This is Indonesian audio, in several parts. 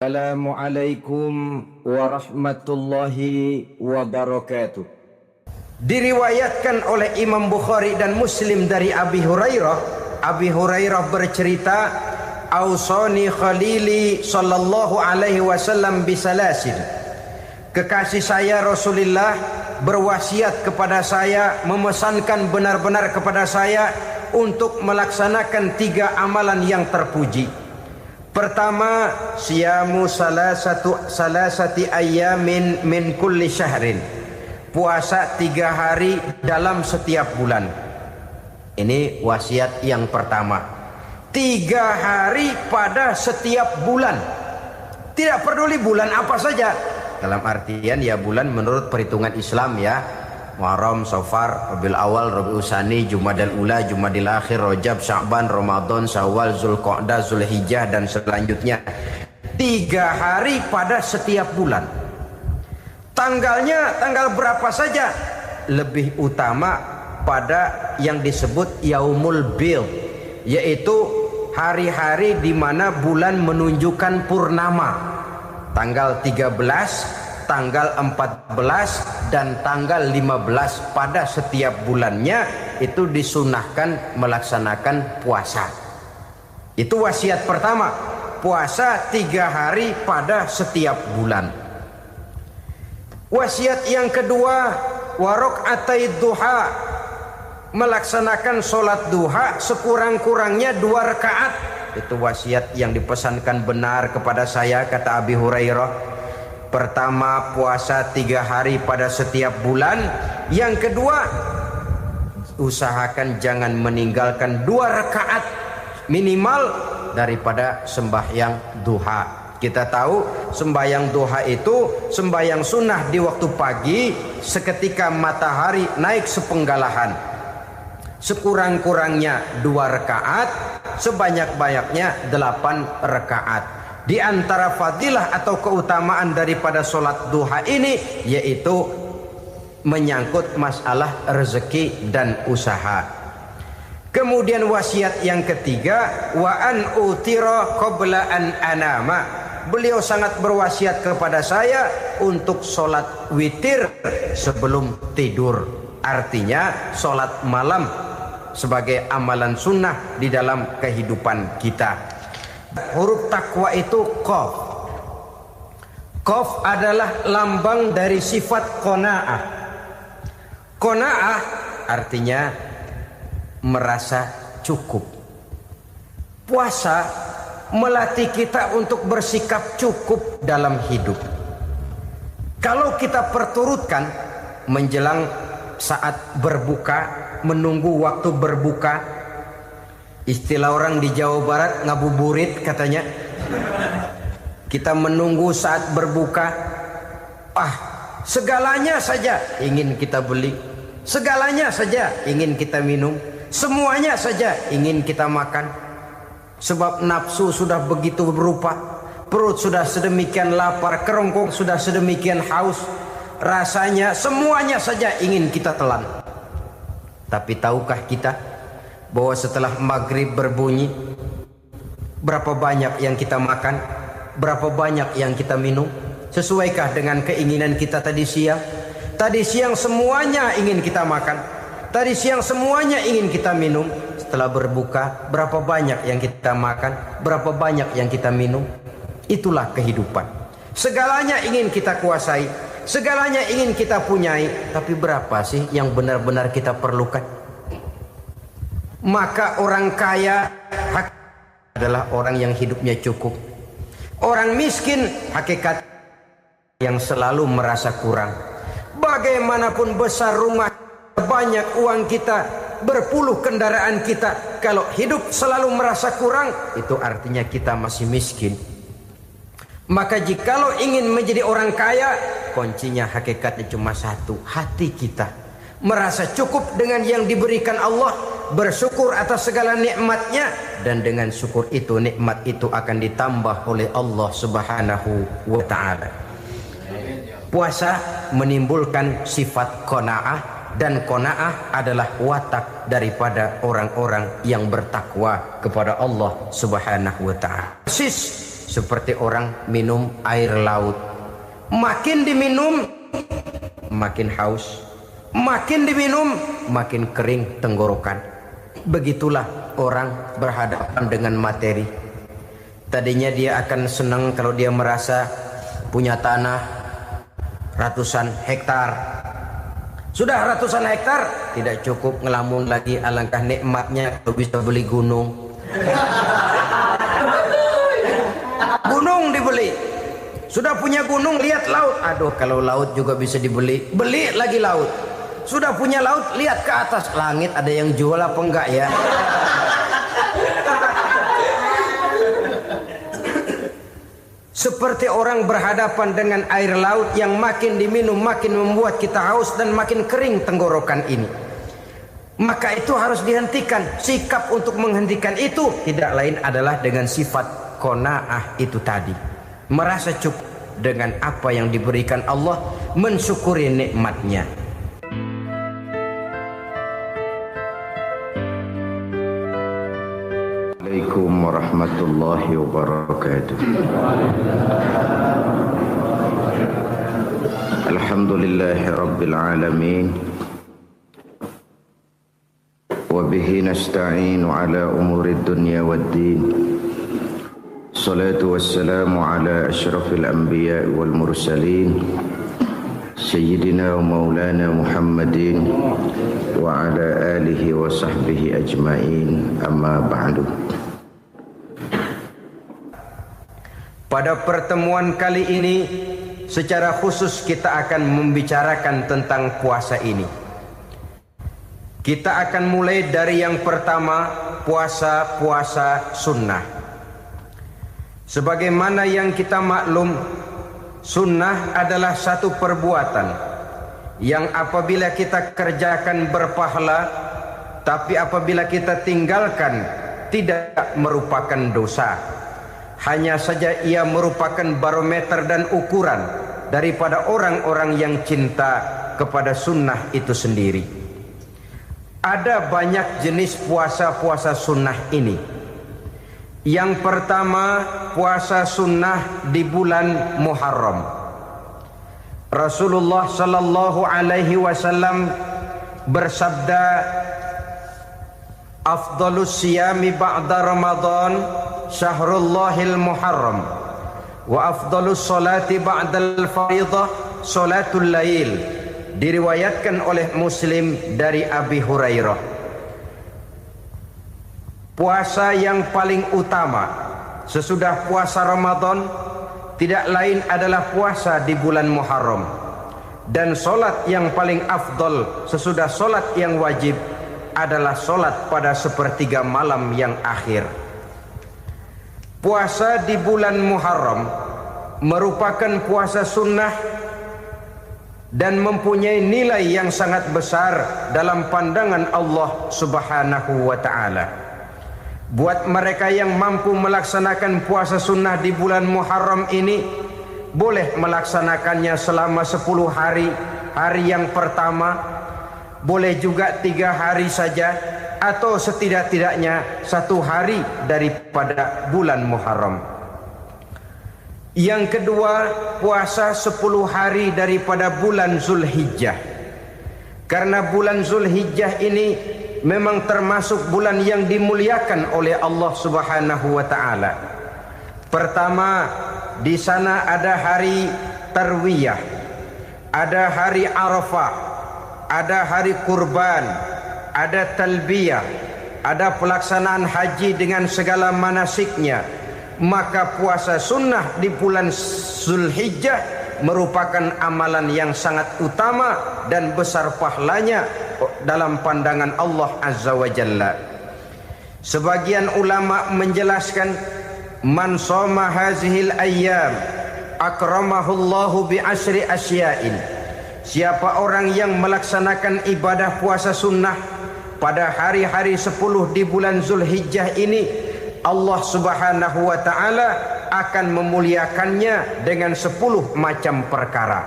Assalamualaikum warahmatullahi wabarakatuh. Diriwayatkan oleh Imam Bukhari dan Muslim dari Abi Hurairah. Abi Hurairah bercerita, "Ausani khalili sallallahu alaihi wasallam bisalasin." Kekasih saya Rasulullah berwasiat kepada saya, memesankan benar-benar kepada saya untuk melaksanakan 3 amalan yang terpuji. Pertama, siyamu salasati ayyamin min kulli syahrin. Puasa 3 hari dalam setiap bulan. Ini wasiat yang pertama. 3 hari pada setiap bulan. Tidak peduli bulan apa saja. Dalam artian ya bulan menurut perhitungan Islam ya. Muharram, Safar, Rabiul Awal, Rabiul Tsani, Jumadal Ula, Jumadil Akhir, Rajab, Sya'ban, Ramadan, Syawal, Zulqa'dah, Zulhijjah dan selanjutnya. 3 hari pada setiap bulan. Tanggalnya tanggal berapa saja. Lebih utama pada yang disebut Yaumul Bid, yaitu hari-hari di mana bulan menunjukkan purnama. Tanggal 13, tanggal 14 dan tanggal 15 pada setiap bulannya itu disunahkan melaksanakan puasa. Itu wasiat pertama, puasa 3 hari pada setiap bulan. Wasiat yang kedua, waraqatai duha, melaksanakan sholat duha sekurang-kurangnya 2 rakaat. Itu wasiat yang dipesankan benar kepada saya, kata Abi Hurairah. Pertama, puasa 3 hari pada setiap bulan. Yang kedua, usahakan jangan meninggalkan 2 rakaat minimal daripada sembahyang duha. Kita tahu sembahyang duha itu sembahyang sunnah di waktu pagi seketika matahari naik sepenggalahan. Sekurang-kurangnya 2 rakaat, sebanyak-banyaknya 8 rakaat. Di antara fadilah atau keutamaan daripada sholat duha ini yaitu menyangkut masalah rezeki dan usaha. Kemudian wasiat yang ketiga, wa an utira qabla an anama. Beliau sangat berwasiat kepada saya untuk sholat witir sebelum tidur. Artinya sholat malam sebagai amalan sunnah di dalam kehidupan kita. Huruf takwa itu qaf. Qaf adalah lambang dari sifat qanaah. Qanaah artinya merasa cukup. Puasa melatih kita untuk bersikap cukup dalam hidup. Kalau kita perturutkan menjelang saat berbuka, menunggu waktu berbuka, istilah orang di Jawa Barat ngabuburit katanya. Kita menunggu saat berbuka, segalanya saja ingin kita beli, segalanya saja ingin kita minum, semuanya saja ingin kita makan. Sebab nafsu sudah begitu berupa, perut sudah sedemikian lapar, kerongkong sudah sedemikian haus, rasanya semuanya saja ingin kita telan. Tapi tahukah kita bahwa setelah maghrib berbunyi, berapa banyak yang kita makan, berapa banyak yang kita minum? Sesuaikah dengan keinginan kita tadi siang? Tadi siang semuanya ingin kita makan, tadi siang semuanya ingin kita minum. Setelah berbuka, berapa banyak yang kita makan, berapa banyak yang kita minum? Itulah kehidupan. Segalanya ingin kita kuasai, segalanya ingin kita punyai, tapi berapa sih yang benar-benar kita perlukan? Maka orang kaya adalah orang yang hidupnya cukup. Orang miskin hakikat yang selalu merasa kurang. Bagaimanapun besar rumah, banyak uang kita, berpuluh kendaraan kita, kalau hidup selalu merasa kurang, itu artinya kita masih miskin. Maka jikalau ingin menjadi orang kaya, kuncinya hakikatnya cuma satu, hati kita merasa cukup dengan yang diberikan Allah, bersyukur atas segala nikmatnya, dan dengan syukur itu nikmat itu akan ditambah oleh Allah Subhanahu wa ta'ala. Puasa menimbulkan sifat qanaah, dan qanaah adalah watak daripada orang-orang yang bertakwa kepada Allah Subhanahu wa ta'ala. Persis seperti orang minum air laut. Makin diminum makin haus, makin diminum makin kering tenggorokan. Begitulah orang berhadapan dengan materi. Tadinya dia akan senang kalau dia merasa punya tanah ratusan hektar. Sudah ratusan hektar tidak cukup, ngelamun lagi, alangkah nikmatnya kalau bisa beli gunung. Gunung dibeli. Sudah punya gunung, lihat laut. Aduh, kalau laut juga bisa dibeli, beli lagi laut. Sudah punya laut, lihat ke atas langit, ada yang jual apa enggak ya? Seperti orang berhadapan dengan air laut yang makin diminum makin membuat kita haus dan makin kering tenggorokan ini. Maka itu harus dihentikan. Sikap untuk menghentikan itu tidak lain adalah dengan sifat qanaah itu tadi. Merasa cukup dengan apa yang diberikan Allah, mensyukuri nikmatnya. Assalamualaikum warahmatullahi wabarakatuh. Alhamdulillahi rabbil alamin. Wa bihi nasta'inu ala umuri dunya waddin. Salatu wassalamu ala asyrafil anbiya wal mursalin Sayyidina wa maulana Muhammadin wa ala alihi wa sahbihi ajma'in, amma ba'du. Pada pertemuan kali ini secara khusus kita akan membicarakan tentang puasa ini. Kita akan mulai dari yang pertama, puasa sunnah. Sebagaimana yang kita maklum, sunnah adalah satu perbuatan yang apabila kita kerjakan berpahala, tapi apabila kita tinggalkan tidak merupakan dosa. Hanya saja ia merupakan barometer dan ukuran daripada orang-orang yang cinta kepada sunnah itu sendiri. Ada banyak jenis puasa sunnah ini. Yang pertama, puasa sunnah di bulan Muharram. Rasulullah sallallahu alaihi wasallam bersabda, "Afdhalus siyami ba'da Ramadan syahrullahil Muharram, wa afdhalus salati ba'dal fardhah salatul lail." Diriwayatkan oleh Muslim dari Abi Hurairah. Puasa yang paling utama sesudah puasa Ramadan tidak lain adalah puasa di bulan Muharram. Dan solat yang paling afdol sesudah solat yang wajib adalah solat pada sepertiga malam yang akhir. Puasa di bulan Muharram merupakan puasa sunnah dan mempunyai nilai yang sangat besar dalam pandangan Allah Subhanahu wa ta'ala. Buat mereka yang mampu melaksanakan puasa sunnah di bulan Muharram ini, boleh melaksanakannya selama 10 hari. Hari yang pertama boleh juga 3 hari saja, atau setidak-tidaknya 1 hari daripada bulan Muharram. Yang kedua, puasa 10 hari daripada bulan Zulhijjah. Karena bulan Zulhijjah ini memang termasuk bulan yang dimuliakan oleh Allah Subhanahu wa ta'ala. Pertama, di sana ada hari Tarwiyah, ada hari Arafah, ada hari kurban, ada talbiyah, ada pelaksanaan haji dengan segala manasiknya. Maka puasa sunnah di bulan Zulhijjah merupakan amalan yang sangat utama dan besar pahalanya dalam pandangan Allah Azza wa Jalla. Sebagian ulama menjelaskan, man shoma hazihil ayyam akramahullahu bi asyri asya'in. Siapa orang yang melaksanakan ibadah puasa sunnah pada hari-hari 10 di bulan Zulhijjah ini, Allah Subhanahu wa ta'ala akan memuliakannya dengan 10 macam perkara.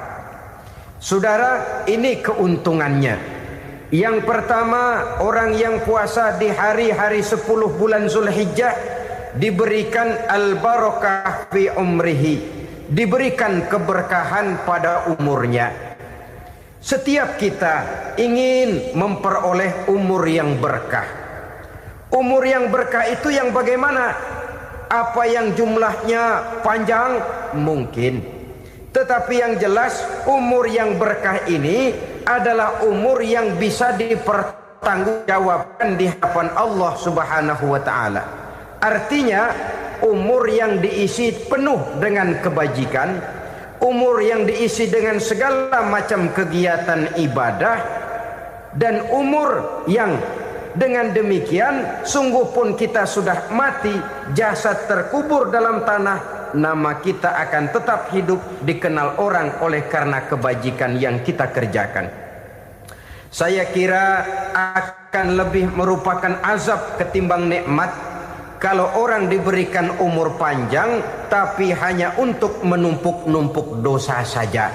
Saudara, ini keuntungannya. Yang pertama, orang yang puasa di hari-hari 10 bulan Zulhijjah, diberikan al-barakah fi umrihi, diberikan keberkahan pada umurnya. Setiap kita ingin memperoleh umur yang berkah. Umur yang berkah itu yang bagaimana? Apa yang jumlahnya panjang? Mungkin. Tetapi yang jelas umur yang berkah ini adalah umur yang bisa dipertanggungjawabkan di hadapan Allah Subhanahu wa taala. Artinya umur yang diisi penuh dengan kebajikan, umur yang diisi dengan segala macam kegiatan ibadah, dan umur yang dengan demikian sungguh pun kita sudah mati, jasad terkubur dalam tanah, nama kita akan tetap hidup, dikenal orang oleh karena kebajikan yang kita kerjakan. Saya kira akan lebih merupakan azab ketimbang nikmat kalau orang diberikan umur panjang tapi hanya untuk menumpuk-numpuk dosa saja.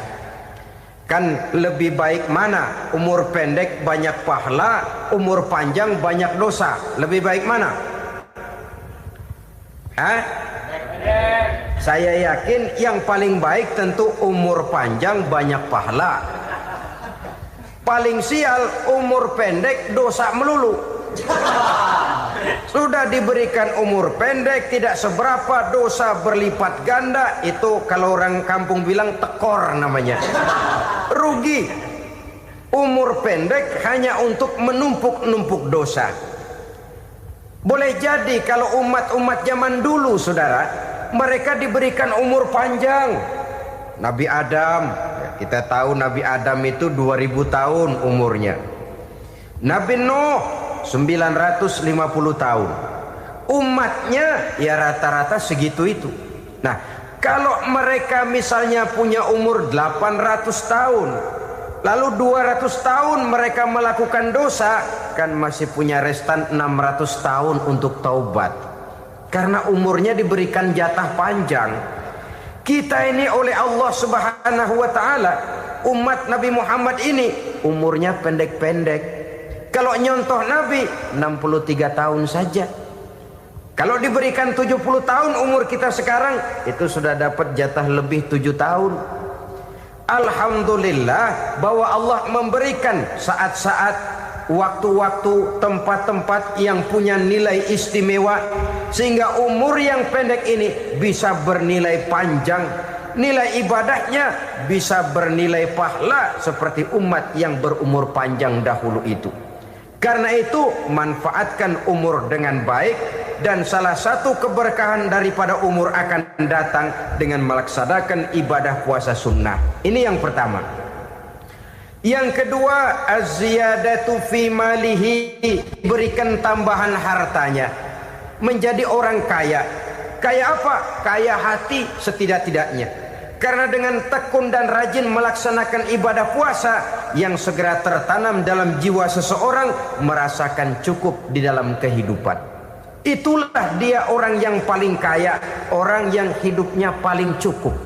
Kan lebih baik mana? Umur pendek banyak pahala, umur panjang banyak dosa. Lebih baik mana? Hah? Saya yakin yang paling baik tentu umur panjang banyak pahala. Paling sial umur pendek dosa melulu. Sudah diberikan umur pendek tidak seberapa, dosa berlipat ganda. Itu kalau orang kampung bilang tekor namanya. Rugi. Umur pendek hanya untuk menumpuk-numpuk dosa. Boleh jadi kalau umat-umat zaman dulu, saudara, mereka diberikan umur panjang. Nabi Adam, kita tahu Nabi Adam itu 2000 tahun umurnya. Nabi Nuh 950 tahun. Umatnya ya rata-rata segitu itu. Nah, kalau mereka misalnya punya umur 800 tahun, lalu 200 tahun mereka melakukan dosa, kan masih punya restan 600 tahun untuk taubat. Karena umurnya diberikan jatah panjang. Kita ini oleh Allah Subhanahu wa taala, umat Nabi Muhammad ini umurnya pendek-pendek. Kalau nyontoh Nabi 63 tahun saja. Kalau diberikan 70 tahun umur kita sekarang, itu sudah dapat jatah lebih 7 tahun. Alhamdulillah bahwa Allah memberikan saat-saat, waktu-waktu, tempat-tempat yang punya nilai istimewa, sehingga umur yang pendek ini bisa bernilai panjang. Nilai ibadahnya bisa bernilai pahala seperti umat yang berumur panjang dahulu itu. Karena itu manfaatkan umur dengan baik, dan salah satu keberkahan daripada umur akan datang dengan melaksanakan ibadah puasa sunnah. Ini yang pertama. Yang kedua, az-ziyadatu fi malihi, berikan tambahan hartanya, menjadi orang kaya. Kaya apa? Kaya hati setidak-tidaknya. Karena dengan tekun dan rajin melaksanakan ibadah puasa, yang segera tertanam dalam jiwa seseorang merasakan cukup di dalam kehidupan. Itulah dia orang yang paling kaya, orang yang hidupnya paling cukup.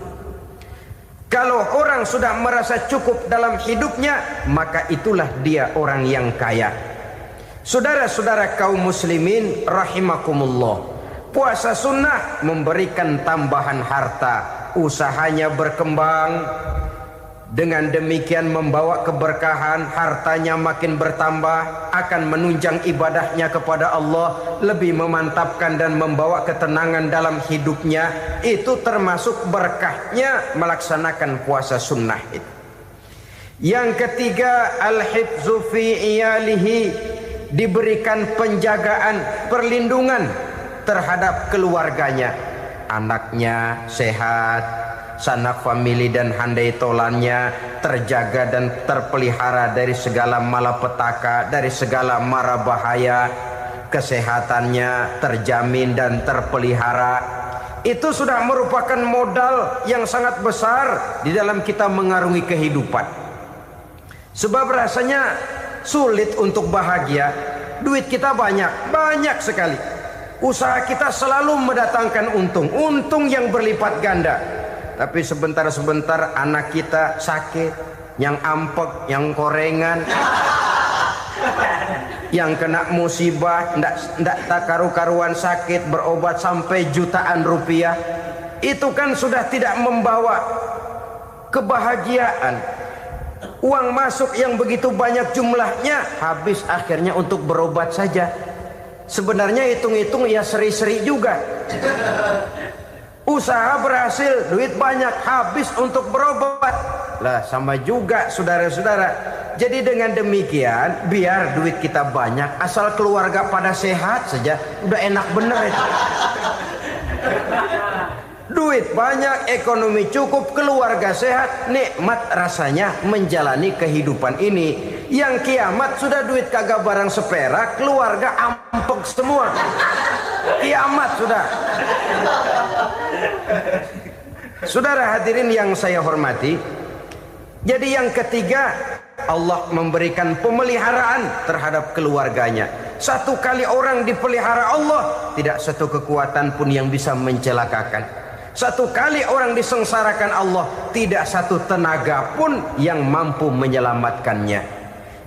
Kalau orang sudah merasa cukup dalam hidupnya, maka itulah dia orang yang kaya. Saudara-saudara kaum muslimin rahimakumullah, puasa sunnah memberikan tambahan harta. Usahanya berkembang, dengan demikian membawa keberkahan, hartanya makin bertambah, akan menunjang ibadahnya kepada Allah, lebih memantapkan dan membawa ketenangan dalam hidupnya. Itu termasuk berkahnya melaksanakan puasa sunnah itu. Yang ketiga, al-hifzu fi iyalihi, diberikan penjagaan, perlindungan terhadap keluarganya. Anaknya sehat, sanak famili dan handai tolannya terjaga dan terpelihara dari segala malapetaka, dari segala mara bahaya. Kesehatannya terjamin dan terpelihara. Itu sudah merupakan modal yang sangat besar di dalam kita mengarungi kehidupan. Sebab rasanya sulit untuk bahagia. Duit kita banyak sekali. Usaha kita selalu mendatangkan untung yang berlipat ganda. Tapi sebentar-sebentar anak kita sakit, yang ampek, yang korengan. Yang kena musibah, ndak tak karu-karuan sakit, berobat sampai jutaan rupiah, itu kan sudah tidak membawa kebahagiaan. Uang masuk yang begitu banyak jumlahnya, habis akhirnya untuk berobat saja. Sebenarnya hitung-hitung ya seri-seri juga. Usaha berhasil, duit banyak, habis untuk berobat. Lah sama juga saudara-saudara. Jadi dengan demikian, biar duit kita banyak, asal keluarga pada sehat saja, udah enak bener itu. Duit banyak, ekonomi cukup, keluarga sehat, nikmat rasanya menjalani kehidupan ini. Yang kiamat sudah duit kagak barang seperak, keluarga ampek semua. Kiamat sudah. Saudara hadirin yang saya hormati, jadi yang ketiga, Allah memberikan pemeliharaan terhadap keluarganya. Satu kali orang dipelihara Allah, tidak satu kekuatan pun yang bisa mencelakakan. Satu kali orang disengsarakan Allah, tidak satu tenaga pun yang mampu menyelamatkannya.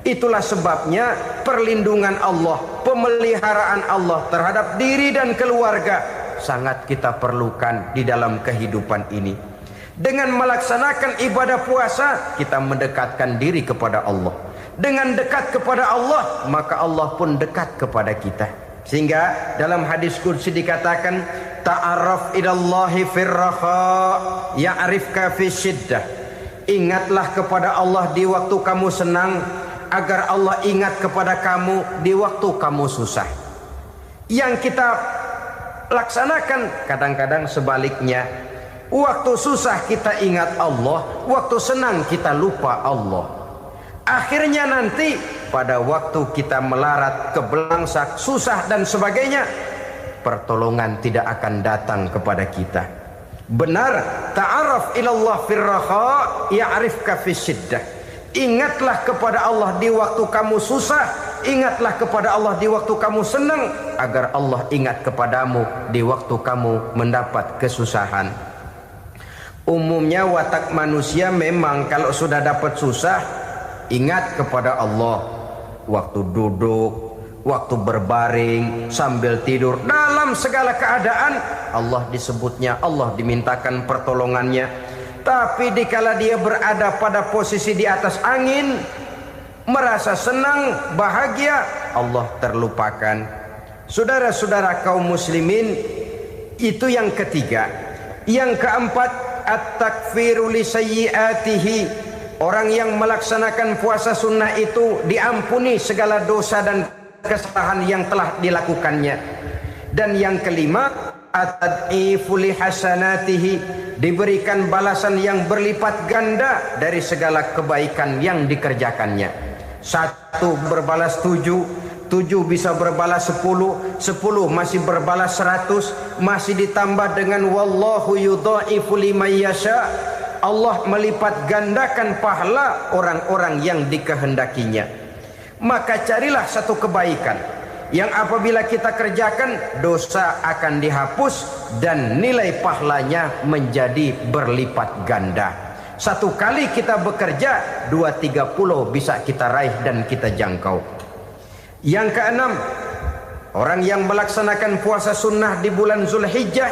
Itulah sebabnya perlindungan Allah, pemeliharaan Allah terhadap diri dan keluarga sangat kita perlukan di dalam kehidupan ini. Dengan melaksanakan ibadah puasa, kita mendekatkan diri kepada Allah. Dengan dekat kepada Allah, maka Allah pun dekat kepada kita. Sehingga dalam hadis qudsi dikatakan, ta'arraf ilallahi firraha ya'rifka fi syiddah. Ingatlah kepada Allah di waktu kamu senang, agar Allah ingat kepada kamu di waktu kamu susah. Yang kita laksanakan kadang-kadang sebaliknya. Waktu susah kita ingat Allah, waktu senang kita lupa Allah. Akhirnya nanti pada waktu kita melarat, kebelangsak, susah dan sebagainya, pertolongan tidak akan datang kepada kita. Benar, ta'arraf ilallah firraha ya'rifka fisyiddah. Ingatlah kepada Allah di waktu kamu susah, ingatlah kepada Allah di waktu kamu senang, agar Allah ingat kepadamu di waktu kamu mendapat kesusahan. Umumnya watak manusia memang kalau sudah dapat susah, ingat kepada Allah. Waktu duduk, waktu berbaring, sambil tidur, dalam segala keadaan Allah disebutnya, Allah dimintakan pertolongannya. Tapi dikala dia berada pada posisi di atas angin, merasa senang, bahagia, Allah terlupakan. Saudara-saudara kaum muslimin, itu yang ketiga. Yang keempat, at-takfiru li sayyiatihi. Orang yang melaksanakan puasa sunnah itu diampuni segala dosa dan kesalahan yang telah dilakukannya. Dan yang kelima, at-tad'ifu li hasanatihi, diberikan balasan yang berlipat ganda dari segala kebaikan yang dikerjakannya. 1 berbalas 7, 7 bisa berbalas 10, 10 masih berbalas 100, masih ditambah dengan wallahu yudha'ifu liman yasha. Allah melipat gandakan pahala orang-orang yang dikehendakinya. Maka carilah satu kebaikan yang apabila kita kerjakan, dosa akan dihapus dan nilai pahalanya menjadi berlipat ganda. 1 kali kita bekerja, 2-3 pulau bisa kita raih dan kita jangkau. Yang keenam, orang yang melaksanakan puasa sunnah di bulan Zulhijjah,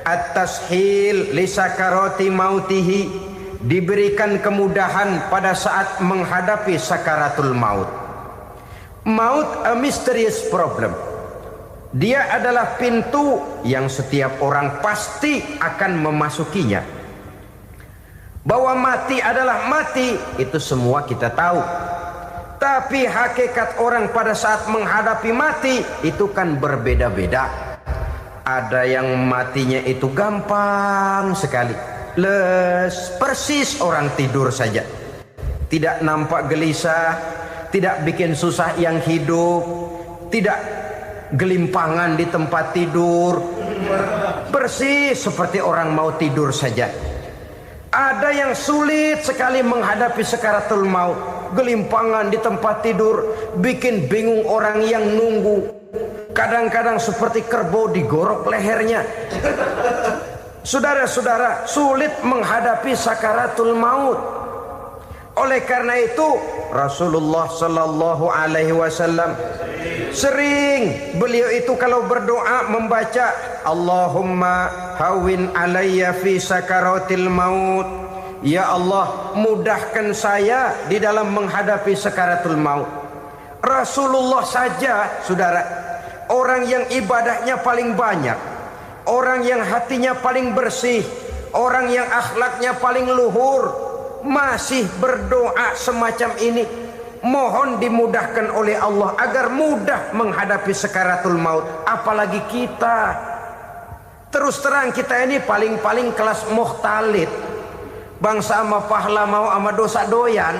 at-tashil li sakarati mautihi, diberikan kemudahan pada saat menghadapi sakaratul maut. Maut a mysterious problem. Dia adalah pintu yang setiap orang pasti akan memasukinya. Bahwa mati adalah mati, itu semua kita tahu. Tapi hakikat orang pada saat menghadapi mati itu kan berbeda-beda. Ada yang matinya itu gampang sekali, persis orang tidur saja, tidak nampak gelisah, tidak bikin susah yang hidup, tidak gelimpangan di tempat tidur, persis seperti orang mau tidur saja. Ada yang sulit sekali menghadapi sakaratul maut, gelimpangan di tempat tidur, bikin bingung orang yang nunggu. Kadang-kadang seperti kerbau digorok lehernya. Saudara-saudara, sulit menghadapi sakaratul maut. Oleh karena itu Rasulullah sallallahu alaihi wasallam sering beliau itu kalau berdoa membaca Allahumma hawin alayya fi sakaratil maut. Ya Allah, mudahkan saya di dalam menghadapi sakaratul maut. Rasulullah saja, saudara, orang yang ibadahnya paling banyak, orang yang hatinya paling bersih, orang yang akhlaknya paling luhur, masih berdoa semacam ini, mohon dimudahkan oleh Allah agar mudah menghadapi sakaratul maut. Apalagi kita, terus terang kita ini paling-paling kelas muhtalid, bangsa sama pahala mau sama dosa doyan.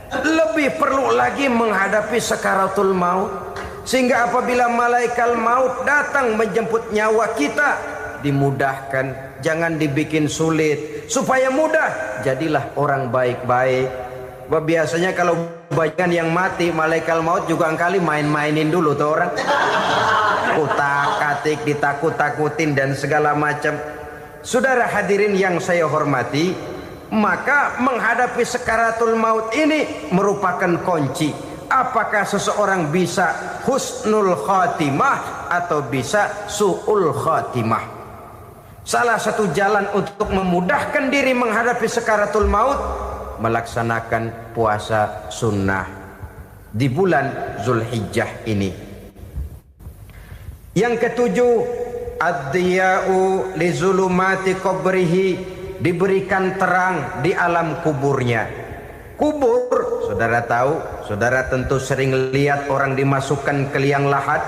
Lebih perlu lagi menghadapi sakaratul maut, sehingga apabila malaikat maut datang menjemput nyawa kita, dimudahkan, jangan dibikin sulit, supaya mudah. Jadilah orang baik-baik. Biasanya kalau bagian yang mati, malaikat maut juga kali main-mainin dulu tuh orang, utak-atik, ditakut-takutin dan segala macam. Saudara hadirin yang saya hormati, maka menghadapi sakaratul maut ini merupakan kunci. Apakah seseorang bisa husnul khatimah atau bisa su'ul khatimah? Salah satu jalan untuk memudahkan diri menghadapi sakaratul maut, melaksanakan puasa sunnah di bulan Zulhijjah ini. Yang ketujuh, ad-diya'u li zulumati qabrihi, diberikan terang di alam kuburnya. Kubur, saudara tahu, saudara tentu sering lihat orang dimasukkan ke liang lahat,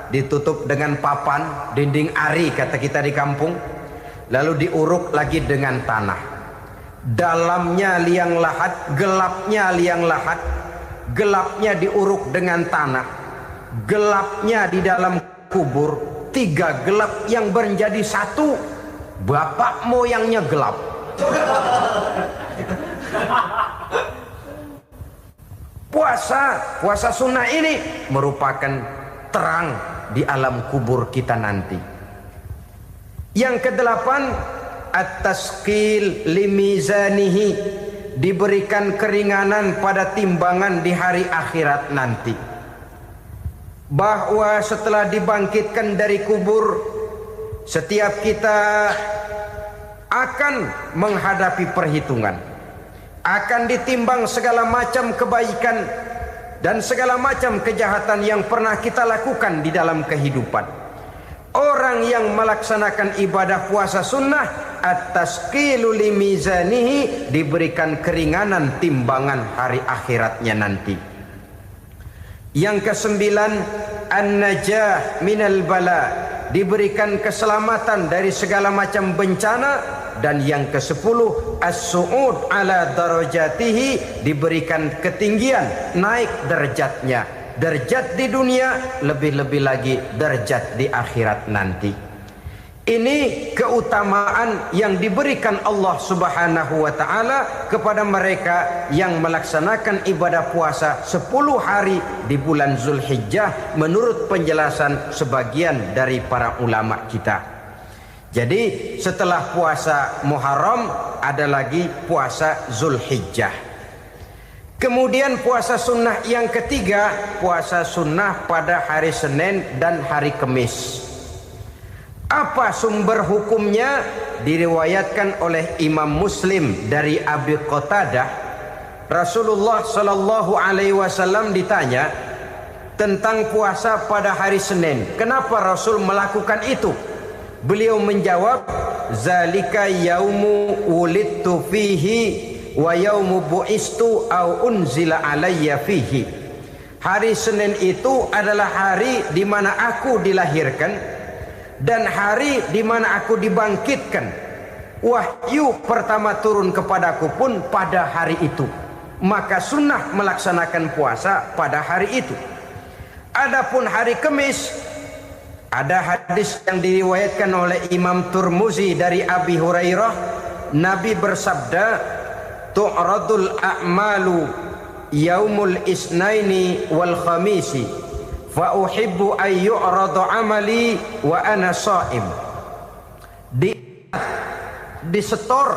ditutup dengan papan, dinding ari kata kita di kampung, lalu diuruk lagi dengan tanah. Dalamnya liang lahat, gelapnya liang lahat, gelapnya diuruk dengan tanah, gelapnya di dalam kubur, tiga gelap yang menjadi satu. Bapak moyangnya gelap. Puasa sunnah ini merupakan terang di alam kubur kita nanti. Yang kedelapan, at-tasqil limizanihi, diberikan keringanan pada timbangan di hari akhirat nanti. Bahwa setelah dibangkitkan dari kubur, setiap kita akan menghadapi perhitungan, akan ditimbang segala macam kebaikan dan segala macam kejahatan yang pernah kita lakukan di dalam kehidupan. Orang yang melaksanakan ibadah puasa sunnah, at-tasqilu limizanihi, diberikan keringanan timbangan hari akhiratnya nanti. Yang kesembilan, an-najah minal bala, diberikan keselamatan dari segala macam bencana. Dan yang ke-10, as-su'ud ala darajatihi, diberikan ketinggian, naik derajatnya, derajat di dunia, lebih-lebih lagi derajat di akhirat nanti. Ini keutamaan yang diberikan Allah Subhanahu wa ta'ala kepada mereka yang melaksanakan ibadah puasa 10 hari di bulan Zulhijjah menurut penjelasan sebagian dari para ulama kita. Jadi setelah puasa Muharram ada lagi puasa Zulhijjah. Kemudian puasa sunnah yang ketiga, puasa sunnah pada hari Senin dan hari Kamis. Apa sumber hukumnya? Diriwayatkan oleh Imam Muslim dari Abi Qatadah, Rasulullah sallallahu alaihi wasallam ditanya tentang puasa pada hari Senin. Kenapa Rasul melakukan itu? Beliau menjawab, zalika yaumu wulidtu fihi wa yaumu bu'istu au unzila alayya fihi. Hari Senin itu adalah hari di mana aku dilahirkan dan hari di mana aku dibangkitkan. Wahyu pertama turun kepadaku pun pada hari itu. Maka sunnah melaksanakan puasa pada hari itu. Adapun hari Kamis, ada hadis yang diriwayatkan oleh Imam Turmuzi dari Abi Hurairah, Nabi bersabda, tu'radul a'malu yaumul isnaini wal khamisi fa uhibbu ay yu'radu amali wa ana sha'im. Disetor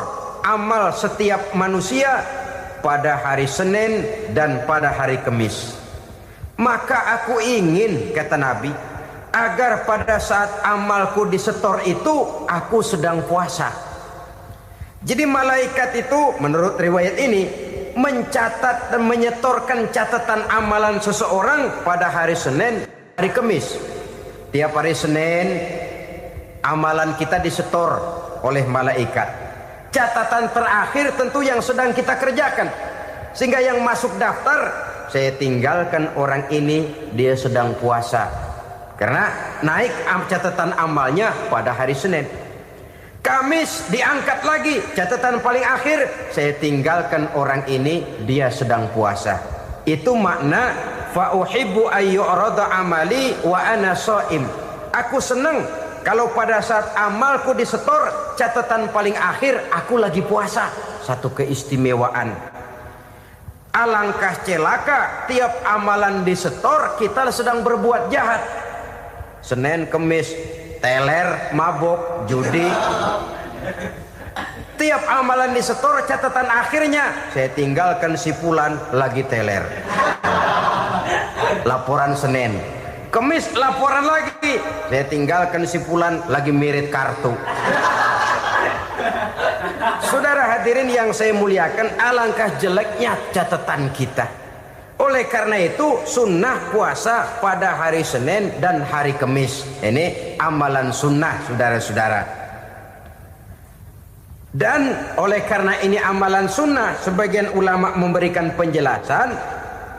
amal setiap manusia pada hari Senin dan pada hari Kamis. Maka aku ingin, kata Nabi, agar pada saat amalku disetor itu aku sedang puasa. Jadi malaikat itu menurut riwayat ini mencatat dan menyetorkan catatan amalan seseorang pada hari Senin, hari Kamis. Tiap hari Senin amalan kita disetor oleh malaikat. Catatan terakhir tentu yang sedang kita kerjakan, sehingga yang masuk daftar, saya tinggalkan orang ini, dia sedang puasa, karena naik catatan amalnya pada hari Senin. Kamis diangkat lagi, catatan paling akhir, saya tinggalkan orang ini, dia sedang puasa. Itu makna fa uhibbu ayyurada amali wa ana shaim. Aku senang kalau pada saat amalku disetor, catatan paling akhir aku lagi puasa. Satu keistimewaan. Alangkah celaka tiap amalan disetor kita sedang berbuat jahat. Senin, Kamis, teler, mabok, judi. Tiap amalan disetor, catatan akhirnya saya tinggalkan si fulan lagi teler. Laporan Senin. Kamis laporan lagi, saya tinggalkan si fulan lagi mirit kartu. Saudara hadirin yang saya muliakan, alangkah jeleknya catatan kita. Oleh karena itu sunnah puasa pada hari Senin dan hari Kamis. Ini amalan sunnah, saudara-saudara. Dan oleh karena ini amalan sunnah, sebagian ulama memberikan penjelasan,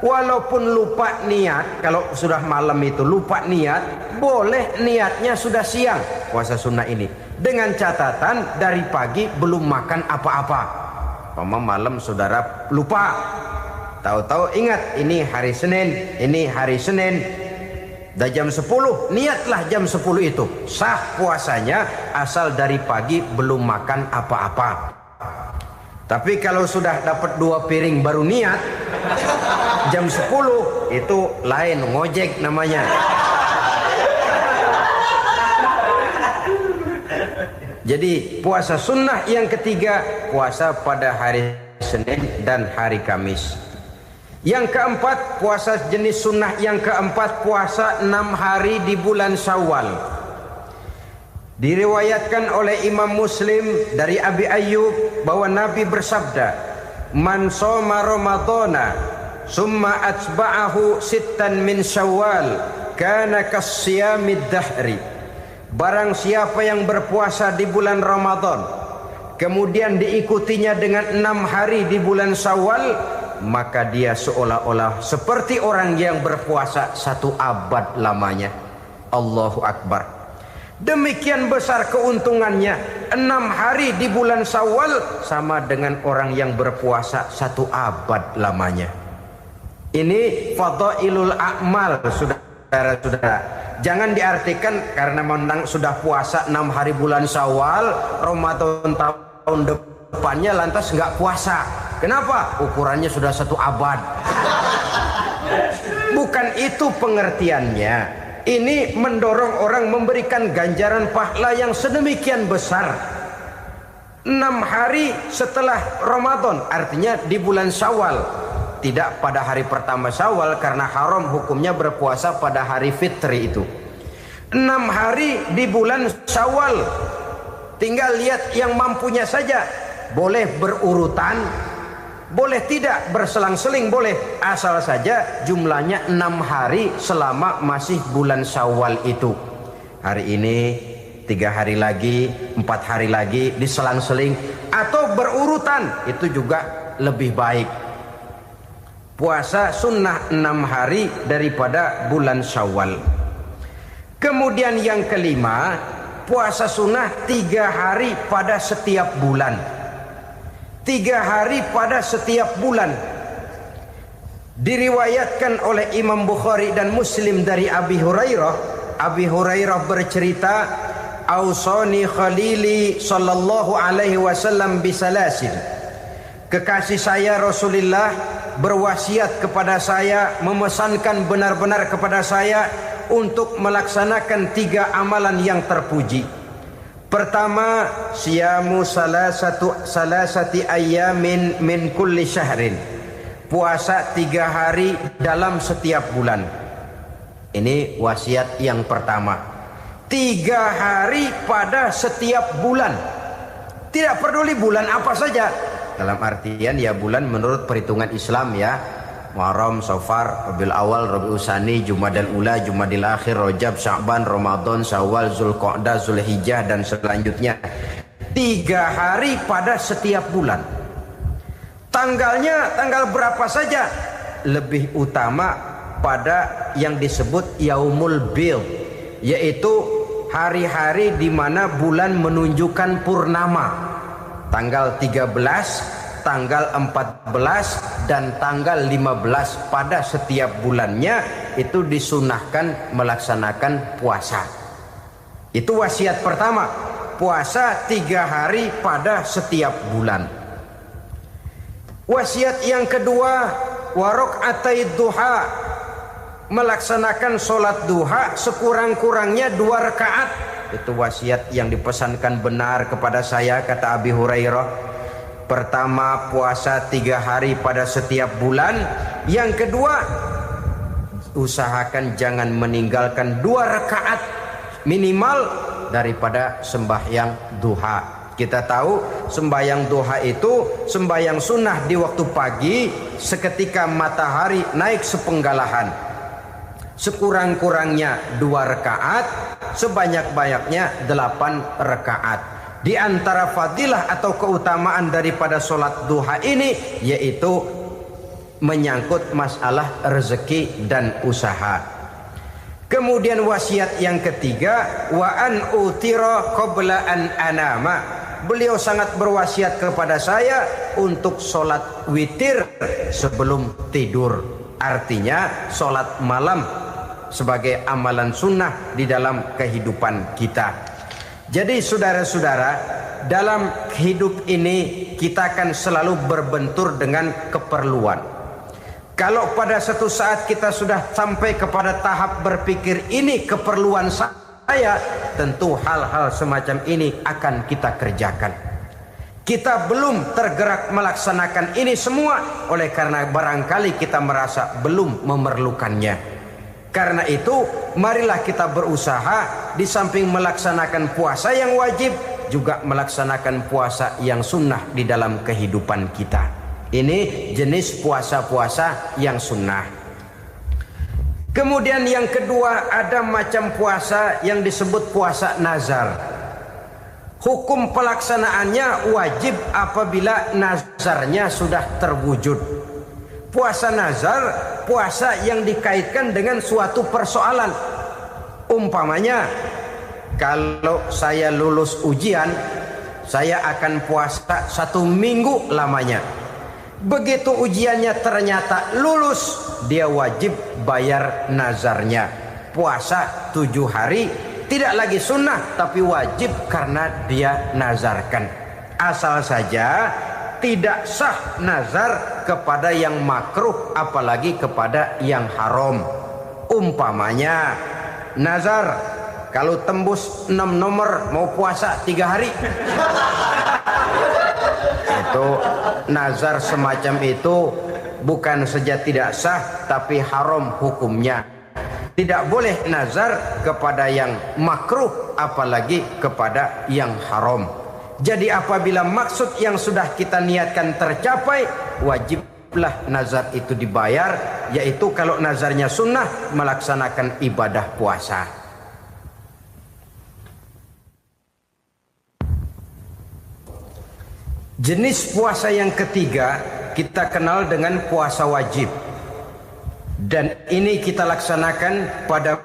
walaupun lupa niat, kalau sudah malam itu lupa niat, boleh niatnya sudah siang puasa sunnah ini, dengan catatan dari pagi belum makan apa-apa. Malam saudara lupa, tahu-tahu ingat ini hari Senin, dah jam 10, niatlah jam 10 itu, sah puasanya asal dari pagi belum makan apa-apa. Tapi kalau sudah dapat 2 piring baru niat, jam 10 itu lain, ngojek namanya. Jadi puasa sunnah yang ketiga, puasa pada hari Senin dan hari Kamis. Yang keempat, puasa jenis sunnah yang keempat, puasa 6 hari di bulan Syawal. Diriwayatkan oleh Imam Muslim dari Abi Ayyub bahwa Nabi bersabda, "Man shoma Ramadhana summa atba'ahu sittan min Syawal kana kasyamid dahri." Barang siapa yang berpuasa di bulan Ramadan kemudian diikutinya dengan 6 hari di bulan Syawal, maka dia seolah-olah seperti orang yang berpuasa 1 abad lamanya. Allahu Akbar. Demikian besar keuntungannya. 6 hari di bulan Syawal sama dengan orang yang berpuasa 1 abad lamanya. Ini fadailul a'mal, saudara-saudara. Jangan diartikan karena menang sudah puasa 6 hari bulan Syawal, Ramadan tahun depannya lantas nggak puasa. Kenapa? Ukurannya sudah 1 abad. Bukan itu pengertiannya. Ini mendorong orang memberikan ganjaran pahala yang sedemikian besar. 6 hari setelah Ramadan, artinya di bulan Syawal. Tidak pada hari pertama Syawal, karena haram hukumnya berpuasa pada hari fitri itu. 6 hari di bulan Syawal. Tinggal lihat yang mampunya saja. Boleh berurutan, boleh tidak berselang-seling, boleh, asal saja jumlahnya 6 hari selama masih bulan Syawal itu. Hari ini 3 hari lagi, 4 hari lagi, diselang-seling atau berurutan, itu juga lebih baik. Puasa sunnah 6 hari daripada bulan Syawal. Kemudian yang kelima, puasa sunnah 3 hari pada setiap bulan. 3 hari pada setiap bulan. Diriwayatkan oleh Imam Bukhari dan Muslim dari Abi Hurairah. Abi Hurairah bercerita, "Ausani khalili sallallahu alaihi wasallam bisalasin." Kekasih saya Rasulullah berwasiat kepada saya, memesankan benar-benar kepada saya untuk melaksanakan 3 amalan yang terpuji. Pertama, siyamu salasati ayyamin min kulli syahrin. Puasa 3 hari dalam setiap bulan. Ini wasiat yang pertama. 3 hari pada setiap bulan. Tidak peduli bulan apa saja. Dalam artian ya bulan menurut perhitungan Islam ya. Muharram, Safar, Rabiul Awal, Rabiul Tsani, Jumadal Ula, Jumadil Akhir, Rajab, Sya'ban, Ramadan, Syawal, Zulqa'dah, Zulhijjah dan selanjutnya. 3 hari pada setiap bulan. Tanggalnya tanggal berapa saja? Lebih utama pada yang disebut Yaumul Bid, yaitu hari-hari di mana bulan menunjukkan purnama. Tanggal 13, tanggal 14 dan tanggal 15 pada setiap bulannya itu disunahkan melaksanakan puasa. Itu wasiat pertama, puasa 3 hari pada setiap bulan. Wasiat yang kedua, warok'atai duha, melaksanakan sholat duha sekurang-kurangnya 2 rakaat. Itu wasiat yang dipesankan benar kepada saya, kata Abi Hurairah. Pertama, puasa 3 hari pada setiap bulan. Yang kedua, usahakan jangan meninggalkan 2 rakaat minimal daripada sembahyang duha. Kita tahu sembahyang duha itu sembahyang sunnah di waktu pagi seketika matahari naik sepenggalahan. Sekurang-kurangnya 2 rakaat, sebanyak-banyaknya 8 rakaat. Di antara fadilah atau keutamaan daripada sholat duha ini yaitu menyangkut masalah rezeki dan usaha. Kemudian wasiat yang ketiga, wa an utira qabla an anama. Beliau sangat berwasiat kepada saya untuk sholat witir sebelum tidur. Artinya sholat malam sebagai amalan sunnah di dalam kehidupan kita. Jadi saudara-saudara, dalam hidup ini kita akan selalu berbentur dengan keperluan. Kalau pada satu saat kita sudah sampai kepada tahap berpikir ini keperluan saya, tentu hal-hal semacam ini akan kita kerjakan. Kita belum tergerak melaksanakan ini semua oleh karena barangkali kita merasa belum memerlukannya. Karena itu, marilah kita berusaha di samping melaksanakan puasa yang wajib, juga melaksanakan puasa yang sunnah di dalam kehidupan kita. Ini jenis puasa-puasa yang sunnah. Kemudian yang kedua, ada macam puasa yang disebut puasa nazar. Hukum pelaksanaannya wajib apabila nazarnya sudah terwujud. Puasa nazar, puasa yang dikaitkan dengan suatu persoalan. Umpamanya, kalau saya lulus ujian, saya akan puasa 1 minggu lamanya. Begitu ujiannya ternyata lulus, dia wajib bayar nazarnya. Puasa 7 hari, tidak lagi sunnah tapi wajib karena dia nazarkan. Asal saja tidak sah nazar kepada yang makruh apalagi kepada yang haram. Umpamanya nazar kalau tembus 6 nomor mau puasa 3 hari. Itu nazar semacam itu bukan saja tidak sah tapi haram hukumnya. Tidak boleh nazar kepada yang makruh apalagi kepada yang haram. Jadi apabila maksud yang sudah kita niatkan tercapai, wajiblah nazar itu dibayar, yaitu kalau nazarnya sunnah melaksanakan ibadah puasa. Jenis puasa yang ketiga kita kenal dengan puasa wajib. Dan ini kita laksanakan pada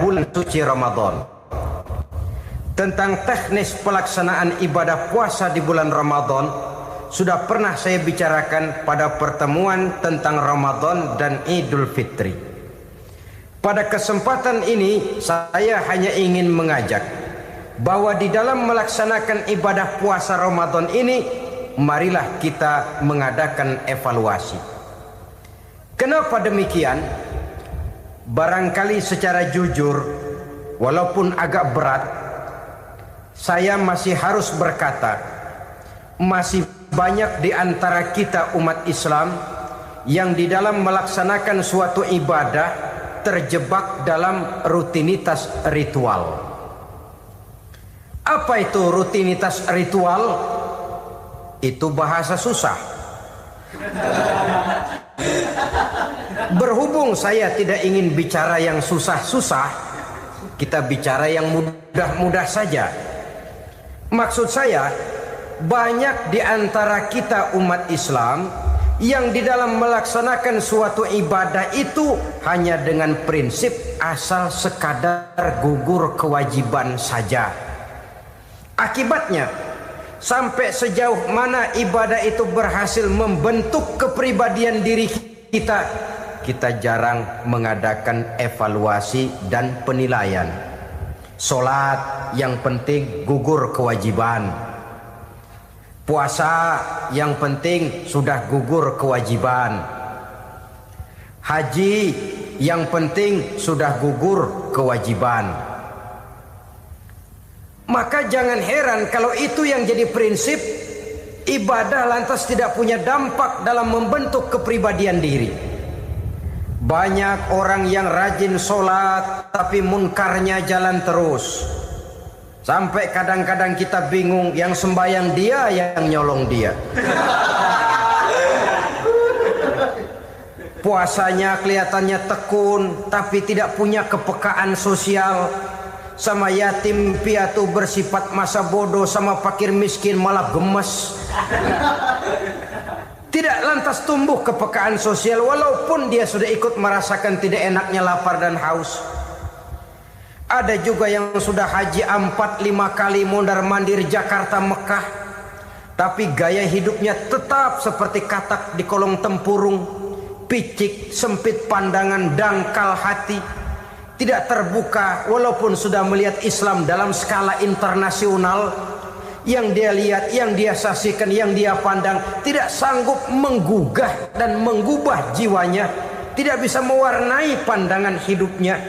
bulan suci Ramadan. Tentang teknis pelaksanaan ibadah puasa di bulan Ramadan sudah pernah saya bicarakan pada pertemuan tentang Ramadan dan Idul Fitri. Pada kesempatan ini saya hanya ingin mengajak bahwa di dalam melaksanakan ibadah puasa Ramadan ini, marilah kita mengadakan evaluasi. Kenapa demikian? Barangkali secara jujur, walaupun agak berat, saya masih harus berkata, masih banyak di antara kita umat Islam yang di dalam melaksanakan suatu ibadah terjebak dalam rutinitas ritual. Apa itu rutinitas ritual? Itu bahasa susah. Berhubung saya tidak ingin bicara yang susah-susah, kita bicara yang mudah-mudah saja. Maksud saya, banyak di antara kita umat Islam yang di dalam melaksanakan suatu ibadah itu hanya dengan prinsip asal sekadar gugur kewajiban saja. Akibatnya, sampai sejauh mana ibadah itu berhasil membentuk kepribadian diri kita, kita jarang mengadakan evaluasi dan penilaian. Solat yang penting gugur kewajiban. Puasa yang penting sudah gugur kewajiban. Haji yang penting sudah gugur kewajiban. Maka jangan heran kalau itu yang jadi prinsip, ibadah lantas tidak punya dampak dalam membentuk kepribadian diri. Banyak orang yang rajin sholat tapi munkarnya jalan terus. Sampai kadang-kadang kita bingung, yang sembahyang dia, yang nyolong dia. Puasanya kelihatannya tekun tapi tidak punya kepekaan sosial. Sama yatim piatu bersifat masa bodoh, sama fakir miskin malah gemes. Tidak lantas tumbuh kepekaan sosial walaupun dia sudah ikut merasakan tidak enaknya lapar dan haus. Ada juga yang sudah haji 4-5 kali mondar-mandir Jakarta Mekah, tapi gaya hidupnya tetap seperti katak di kolong tempurung, picik, sempit pandangan, dangkal hati, tidak terbuka walaupun sudah melihat Islam dalam skala internasional. Yang dia lihat, yang dia saksikan, yang dia pandang tidak sanggup menggugah dan mengubah jiwanya, tidak bisa mewarnai pandangan hidupnya.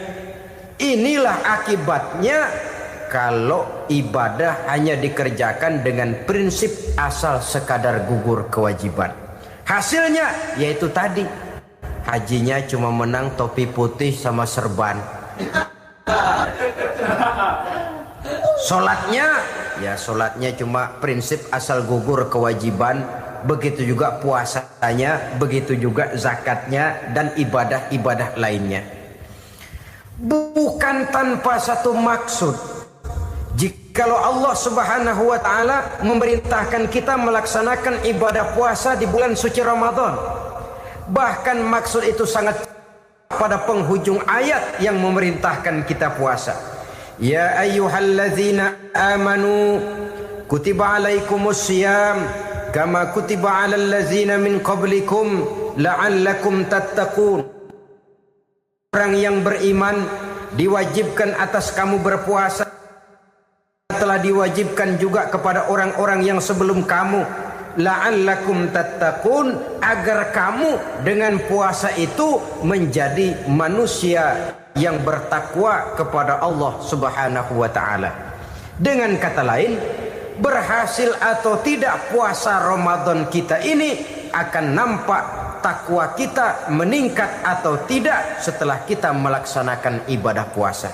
Inilah akibatnya kalau ibadah hanya dikerjakan dengan prinsip asal sekadar gugur kewajiban. Hasilnya yaitu tadi, hajinya cuma menang topi putih sama serban. Sholatnya cuma prinsip asal gugur kewajiban. Begitu juga puasanya, begitu juga zakatnya dan ibadah-ibadah lainnya. Bukan tanpa satu maksud. Jikalau Allah Subhanahu wa taala memerintahkan kita melaksanakan ibadah puasa di bulan suci Ramadan, bahkan maksud itu sangat pada penghujung ayat yang memerintahkan kita puasa. Ya ayyuhalladzina amanu kutiba alaikumus syiyam kama kutiba alal ladzina min qablikum la'allakum tattaqun. Orang yang beriman diwajibkan atas kamu berpuasa, telah diwajibkan juga kepada orang-orang yang sebelum kamu, la'allakum tattaqun, agar kamu dengan puasa itu menjadi manusia yang bertakwa kepada Allah Subhanahu wa taala. Dengan kata lain, berhasil atau tidak puasa Ramadan kita ini akan nampak takwa kita meningkat atau tidak setelah kita melaksanakan ibadah puasa.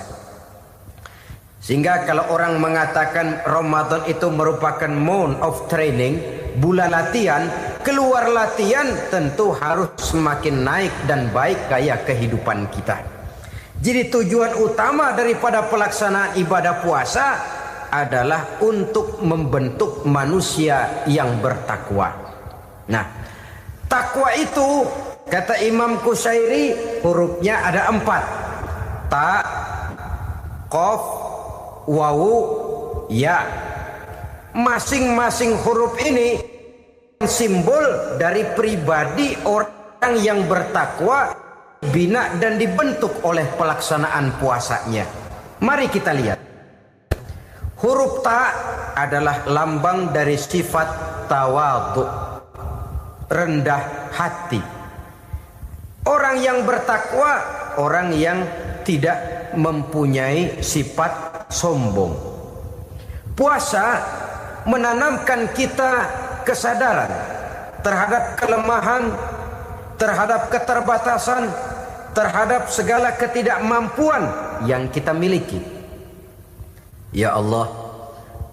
Sehingga kalau orang mengatakan Ramadan itu merupakan month of training, bulan latihan, keluar latihan tentu harus semakin naik dan baik gaya kehidupan kita. Jadi tujuan utama daripada pelaksanaan ibadah puasa adalah untuk membentuk manusia yang bertakwa. Nah, takwa itu kata Imam Qusairi hurufnya ada 4. Ta, qaf, wawu, ya. Masing-masing huruf ini simbol dari pribadi orang yang bertakwa, bina dan dibentuk oleh pelaksanaan puasanya. Mari kita lihat. Huruf ta adalah lambang dari sifat tawadhu, rendah hati. Orang yang bertakwa, orang yang tidak mempunyai sifat sombong. Puasa menanamkan kita kesadaran terhadap kelemahan, terhadap keterbatasan, terhadap segala ketidakmampuan yang kita miliki. Ya Allah,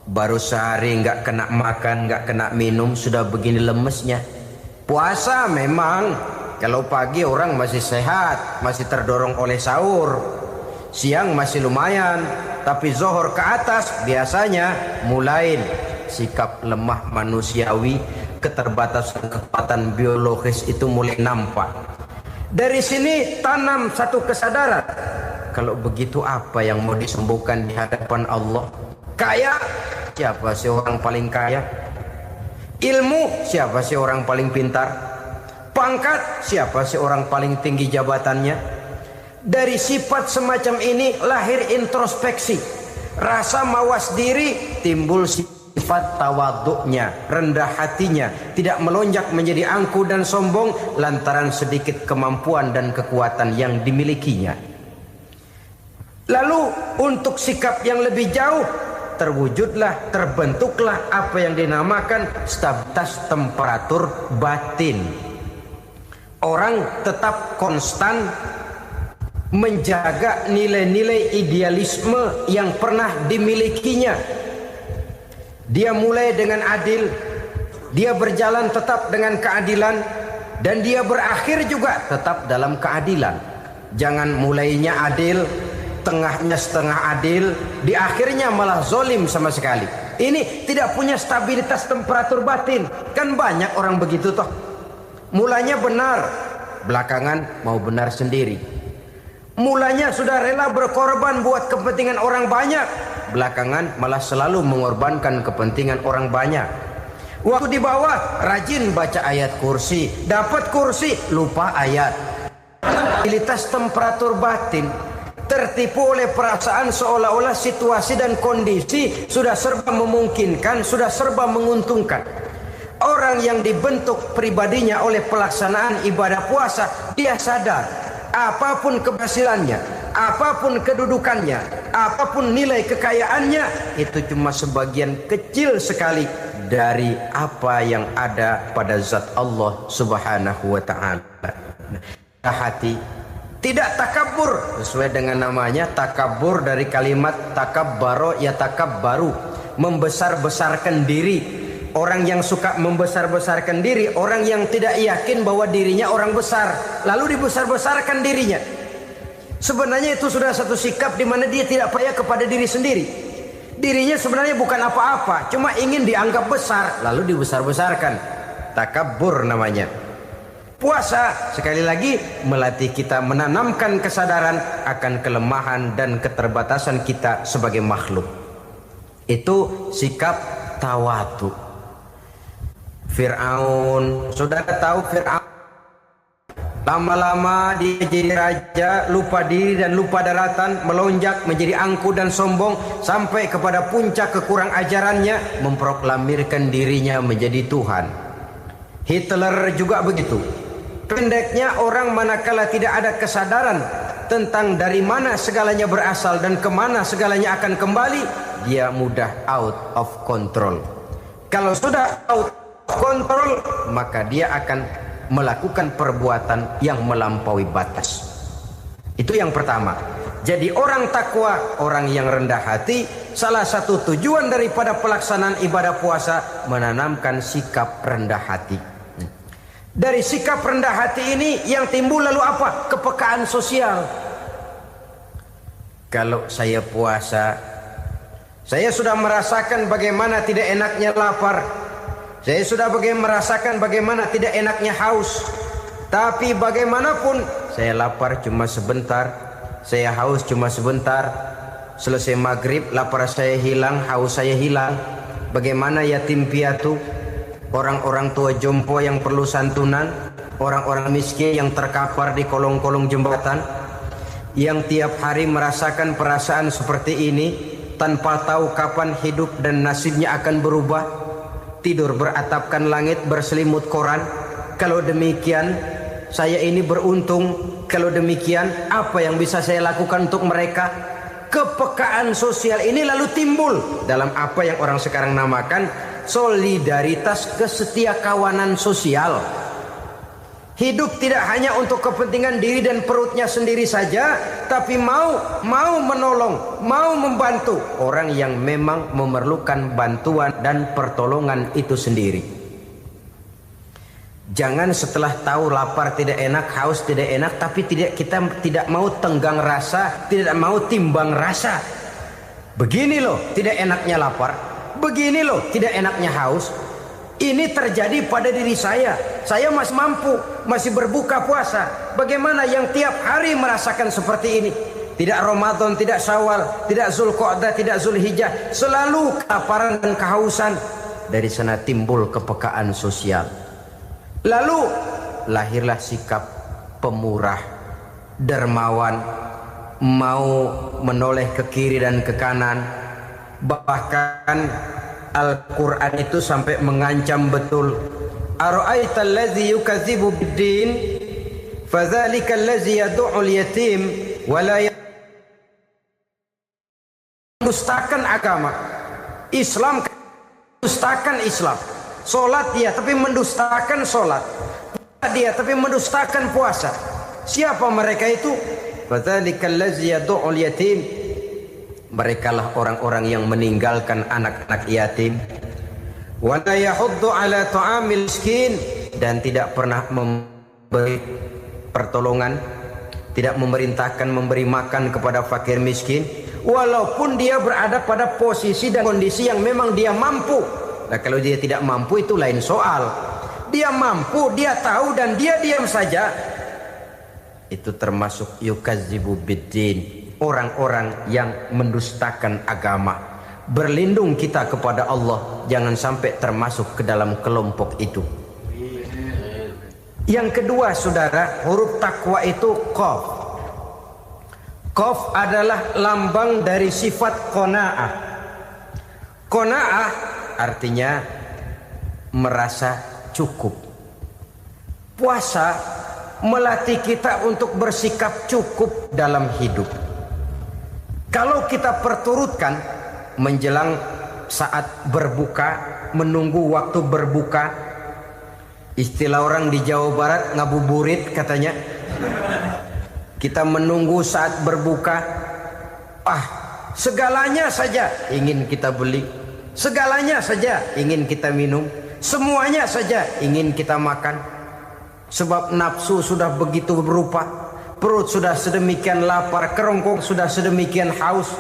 baru sehari nggak kena makan, nggak kena minum, sudah begini lemesnya. Puasa memang, kalau pagi orang masih sehat, masih terdorong oleh sahur, siang masih lumayan, tapi zuhur ke atas biasanya mulai sikap lemah manusiawi, keterbatasan kekuatan biologis itu mulai nampak. Dari sini tanam satu kesadaran, kalau begitu apa yang mau disembuhkan di hadapan Allah? Kaya, siapa sih orang paling kaya? Ilmu, siapa sih orang paling pintar? Pangkat, siapa sih orang paling tinggi jabatannya? Dari sifat semacam ini lahir introspeksi, rasa mawas diri, timbul sifat tawaduknya, rendah hatinya, tidak melonjak menjadi angkuh dan sombong lantaran sedikit kemampuan dan kekuatan yang dimilikinya. Lalu untuk sikap yang lebih jauh, terwujudlah, terbentuklah apa yang dinamakan stabilitas temperatur batin. Orang tetap konstan menjaga nilai-nilai idealisme yang pernah dimilikinya. Dia mulai dengan adil, dia berjalan tetap dengan keadilan, dan dia berakhir juga tetap dalam keadilan. Jangan mulainya adil, tengahnya setengah adil, di akhirnya malah zolim sama sekali. Ini tidak punya stabilitas temperatur batin. Kan banyak orang begitu toh. Mulanya benar, belakangan mau benar sendiri. Mulanya sudah rela berkorban buat kepentingan orang banyak, belakangan malah selalu mengorbankan kepentingan orang banyak. Waktu di bawah rajin baca ayat kursi, dapat kursi lupa ayat. Stabilitas temperatur batin, tertipu oleh perasaan seolah-olah situasi dan kondisi sudah serba memungkinkan, sudah serba menguntungkan. Orang yang dibentuk pribadinya oleh pelaksanaan ibadah puasa, dia sadar apapun keberhasilannya, apapun kedudukannya, apapun nilai kekayaannya, itu cuma sebagian kecil sekali dari apa yang ada pada zat Allah Subhanahu wa ta'ala. Hati tidak takabur, sesuai dengan namanya takabur dari kalimat takabbaro ya takabbaru, membesar-besarkan diri. Orang yang suka membesar-besarkan diri, orang yang tidak yakin bahwa dirinya orang besar, lalu dibesar-besarkan dirinya. Sebenarnya itu sudah satu sikap di mana dia tidak percaya kepada diri sendiri. Dirinya sebenarnya bukan apa-apa, cuma ingin dianggap besar, lalu dibesar-besarkan. Takabbur namanya. Puasa sekali lagi melatih kita menanamkan kesadaran akan kelemahan dan keterbatasan kita sebagai makhluk. Itu sikap tawadu. Fir'aun, saudara tahu Fir'aun, lama-lama dia jadi raja, lupa diri dan lupa daratan, melonjak menjadi angkuh dan sombong sampai kepada puncak kekurang ajarannya, memproklamirkan dirinya menjadi Tuhan. Hitler juga begitu. Pendeknya orang manakala tidak ada kesadaran tentang dari mana segalanya berasal dan kemana segalanya akan kembali, dia mudah out of control. Kalau sudah out kontrol, maka dia akan melakukan perbuatan yang melampaui batas. Itu yang pertama. Jadi orang takwa, orang yang rendah hati, salah satu tujuan daripada pelaksanaan ibadah puasa menanamkan sikap rendah hati. Dari sikap rendah hati ini yang timbul lalu apa? Kepekaan sosial. Kalau saya puasa, saya sudah merasakan bagaimana tidak enaknya lapar. Saya sudah merasakan bagaimana tidak enaknya haus. Tapi bagaimanapun, saya lapar cuma sebentar, saya haus cuma sebentar. Selesai maghrib, lapar saya hilang, haus saya hilang. Bagaimana yatim piatu, orang-orang tua jompo yang perlu santunan, orang-orang miskin yang terkapar di kolong-kolong jembatan, yang tiap hari merasakan perasaan seperti ini, tanpa tahu kapan hidup dan nasibnya akan berubah. Tidur beratapkan langit, berselimut koran. Kalau demikian, saya ini beruntung. Kalau demikian, apa yang bisa saya lakukan untuk mereka? kepekaan sosial ini lalu timbul dalam apa yang orang sekarang namakan solidaritas kesetiakawanan sosial. Hidup tidak hanya untuk kepentingan diri dan perutnya sendiri saja, tapi mau menolong, mau membantu orang yang memang memerlukan bantuan dan pertolongan itu sendiri. Jangan setelah tahu lapar tidak enak, haus tidak enak, tapi kita tidak mau tenggang rasa, tidak mau timbang rasa. Begini loh tidak enaknya lapar, begini loh tidak enaknya haus. Ini terjadi pada diri saya. Saya masih mampu, masih berbuka puasa. Bagaimana yang tiap hari merasakan seperti ini? Tidak Ramadan, tidak Syawal, tidak Zulqa'dah, tidak Zulhijjah, selalu kelaparan dan kehausan. Dari sana timbul kepekaan sosial. Lalu lahirlah sikap pemurah, dermawan, mau menoleh ke kiri dan ke kanan. Bahkan Al-Quran itu sampai mengancam betul. Ara'aita allazi yukadzibu bid-din fadzalika allazi yad'ul yatim wa la mendustakan agama. Islam mendustakan Islam. Salat dia tapi mendustakan salat. Puasa dia tapi mendustakan puasa. Siapa mereka itu? Fadzalika allazi yad'ul yatim. Merekalah orang-orang yang meninggalkan anak-anak yatim. Wa la yahuddu ala ta'amil miskin, dan tidak pernah memberi pertolongan, tidak memerintahkan memberi makan kepada fakir miskin, walaupun dia berada pada posisi dan kondisi yang memang dia mampu. Nah, kalau dia tidak mampu itu lain soal. Dia mampu, dia tahu dan dia diam saja. Itu termasuk yukadzibu biddin. Orang-orang yang mendustakan agama. Berlindung kita kepada Allah, jangan sampai termasuk ke dalam kelompok itu. Yang kedua saudara, huruf takwa itu qaf. Qaf adalah lambang dari sifat qanaah. Qanaah artinya merasa cukup. Puasa melatih kita untuk bersikap cukup dalam hidup. Kalau kita perturutkan menjelang saat berbuka, menunggu waktu berbuka, istilah orang di Jawa Barat ngabuburit katanya. Kita menunggu saat berbuka, segalanya saja ingin kita beli, segalanya saja ingin kita minum, semuanya saja ingin kita makan. Sebab nafsu sudah begitu berupa. Perut sudah sedemikian lapar, kerongkong sudah sedemikian haus.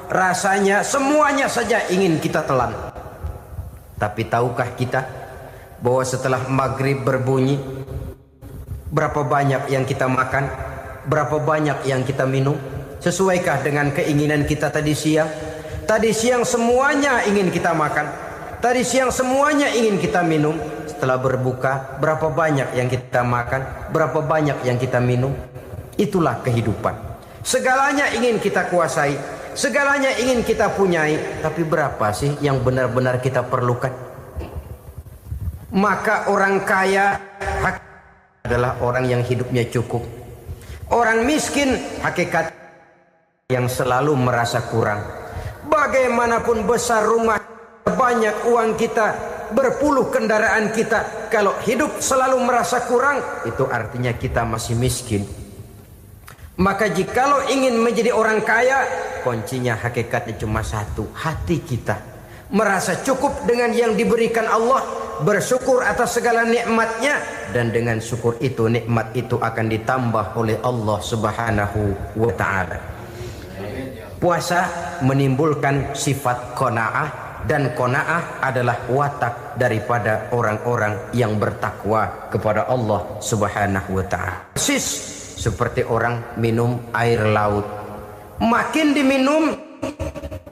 Rasanya semuanya saja ingin kita telan. Tapi tahukah kita bahwa setelah maghrib berbunyi, berapa banyak yang kita makan, berapa banyak yang kita minum? Sesuaikah dengan keinginan kita tadi siang? Tadi siang semuanya ingin kita makan, tadi siang semuanya ingin kita minum. Setelah berbuka, berapa banyak yang kita makan, berapa banyak yang kita minum? Itulah kehidupan. Segalanya ingin kita kuasai, segalanya ingin kita punyai, tapi berapa sih yang benar-benar kita perlukan? Maka orang kaya adalah orang yang hidupnya cukup. Orang miskin hakikat yang selalu merasa kurang. Bagaimanapun besar rumah, banyak uang kita, berpuluh kendaraan kita, kalau hidup selalu merasa kurang, itu artinya kita masih miskin. Maka jikalau ingin menjadi orang kaya, kuncinya hakikatnya cuma satu, hati kita merasa cukup dengan yang diberikan Allah, bersyukur atas segala nikmatnya, dan dengan syukur itu nikmat itu akan ditambah oleh Allah Subhanahu wa ta'ala. Puasa menimbulkan sifat qanaah, dan qanaah adalah watak daripada orang-orang yang bertakwa kepada Allah Subhanahu wa ta'ala. Seperti orang minum air laut, makin diminum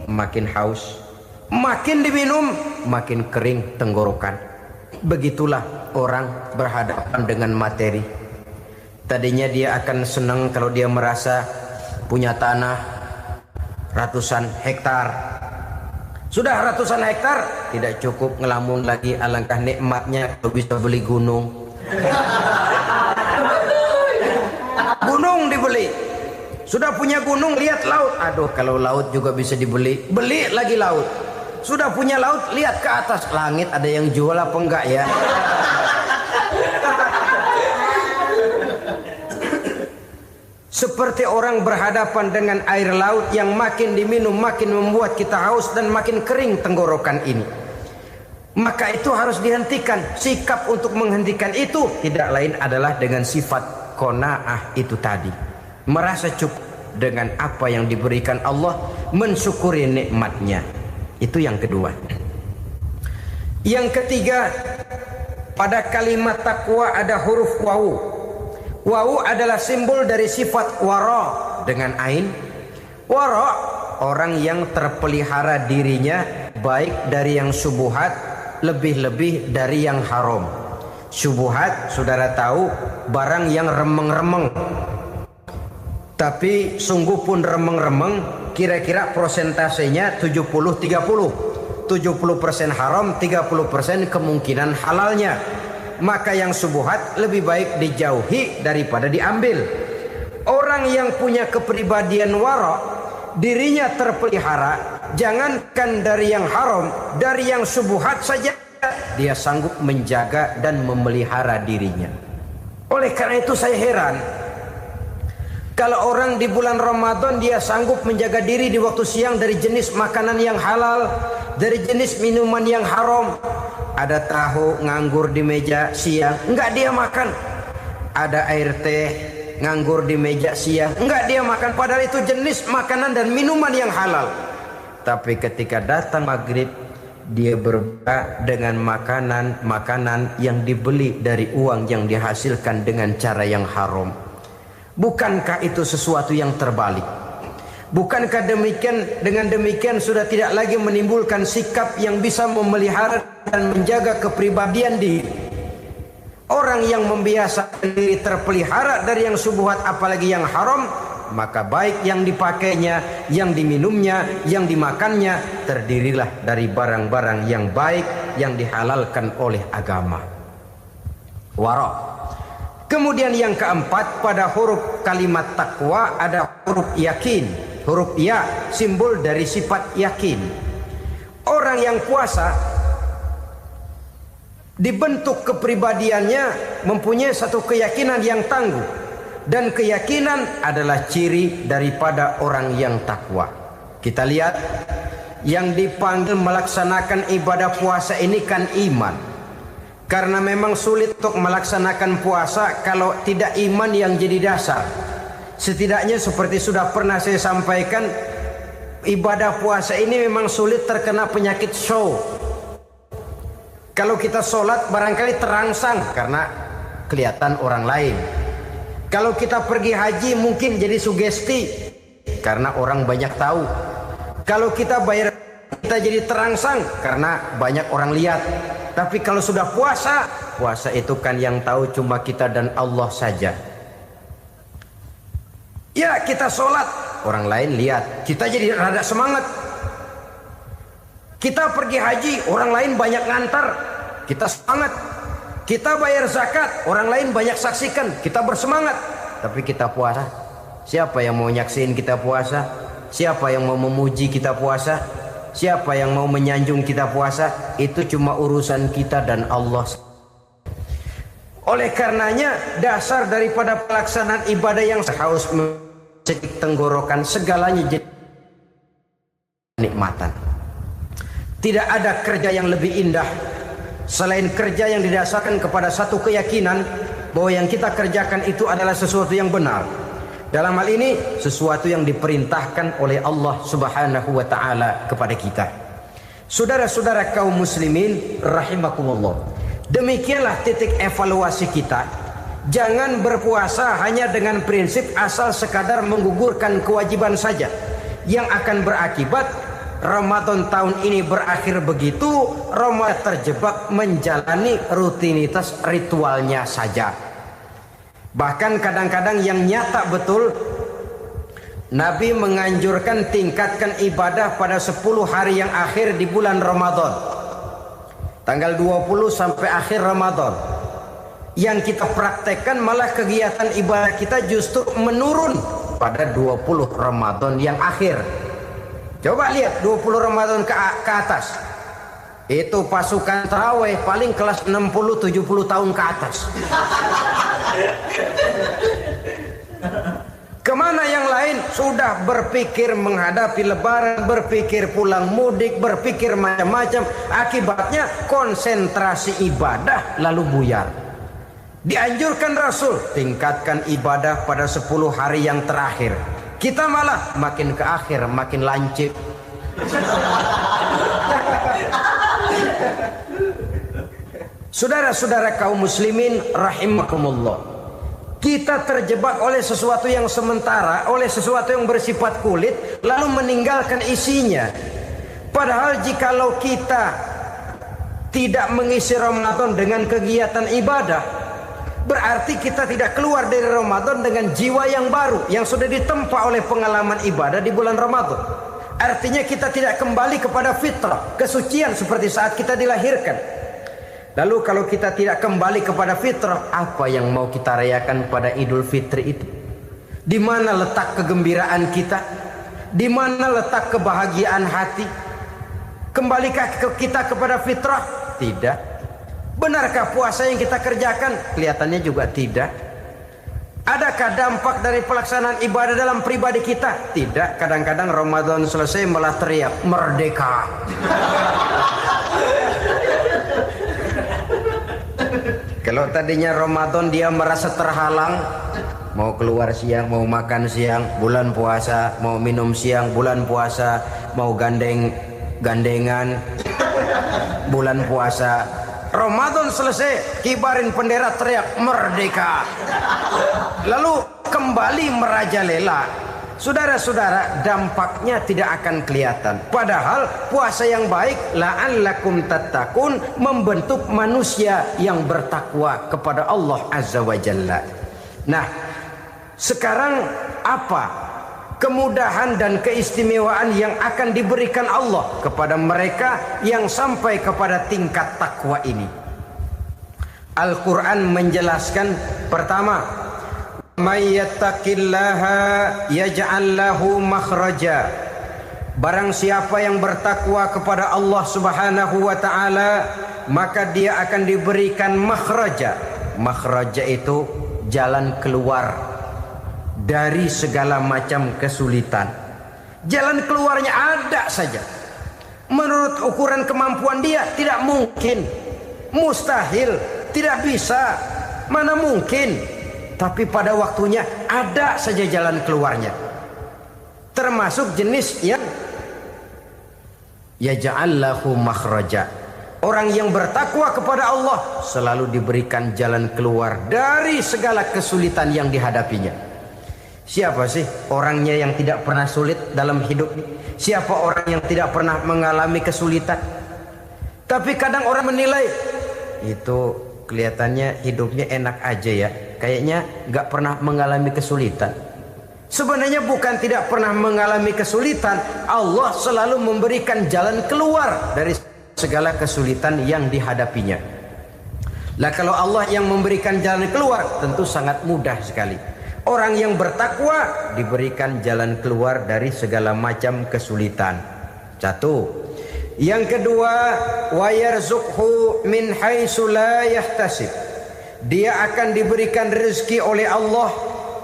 makin haus, makin diminum makin kering tenggorokan. Begitulah orang berhadapan dengan materi. Tadinya dia akan senang kalau dia merasa punya tanah ratusan hektar. Sudah ratusan hektar tidak cukup, ngelamun lagi, alangkah nikmatnya kalau bisa beli gunung. Gunung dibeli, Sudah punya gunung, lihat laut. Aduh, kalau laut juga bisa dibeli, beli lagi laut. Sudah punya laut, lihat ke atas langit, ada yang jual apa enggak ya? Seperti orang berhadapan dengan air laut yang makin diminum makin membuat kita haus dan makin kering tenggorokan ini. Maka itu harus dihentikan. Sikap untuk menghentikan itu tidak lain adalah dengan sifat qanaah itu tadi. Merasa cukup dengan apa yang diberikan Allah, mensyukuri nikmatnya. Itu yang kedua. Yang ketiga, pada kalimat takwa ada huruf wawu. Wawu adalah simbol dari sifat wara dengan ain. Wara, orang yang terpelihara dirinya baik dari yang syubhat, lebih-lebih dari yang haram. Syubhat, saudara tahu, barang yang remeng-remeng. Tapi sungguh pun remeng-remeng, kira-kira prosentasenya 70-30. 70% haram, 30% kemungkinan halalnya. Maka yang syubhat lebih baik dijauhi daripada diambil. Orang yang punya kepribadian wara, dirinya terpelihara, jangankan dari yang haram, dari yang syubhat saja dia sanggup menjaga dan memelihara dirinya. Oleh karena itu saya heran kalau orang di bulan Ramadan dia sanggup menjaga diri di waktu siang dari jenis makanan yang halal, dari jenis minuman yang haram. Ada tahu nganggur di meja siang, enggak dia makan. Ada air teh nganggur di meja siang, enggak dia makan. Padahal itu jenis makanan dan minuman yang halal. Tapi ketika datang maghrib, dia berbuka dengan makanan yang dibeli dari uang yang dihasilkan dengan cara yang haram. Bukankah itu sesuatu yang terbalik? Bukankah dengan demikian sudah tidak lagi menimbulkan sikap yang bisa memelihara dan menjaga kepribadian diri? Orang yang membiasakan diri terpelihara dari yang syubhat apalagi yang haram, maka baik yang dipakainya, yang diminumnya, yang dimakannya terdirilah dari barang-barang yang baik yang dihalalkan oleh agama. Wara. Kemudian yang keempat, pada huruf kalimat takwa ada huruf yakin. Huruf ya, simbol dari sifat yakin. Orang yang puasa dibentuk kepribadiannya mempunyai satu keyakinan yang tangguh. Dan keyakinan adalah ciri daripada orang yang takwa. Kita lihat, yang dipanggil melaksanakan ibadah puasa ini kan iman. Karena memang sulit untuk melaksanakan puasa kalau tidak iman yang jadi dasar. Setidaknya seperti sudah pernah saya sampaikan, ibadah puasa ini memang sulit terkena penyakit show. Kalau kita sholat barangkali terangsang karena kelihatan orang lain. Kalau kita pergi haji mungkin jadi sugesti karena orang banyak tahu. Kalau kita bayar kita jadi terangsang karena banyak orang lihat. Tapi kalau sudah puasa, puasa itu kan yang tahu cuma kita dan Allah saja. Ya, kita sholat, orang lain lihat, kita jadi rada semangat. Kita pergi haji, orang lain banyak ngantar, kita semangat. Kita bayar zakat, orang lain banyak saksikan, kita bersemangat. Tapi kita puasa, siapa yang mau nyaksiin kita puasa? Siapa yang mau memuji kita puasa? Siapa yang mau menyanjung kita puasa? Itu cuma urusan kita dan Allah. Oleh karenanya, dasar daripada pelaksanaan ibadah yang harus mencegah tenggorokan segalanya jadi nikmatan. Tidak ada kerja yang lebih indah selain kerja yang didasarkan kepada satu keyakinan bahwa yang kita kerjakan itu adalah sesuatu yang benar. Dalam hal ini sesuatu yang diperintahkan oleh Allah Subhanahu wa taala kepada kita. Saudara-saudara kaum muslimin rahimakumullah. Demikianlah titik evaluasi kita. Jangan berpuasa hanya dengan prinsip asal sekadar menggugurkan kewajiban saja, yang akan berakibat Ramadan tahun ini berakhir begitu, Ramadan terjebak menjalani rutinitas ritualnya saja. Bahkan kadang-kadang yang nyata betul, Nabi menganjurkan tingkatkan ibadah pada 10 hari yang akhir di bulan Ramadan, tanggal 20 sampai akhir Ramadan. Yang kita praktekkan malah kegiatan ibadah kita justru menurun pada 20 Ramadan yang akhir. Coba lihat 20 Ramadan ke atas. Itu pasukan tarawih paling kelas 60-70 tahun ke atas. Kemana yang lain sudah berpikir menghadapi lebaran, berpikir pulang mudik, berpikir macam-macam. Akibatnya konsentrasi ibadah lalu buyar. Dianjurkan Rasul tingkatkan ibadah pada 10 hari yang terakhir. Kita malah makin ke akhir makin lancip. Saudara-saudara kaum muslimin rahimakumullah, kita terjebak oleh sesuatu yang sementara, oleh sesuatu yang bersifat kulit, lalu meninggalkan isinya. Padahal jikalau kita tidak mengisi Ramadan dengan kegiatan ibadah, berarti kita tidak keluar dari Ramadan dengan jiwa yang baru, yang sudah ditempa oleh pengalaman ibadah di bulan Ramadan. Artinya kita tidak kembali kepada fitrah, kesucian seperti saat kita dilahirkan. Lalu kalau kita tidak kembali kepada fitrah, apa yang mau kita rayakan pada Idul Fitri itu? Di mana letak kegembiraan kita? Di mana letak kebahagiaan hati? Kembalikah kita kepada fitrah? Tidak. Benarkah puasa yang kita kerjakan? Kelihatannya juga tidak. Adakah dampak dari pelaksanaan ibadah dalam pribadi kita? Tidak. Kadang-kadang Ramadan selesai malah teriak merdeka. Kalau tadinya Ramadan dia merasa terhalang, mau keluar siang, mau makan siang, bulan puasa, mau minum siang, bulan puasa, mau gandengan, bulan puasa. Ramadan selesai, kibarin bendera, teriak merdeka. Lalu kembali merajalela. Saudara-saudara, dampaknya tidak akan kelihatan. Padahal puasa yang baik la'allakum tattaqun membentuk manusia yang bertakwa kepada Allah Azza wa Jalla. Nah, sekarang apa kemudahan dan keistimewaan yang akan diberikan Allah kepada mereka yang sampai kepada tingkat takwa ini? Al-Quran menjelaskan, pertama, may yattaqillaha yaj'al lahu makhraja. Barang siapa yang bertakwa kepada Allah Subhanahu wa taala, maka dia akan diberikan makhraja. Makhraja itu jalan keluar dari segala macam kesulitan. Jalan keluarnya ada saja. Menurut ukuran kemampuan dia tidak mungkin, mustahil, tidak bisa, mana mungkin. Tapi pada waktunya ada saja jalan keluarnya. Termasuk jenis yang yaj'al lahu makhraja. Orang yang bertakwa kepada Allah selalu diberikan jalan keluar dari segala kesulitan yang dihadapinya. Siapa sih orangnya yang tidak pernah sulit dalam hidup? Siapa orang yang tidak pernah mengalami kesulitan? Tapi kadang orang menilai, itu kelihatannya hidupnya enak aja ya, kayaknya gak pernah mengalami kesulitan. Sebenarnya bukan tidak pernah mengalami kesulitan, Allah selalu memberikan jalan keluar dari segala kesulitan yang dihadapinya. Lah kalau Allah yang memberikan jalan keluar, tentu sangat mudah sekali. Orang yang bertakwa diberikan jalan keluar dari segala macam kesulitan. Satu. Yang kedua, wa yarzuqhu min haitsu la yahtasib. Dia akan diberikan rezeki oleh Allah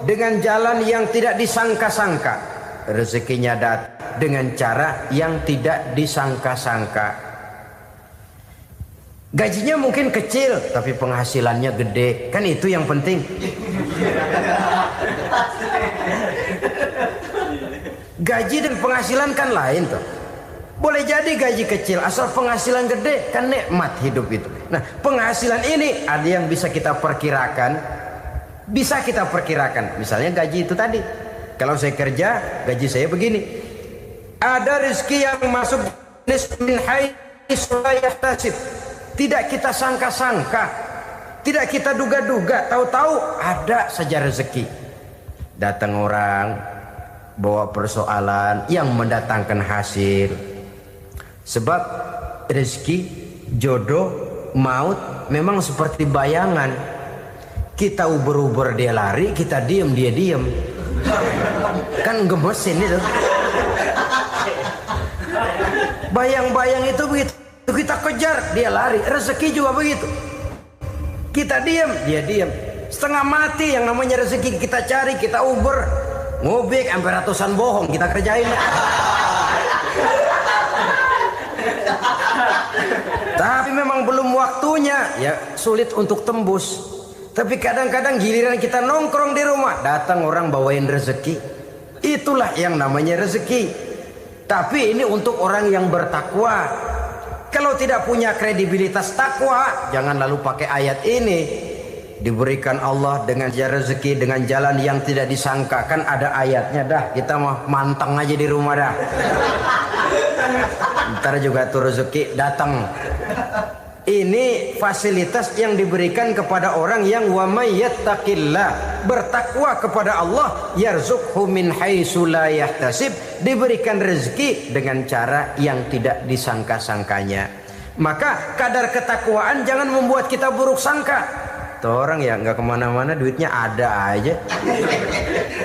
dengan jalan yang tidak disangka-sangka. Rezekinya datang dengan cara yang tidak disangka-sangka. Gajinya mungkin kecil, tapi penghasilannya gede. Kan itu yang penting. Gaji dan penghasilan kan lain tuh. Boleh jadi gaji kecil, asal penghasilan gede, kan nikmat hidup itu. Nah, penghasilan ini ada yang bisa kita perkirakan. Bisa kita perkirakan. Misalnya gaji itu tadi. Kalau saya kerja, gaji saya begini. Ada rezeki yang masuk min haitsu la yahtasib. Tidak kita sangka-sangka, tidak kita duga-duga, tahu-tahu ada saja rezeki. Datang orang bawa persoalan yang mendatangkan hasil. Sebab rezeki, jodoh, maut memang seperti bayangan. Kita uber-uber dia lari, kita diem dia diem. Kan gemesin itu. Bayang-bayang itu begitu. Kita kejar, dia lari. Rezeki juga begitu. Kita diam, dia diam. Setengah mati yang namanya rezeki kita cari, kita uber, ngobek sampai ratusan bohong kita kerjain. Tapi memang belum waktunya, ya sulit untuk tembus. Tapi kadang-kadang giliran kita nongkrong di rumah, datang orang bawain rezeki. Itulah yang namanya rezeki. Tapi ini untuk orang yang bertakwa. Kalau tidak punya kredibilitas takwa, jangan lalu pakai ayat ini. Diberikan Allah dengan rezeki dengan jalan yang tidak disangka. Kan ada ayatnya dah. Kita mah manteng aja di rumah dah. Ntar juga tuh rezeki datang. Ini fasilitas yang diberikan kepada orang yang wa may yattaqillah, bertakwa kepada Allah, yarzuqhu min haitsu la yahtasib, diberikan rezeki dengan cara yang tidak disangka-sangkanya. Maka kadar ketakwaan jangan membuat kita buruk sangka. Tuh orang ya nggak kemana-mana, duitnya ada aja.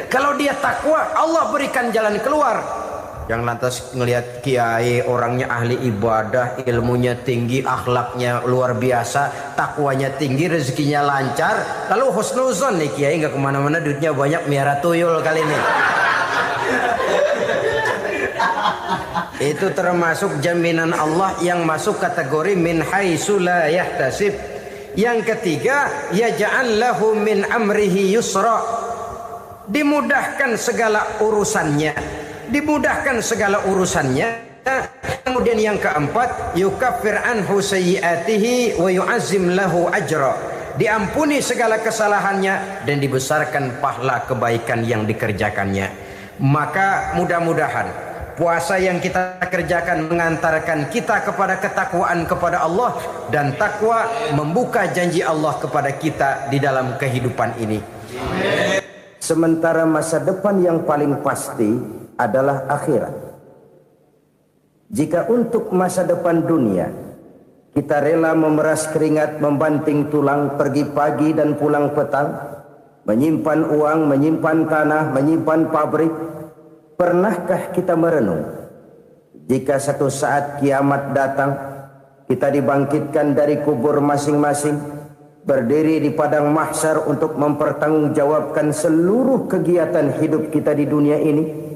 Kalau dia takwa, Allah berikan jalan keluar. Yang lantas ngelihat kiai orangnya ahli ibadah, ilmunya tinggi, akhlaknya luar biasa, takwanya tinggi, rezekinya lancar, lalu husnuzon nih kiai nggak kemana-mana, duitnya banyak, miara tuyul kali ini. Itu termasuk jaminan Allah yang masuk kategori min haitsu la yahtasib. Yang ketiga, yaj'al lahu min amrihi yusra, dimudahkan segala urusannya. Dimudahkan segala urusannya. Kemudian yang keempat, yukaffir anhu sayyiatihi wa yu'azzim lahu ajra, diampuni segala kesalahannya dan dibesarkan pahala kebaikan yang dikerjakannya. Maka mudah-mudahan puasa yang kita kerjakan mengantarkan kita kepada ketakwaan kepada Allah, dan takwa membuka janji Allah kepada kita di dalam kehidupan ini. Sementara masa depan yang paling pasti adalah akhirat. Jika untuk masa depan dunia kita rela memeras keringat, membanting tulang, pergi pagi dan pulang petang, menyimpan uang, menyimpan tanah, menyimpan pabrik, pernahkah kita merenung jika satu saat kiamat datang, kita dibangkitkan dari kubur masing-masing, berdiri di padang mahsyar untuk mempertanggungjawabkan seluruh kegiatan hidup kita di dunia ini?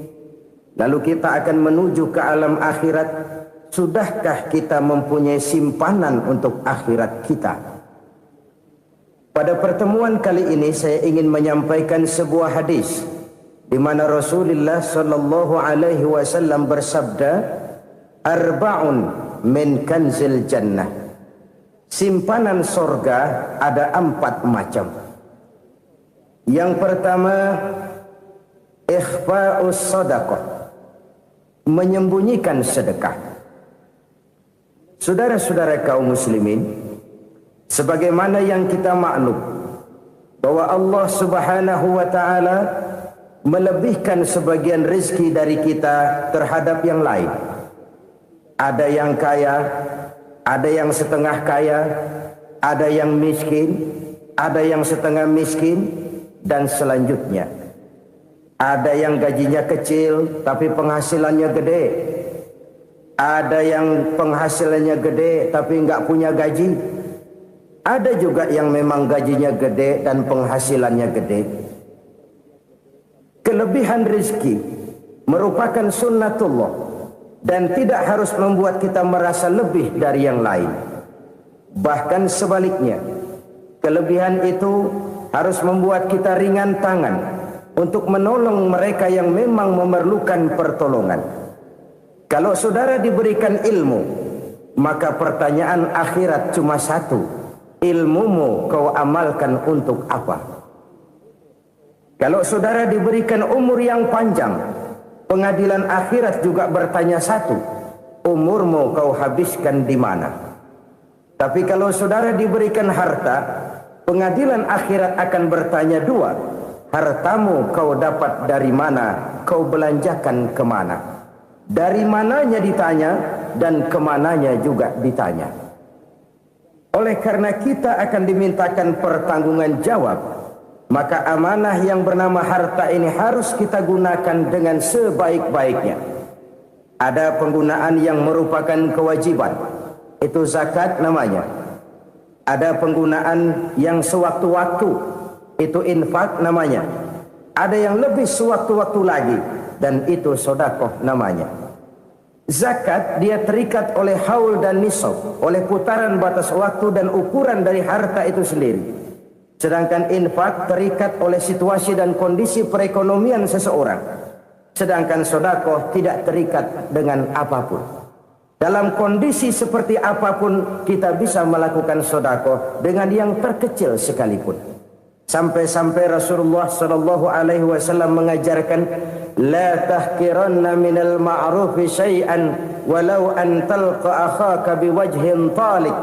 Lalu kita akan menuju ke alam akhirat. Sudahkah kita mempunyai simpanan untuk akhirat kita? Pada pertemuan kali ini saya ingin menyampaikan sebuah hadis di mana Rasulullah sallallahu alaihi wasallam bersabda, arba'un min kanzil jannah. Simpanan sorga ada 4 macam. Yang pertama, ikhfa'us sadaqah, menyembunyikan sedekah. Saudara-saudara kaum muslimin, sebagaimana yang kita maklum bahwa Allah Subhanahu wa taala melebihkan sebagian rezeki dari kita terhadap yang lain. Ada yang kaya, ada yang setengah kaya, ada yang miskin, ada yang setengah miskin, dan selanjutnya. Ada yang gajinya kecil tapi penghasilannya gede. Ada yang penghasilannya gede tapi nggak punya gaji. Ada juga yang memang gajinya gede dan penghasilannya gede. Kelebihan rezeki merupakan sunnatullah dan tidak harus membuat kita merasa lebih dari yang lain. Bahkan sebaliknya, kelebihan itu harus membuat kita ringan tangan untuk menolong mereka yang memang memerlukan pertolongan. Kalau saudara diberikan ilmu, maka pertanyaan akhirat cuma satu: ilmumu kau amalkan untuk apa? Kalau saudara diberikan umur yang panjang, pengadilan akhirat juga bertanya satu: umurmu kau habiskan di mana? Tapi kalau saudara diberikan harta, pengadilan akhirat akan bertanya dua: hartamu kau dapat dari mana, kau belanjakan kemana? Dari mananya ditanya dan kemananya juga ditanya. Oleh karena kita akan dimintakan pertanggungan jawab, Maka amanah yang bernama harta ini harus kita gunakan dengan sebaik-baiknya. Ada penggunaan yang merupakan kewajiban, itu zakat namanya. Ada penggunaan yang sewaktu-waktu, itu infak namanya. Ada yang lebih sewaktu-waktu lagi, dan itu sedekah namanya. Zakat dia terikat oleh haul dan nisab, oleh putaran batas waktu dan ukuran dari harta itu sendiri. Sedangkan infak terikat oleh situasi dan kondisi perekonomian seseorang. Sedangkan sedekah tidak terikat dengan apapun. Dalam kondisi seperti apapun kita bisa melakukan sedekah dengan yang terkecil sekalipun. Sampai-sampai Rasulullah sallallahu alaihi wasallam mengajarkan, la tahqiranna minal ma'rufi syai'an walau an talqa akhaka biwajhin talik.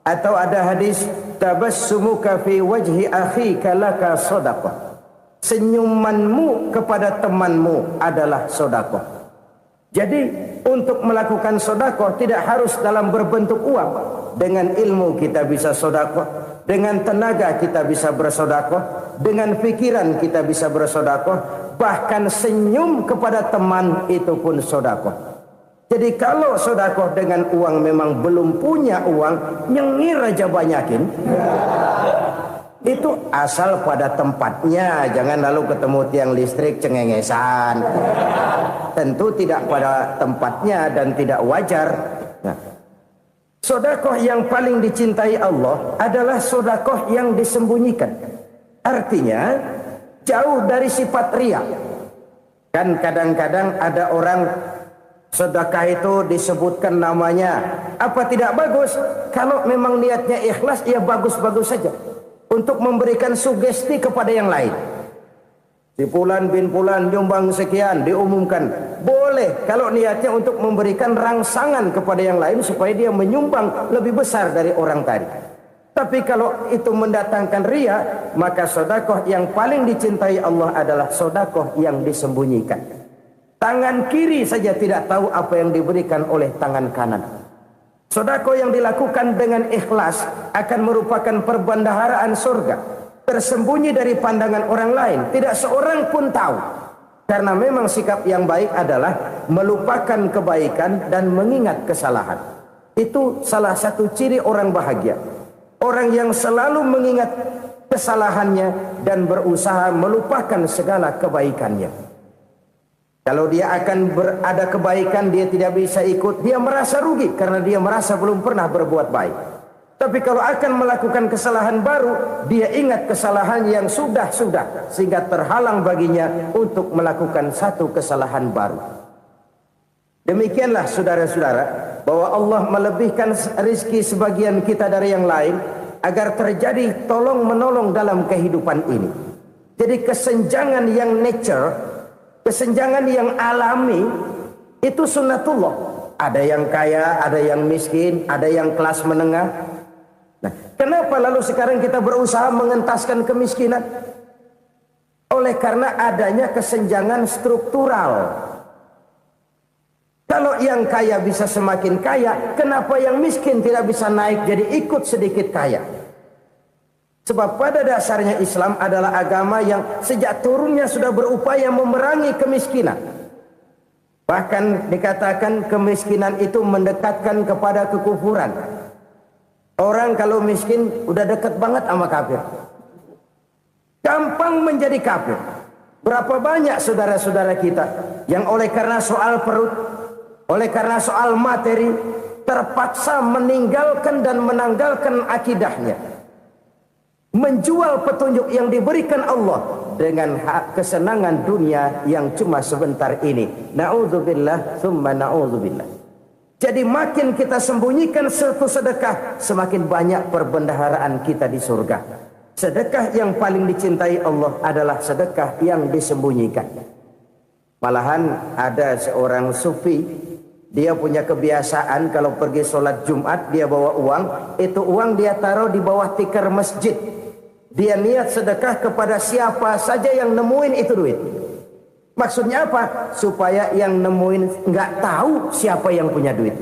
Atau ada hadis, tabassumuka fi wajhi akhika laka sedekah. Senyumanmu kepada temanmu adalah sedekah. Jadi untuk melakukan sedekah tidak harus dalam berbentuk uang. Dengan ilmu kita bisa sedekah, dengan tenaga kita bisa bersedekah, dengan pikiran kita bisa bersedekah, bahkan senyum kepada teman itu pun sedekah. Jadi kalau sedekah dengan uang memang belum punya uang, nyengir aja banyakin. Itu asal pada tempatnya, jangan lalu ketemu tiang listrik cengengesan. Tentu tidak pada tempatnya dan tidak wajar. Nah, sedekah yang paling dicintai Allah adalah sedekah yang disembunyikan. Artinya jauh dari sifat riya. Kan kadang-kadang ada orang sedekah itu disebutkan namanya. Apa tidak bagus? Kalau memang niatnya ikhlas, ya bagus-bagus saja. Untuk memberikan sugesti kepada yang lain. Si Fulan bin Fulan nyumbang sekian, diumumkan. Boleh kalau niatnya untuk memberikan rangsangan kepada yang lain supaya dia menyumbang lebih besar dari orang tadi. Tapi kalau itu mendatangkan riya, maka sedekah yang paling dicintai Allah adalah sedekah yang disembunyikan. Tangan kiri saja tidak tahu apa yang diberikan oleh tangan kanan. Sedekah yang dilakukan dengan ikhlas akan merupakan perbendaharaan surga, tersembunyi dari pandangan orang lain, tidak seorang pun tahu. Karena memang sikap yang baik adalah melupakan kebaikan dan mengingat kesalahan. Itu salah satu ciri orang bahagia. Orang yang selalu mengingat kesalahannya dan berusaha melupakan segala kebaikannya. Kalau dia akan berada kebaikan, dia tidak bisa ikut, dia merasa rugi karena dia merasa belum pernah berbuat baik. Tapi kalau akan melakukan kesalahan baru, dia ingat kesalahan yang sudah-sudah, sehingga terhalang baginya untuk melakukan satu kesalahan baru. Demikianlah saudara-saudara, bahwa Allah melebihkan rizki sebagian kita dari yang lain, agar terjadi tolong-menolong dalam kehidupan ini. Jadi kesenjangan yang nature, kesenjangan yang alami itu sunnatullah. Ada yang kaya, ada yang miskin, ada yang kelas menengah. Nah, kenapa lalu sekarang kita berusaha mengentaskan kemiskinan? Oleh karena adanya kesenjangan struktural. Kalau yang kaya bisa semakin kaya, kenapa yang miskin tidak bisa naik jadi ikut sedikit kaya? Sebab pada dasarnya Islam adalah agama yang sejak turunnya sudah berupaya memerangi kemiskinan. Bahkan dikatakan kemiskinan itu mendekatkan kepada kekufuran. Orang kalau miskin udah dekat banget sama kafir. Gampang menjadi kafir. Berapa banyak saudara-saudara kita yang oleh karena soal perut, oleh karena soal materi, terpaksa meninggalkan dan menanggalkan akidahnya. Menjual petunjuk yang diberikan Allah dengan kesenangan dunia yang cuma sebentar ini. Na'udzubillah, thumma na'udzubillah. Jadi makin kita sembunyikan satu sedekah, semakin banyak perbendaharaan kita di surga. Sedekah yang paling dicintai Allah adalah sedekah yang disembunyikan. Malahan ada seorang sufi, dia punya kebiasaan kalau pergi sholat Jumat dia bawa uang, itu uang dia taruh di bawah tikar masjid. Dia niat sedekah kepada siapa saja yang nemuin itu duit. Maksudnya apa? Supaya yang nemuin nggak tahu siapa yang punya duit.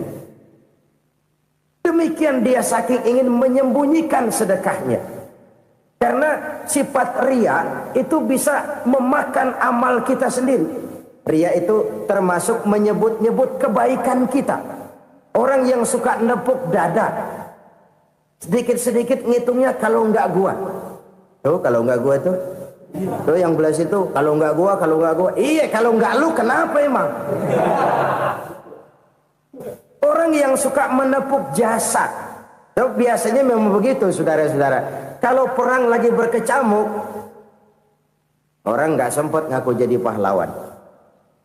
Demikian dia saking ingin menyembunyikan sedekahnya. Karena sifat ria itu bisa memakan amal kita sendiri. Ria itu termasuk menyebut-nyebut kebaikan kita. Orang yang suka nepuk dada, sedikit-sedikit ngitungnya kalau enggak gua. Tuh kalau enggak gua tuh. Tuh yang belah situ kalau enggak gua, kalau enggak gua. Iya kalau enggak lu kenapa emang? Orang yang suka menepuk jasa. Tuh, biasanya memang begitu saudara-saudara. Kalau perang lagi berkecamuk, orang nggak sempat ngaku jadi pahlawan.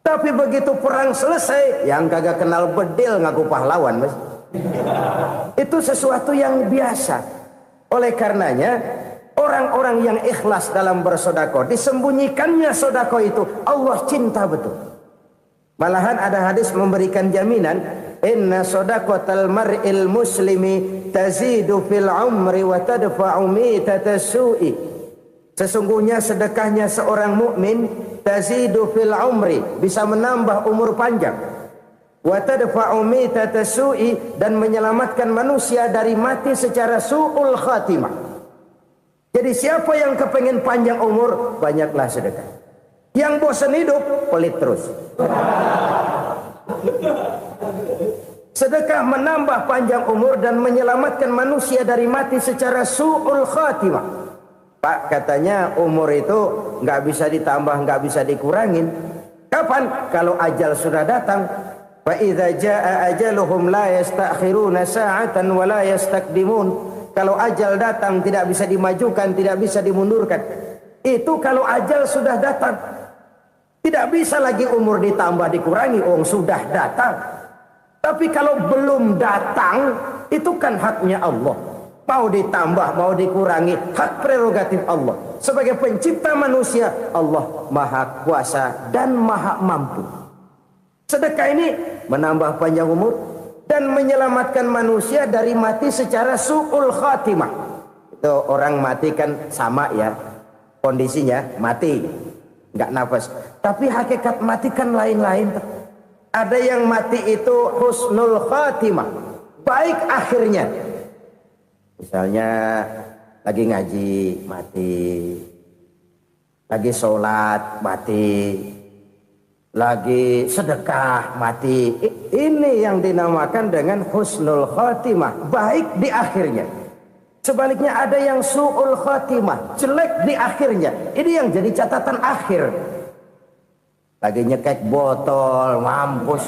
Tapi begitu perang selesai, yang kagak kenal bedil ngaku pahlawan, mas. Itu sesuatu yang biasa. Oleh karenanya, orang-orang yang ikhlas dalam bersedekah, disembunyikannya sedekah itu Allah cinta betul. Malahan ada hadis memberikan jaminan, inna sadaqatal mar'il muslimi tazidu fil umri wa tadfa'u mitatas su'i. Sesungguhnya sedekahnya seorang mukmin tazidu fil umri, bisa menambah umur panjang. Wa tadfa'u mitatas su'i, dan menyelamatkan manusia dari mati secara su'ul khatimah. Jadi siapa yang kepengen panjang umur, banyaklah sedekah. Yang bosan hidup, pelit terus. Sedekah menambah panjang umur dan menyelamatkan manusia dari mati secara su'ul khatimah. Pak, katanya umur itu nggak bisa ditambah, nggak bisa dikurangin. Kapan? Kalau ajal sudah datang. Fa idza jaa ajaluhum la yastakhiruna sa'atan wa la yastakdimun. Kalau ajal datang tidak bisa dimajukan, tidak bisa dimundurkan. Itu kalau ajal sudah datang. Tidak bisa lagi umur ditambah dikurangi, sudah datang. Tapi kalau belum datang, itu kan haknya Allah. Mau ditambah, mau dikurangi, hak prerogatif Allah. Sebagai pencipta manusia, Allah maha kuasa dan maha mampu. Sedekah ini menambah panjang umur dan menyelamatkan manusia dari mati secara su'ul khatimah. Itu orang mati kan sama ya, kondisinya mati, nggak nafas. Tapi hakikat mati kan lain-lain. Ada yang mati itu husnul khatimah, baik akhirnya. Misalnya lagi ngaji mati, lagi sholat mati, lagi sedekah mati. Ini yang dinamakan dengan husnul khatimah, baik di akhirnya. Sebaliknya ada yang su'ul khatimah, jelek di akhirnya. Ini yang jadi catatan akhir. Lagi nyekek botol, mampus.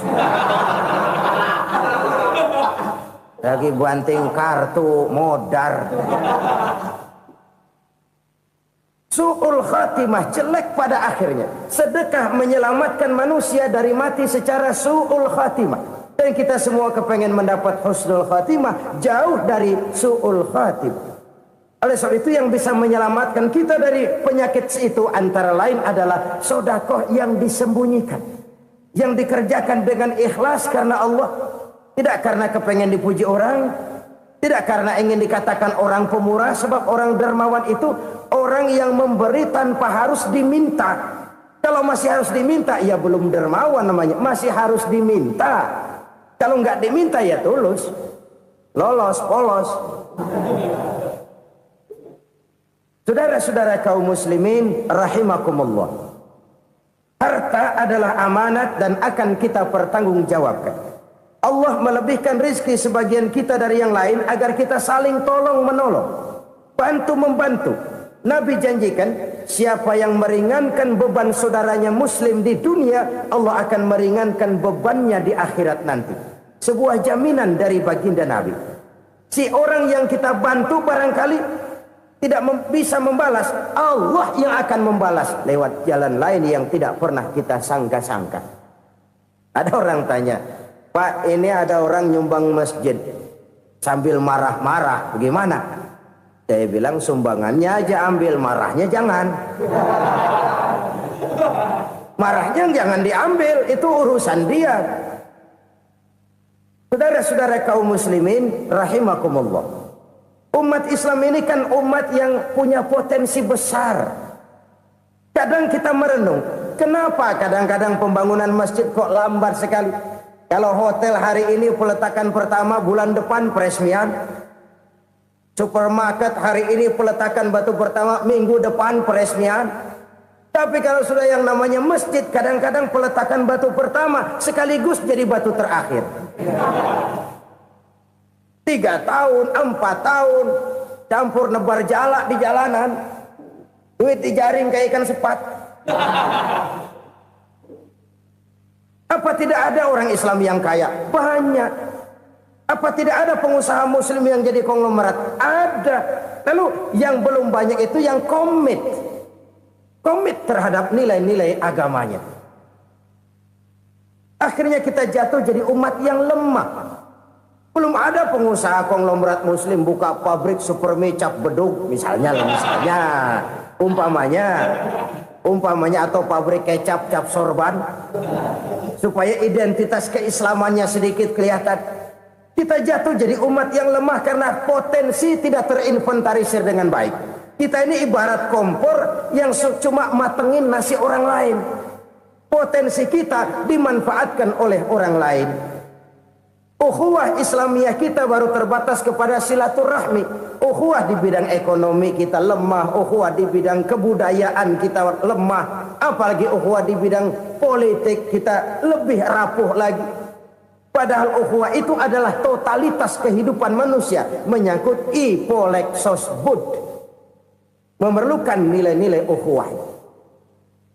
Lagi banting kartu, modar. Su'ul khatimah, jelek pada akhirnya. Sedekah menyelamatkan manusia dari mati secara su'ul khatimah. Dan kita semua kepengen mendapat husnul khatimah, jauh dari su'ul khatimah. Oleh sebab itu yang bisa menyelamatkan kita dari penyakit itu antara lain adalah sedekah yang disembunyikan, yang dikerjakan dengan ikhlas karena Allah, tidak karena kepengen dipuji orang, tidak karena ingin dikatakan orang pemurah. Sebab orang dermawan itu orang yang memberi tanpa harus diminta. Kalau masih harus diminta, ya belum dermawan namanya, masih harus diminta. Kalau nggak diminta ya tulus, lolos, polos. Saudara-saudara kaum muslimin rahimakumullah, harta adalah amanat dan akan kita pertanggungjawabkan. Allah melebihkan rizki sebagian kita dari yang lain agar kita saling tolong menolong, bantu membantu. Nabi janjikan, siapa yang meringankan beban saudaranya muslim di dunia, Allah akan meringankan bebannya di akhirat nanti. Sebuah jaminan dari baginda Nabi. Si orang yang kita bantu barangkali tidak bisa membalas, Allah yang akan membalas lewat jalan lain yang tidak pernah kita sangka-sangka. Ada orang tanya, Pak, ini ada orang nyumbang masjid sambil marah-marah, bagaimana? Saya bilang sumbangannya aja ambil, marahnya jangan. Marahnya jangan diambil, itu urusan dia. Saudara-saudara kaum muslimin rahimakumullah, umat Islam ini kan umat yang punya potensi besar. Kadang kita merenung, kenapa kadang-kadang pembangunan masjid kok lambat sekali? Kalau hotel hari ini peletakan pertama, bulan depan peresmian. Supermarket hari ini peletakan batu pertama, minggu depan peresmian. Tapi kalau sudah yang namanya masjid, kadang-kadang peletakan batu pertama sekaligus jadi batu terakhir. 3 tahun, 4 tahun, campur nebar jalak di jalanan, duit dijaring kayak ikan sepat. Apa tidak ada orang Islam yang kaya? Banyak. Apa tidak ada pengusaha muslim yang jadi konglomerat? Ada. Lalu yang belum banyak itu yang komit terhadap nilai-nilai agamanya. Akhirnya kita jatuh jadi umat yang lemah. Belum ada pengusaha konglomerat muslim buka pabrik supermi cap bedug misalnya umpamanya atau pabrik kecap cap sorban supaya identitas keislamannya sedikit kelihatan. Kita jatuh jadi umat yang lemah karena potensi tidak terinventarisir dengan baik. Kita ini ibarat kompor yang cuma matengin nasi orang lain. Potensi kita dimanfaatkan oleh orang lain. Ukhuwah Islamiyah kita baru terbatas kepada silaturahmi. Ukhuwah di bidang ekonomi kita lemah. Ukhuwah di bidang kebudayaan kita lemah. Apalagi ukhuwah di bidang politik kita lebih rapuh lagi. Padahal ukhuwah itu adalah totalitas kehidupan manusia. Menyangkut ipolexosbud. Memerlukan nilai-nilai ukhuwah.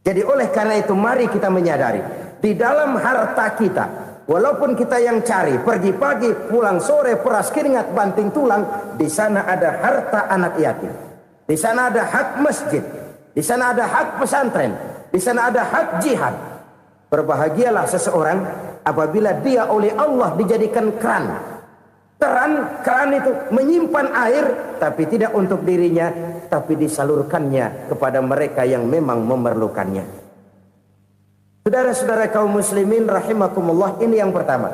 Jadi oleh karena itu mari kita menyadari. Di dalam harta kita, walaupun kita yang cari, pergi pagi, pulang sore, peras keringat, banting tulang, di sana ada harta anak yatim. Di sana ada hak masjid. Di sana ada hak pesantren. Di sana ada hak jihad. Berbahagialah seseorang apabila dia oleh Allah dijadikan keran. Keran itu menyimpan air, tapi tidak untuk dirinya, tapi disalurkannya kepada mereka yang memang memerlukannya. Saudara-saudara kaum muslimin rahimakumullah, ini yang pertama.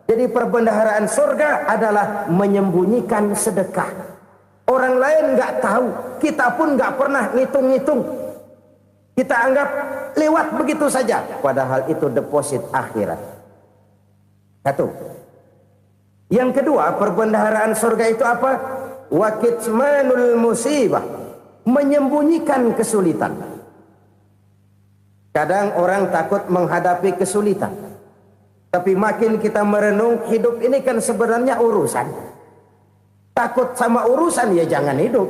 Jadi perbendaharaan surga adalah menyembunyikan sedekah. Orang lain nggak tahu, kita pun nggak pernah ngitung-ngitung. Kita anggap lewat begitu saja, padahal itu deposit akhirat. Satu. Yang kedua, perbendaharaan surga itu apa? Wa kitmanul musibah, menyembunyikan kesulitan. Kadang orang takut menghadapi kesulitan. Tapi makin kita merenung, hidup ini kan sebenarnya urusan. Takut sama urusan ya jangan hidup.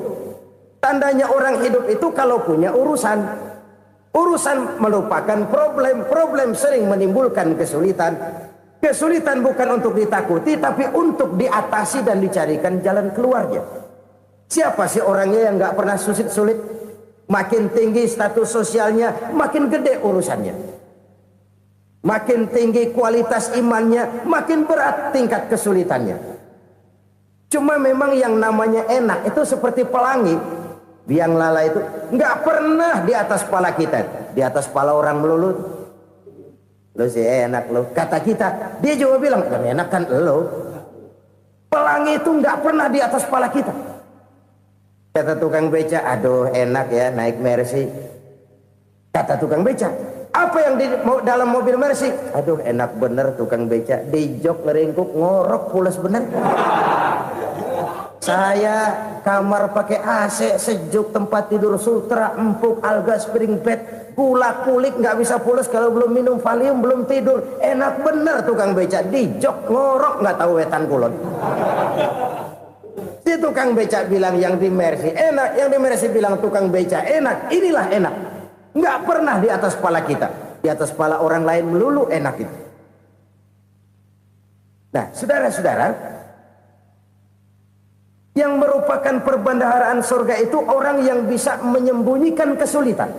Tandanya orang hidup itu kalau punya urusan. Urusan melupakan problem. Problem sering menimbulkan kesulitan. Kesulitan bukan untuk ditakuti, tapi untuk diatasi dan dicarikan jalan keluarnya. Siapa sih orangnya yang nggak pernah sulit-sulit? Makin tinggi status sosialnya, makin gede urusannya. Makin tinggi kualitas imannya, makin berat tingkat kesulitannya. Cuma memang yang namanya enak itu seperti pelangi. Biang lala itu nggak pernah di atas kepala kita, di atas kepala orang melulu. Lo sih enak lo, kata kita. Dia juga bilang, yang enak kan lo. Pelangi itu nggak pernah di atas kepala kita. Kata tukang beca, aduh enak ya naik Mercy. Kata tukang beca, apa yang di dalam mobil Mercy? Aduh enak bener tukang beca, di jok leringkuk ngorok pulas bener. Saya kamar pakai AC sejuk, tempat tidur sutra, empuk, alga, spring bed, kulak kulik nggak bisa pulas kalau belum minum Valium, belum tidur. Enak bener tukang beca, di jok ngorok nggak tahu wetan kulon. Si tukang beca bilang yang di Mercy enak, yang di Mercy bilang tukang beca enak. Inilah enak, nggak pernah di atas kepala kita, di atas kepala orang lain melulu enak itu. Nah, saudara-saudara, yang merupakan perbendaharaan surga itu orang yang bisa menyembunyikan kesulitan,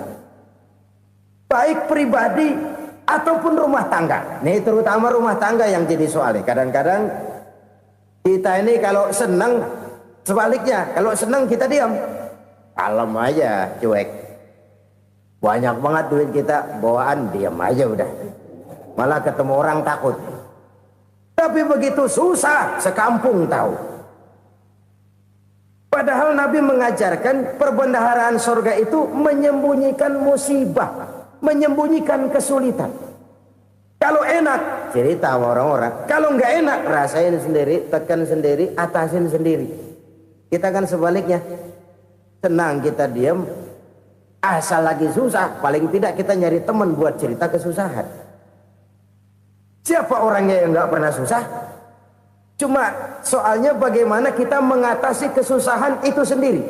baik pribadi ataupun rumah tangga. Nih terutama rumah tangga yang jadi soalnya. Kadang-kadang kita ini kalau senang, sebaliknya kalau senang kita diam, kalem aja, cuek. Banyak banget duit kita bawaan, diam aja udah. Malah ketemu orang takut. Tapi begitu susah, sekampung tahu. Padahal Nabi mengajarkan perbendaharaan surga itu menyembunyikan musibah, menyembunyikan kesulitan. Kalau enak, cerita sama orang-orang. Kalau nggak enak, rasain sendiri, tekan sendiri, atasin sendiri. Kita kan sebaliknya, senang kita diam, asal lagi susah, paling tidak kita nyari teman buat cerita kesusahan. Siapa orangnya yang nggak pernah susah? Cuma soalnya bagaimana kita mengatasi kesusahan itu sendiri.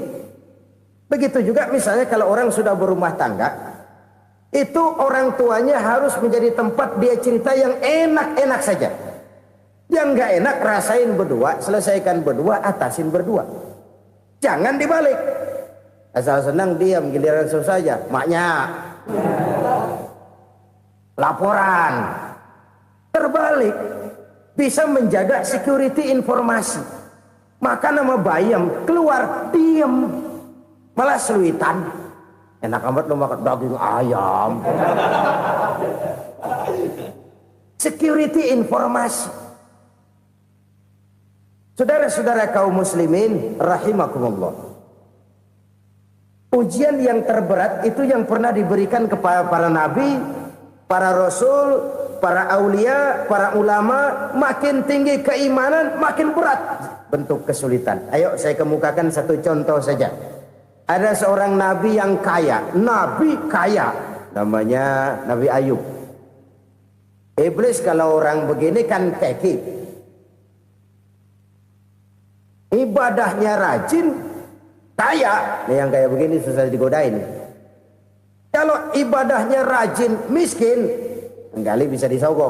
Begitu juga misalnya kalau orang sudah berumah tangga, itu orang tuanya harus menjadi tempat dia cerita yang enak-enak saja. Yang nggak enak rasain berdua, selesaikan berdua, atasin berdua. Jangan dibalik. Asal senang diam, giliran susah saja. Maknya laporan. Terbalik. Bisa menjaga security informasi. Maka nama bayam keluar diam. Malah seluitan. Enak amat lo makan daging ayam. Security informasi. Saudara-saudara kaum muslimin rahimakumullah. Ujian yang terberat itu yang pernah diberikan kepada para nabi, para rasul, para aulia, para ulama. Makin tinggi keimanan, makin berat bentuk kesulitan. Ayo saya kemukakan satu contoh saja. Ada seorang nabi yang kaya, nabi kaya, namanya Nabi Ayub. Iblis kalau orang begini kan keki. Ibadahnya rajin, kaya. Nih yang kayak begini susah digodain. Kalau ibadahnya rajin, miskin, kali bisa disogok.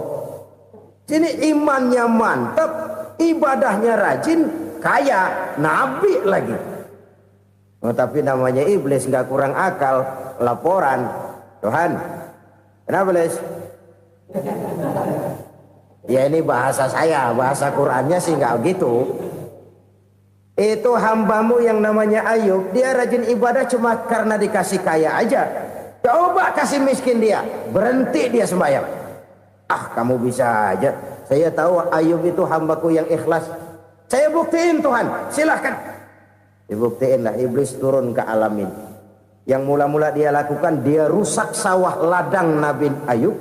Sini imannya mantap, ibadahnya rajin, kaya, nabi lagi. Oh, tapi namanya iblis nggak kurang akal. Laporan, Tuhan, kenapa Les? Ya ini bahasa saya, bahasa Qurannya sih nggak gitu. Itu hambamu yang namanya Ayub, dia rajin ibadah cuma karena dikasih kaya aja. Coba kasih miskin dia, berhenti dia sembahyang. Ah, kamu bisa aja. Saya tahu Ayub itu hambaku yang ikhlas. Saya buktiin Tuhan, silahkan. Dibuktiin lah, iblis turun ke alam ini. Yang mula-mula dia lakukan, dia rusak sawah ladang Nabi Ayub.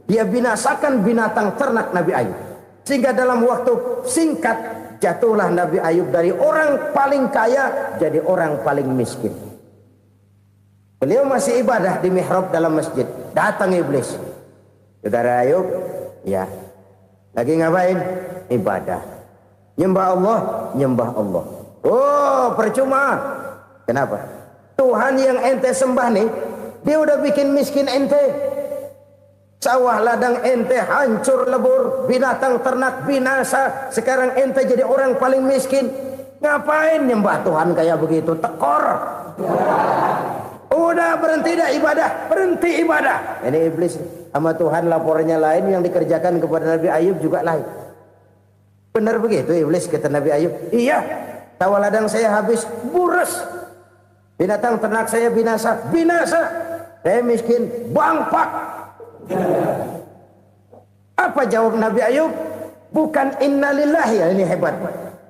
Dia binasakan binatang ternak Nabi Ayub. Sehingga dalam waktu singkat, jatuhlah Nabi Ayub dari orang paling kaya jadi orang paling miskin. Beliau masih ibadah di mihrab dalam masjid. Datang iblis. Saudara Ayub, ya. Lagi ngapain? Ibadah. Nyembah Allah, nyembah Allah. Oh, percuma. Kenapa? Tuhan yang ente sembah nih, dia udah bikin miskin ente. Sawah ladang ente hancur lebur, binatang ternak binasa. Sekarang ente jadi orang paling miskin. Ngapain nyembah Tuhan kayak begitu? Tekor. Udah berhenti dah ibadah, berhenti ibadah. Ini iblis sama Tuhan laporannya lain, yang dikerjakan kepada Nabi Ayub juga lain. Benar begitu iblis kata Nabi Ayub? Iya, sawah ladang saya habis, buras. Binatang ternak saya binasa, binasa. Saya miskin, bangpak. Apa jawab Nabi Ayub? Bukan innalillahi, ya ini hebat.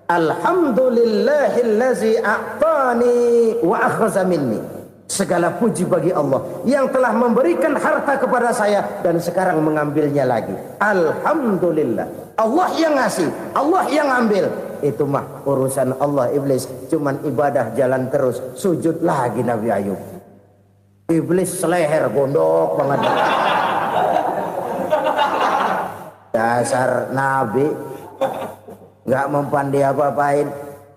Alhamdulillahillazi a'tani wa akhza minni. Segala puji bagi Allah yang telah memberikan harta kepada saya dan sekarang mengambilnya lagi. Alhamdulillah. Allah yang ngasih, Allah yang ambil. Itu mah urusan Allah. Iblis cuman ibadah jalan terus, sujud lagi Nabi Ayub. Iblis seleher gondok banget. Dasar nabi nggak mempan dia apa-apain.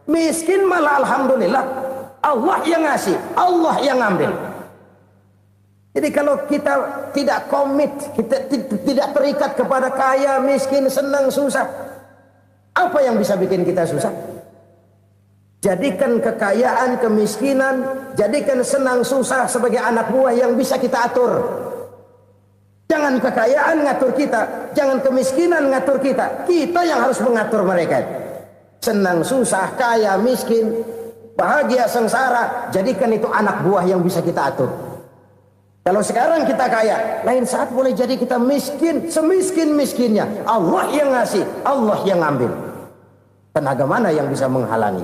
Miskin malah alhamdulillah. Allah yang ngasih, Allah yang ambil. Jadi kalau kita tidak komit, kita tidak terikat kepada kaya, miskin, senang, susah, apa yang bisa bikin kita susah? Jadikan kekayaan, kemiskinan, jadikan senang, susah sebagai anak buah yang bisa kita atur. Jangan kekayaan ngatur kita, jangan kemiskinan ngatur kita. Kita yang harus mengatur mereka. Senang, susah, kaya, miskin, bahagia, sengsara, jadikan itu anak buah yang bisa kita atur. Kalau sekarang kita kaya, lain saat boleh jadi kita miskin, semiskin-miskinnya. Allah yang ngasih, Allah yang ambil. Tenaga mana yang bisa menghalangi?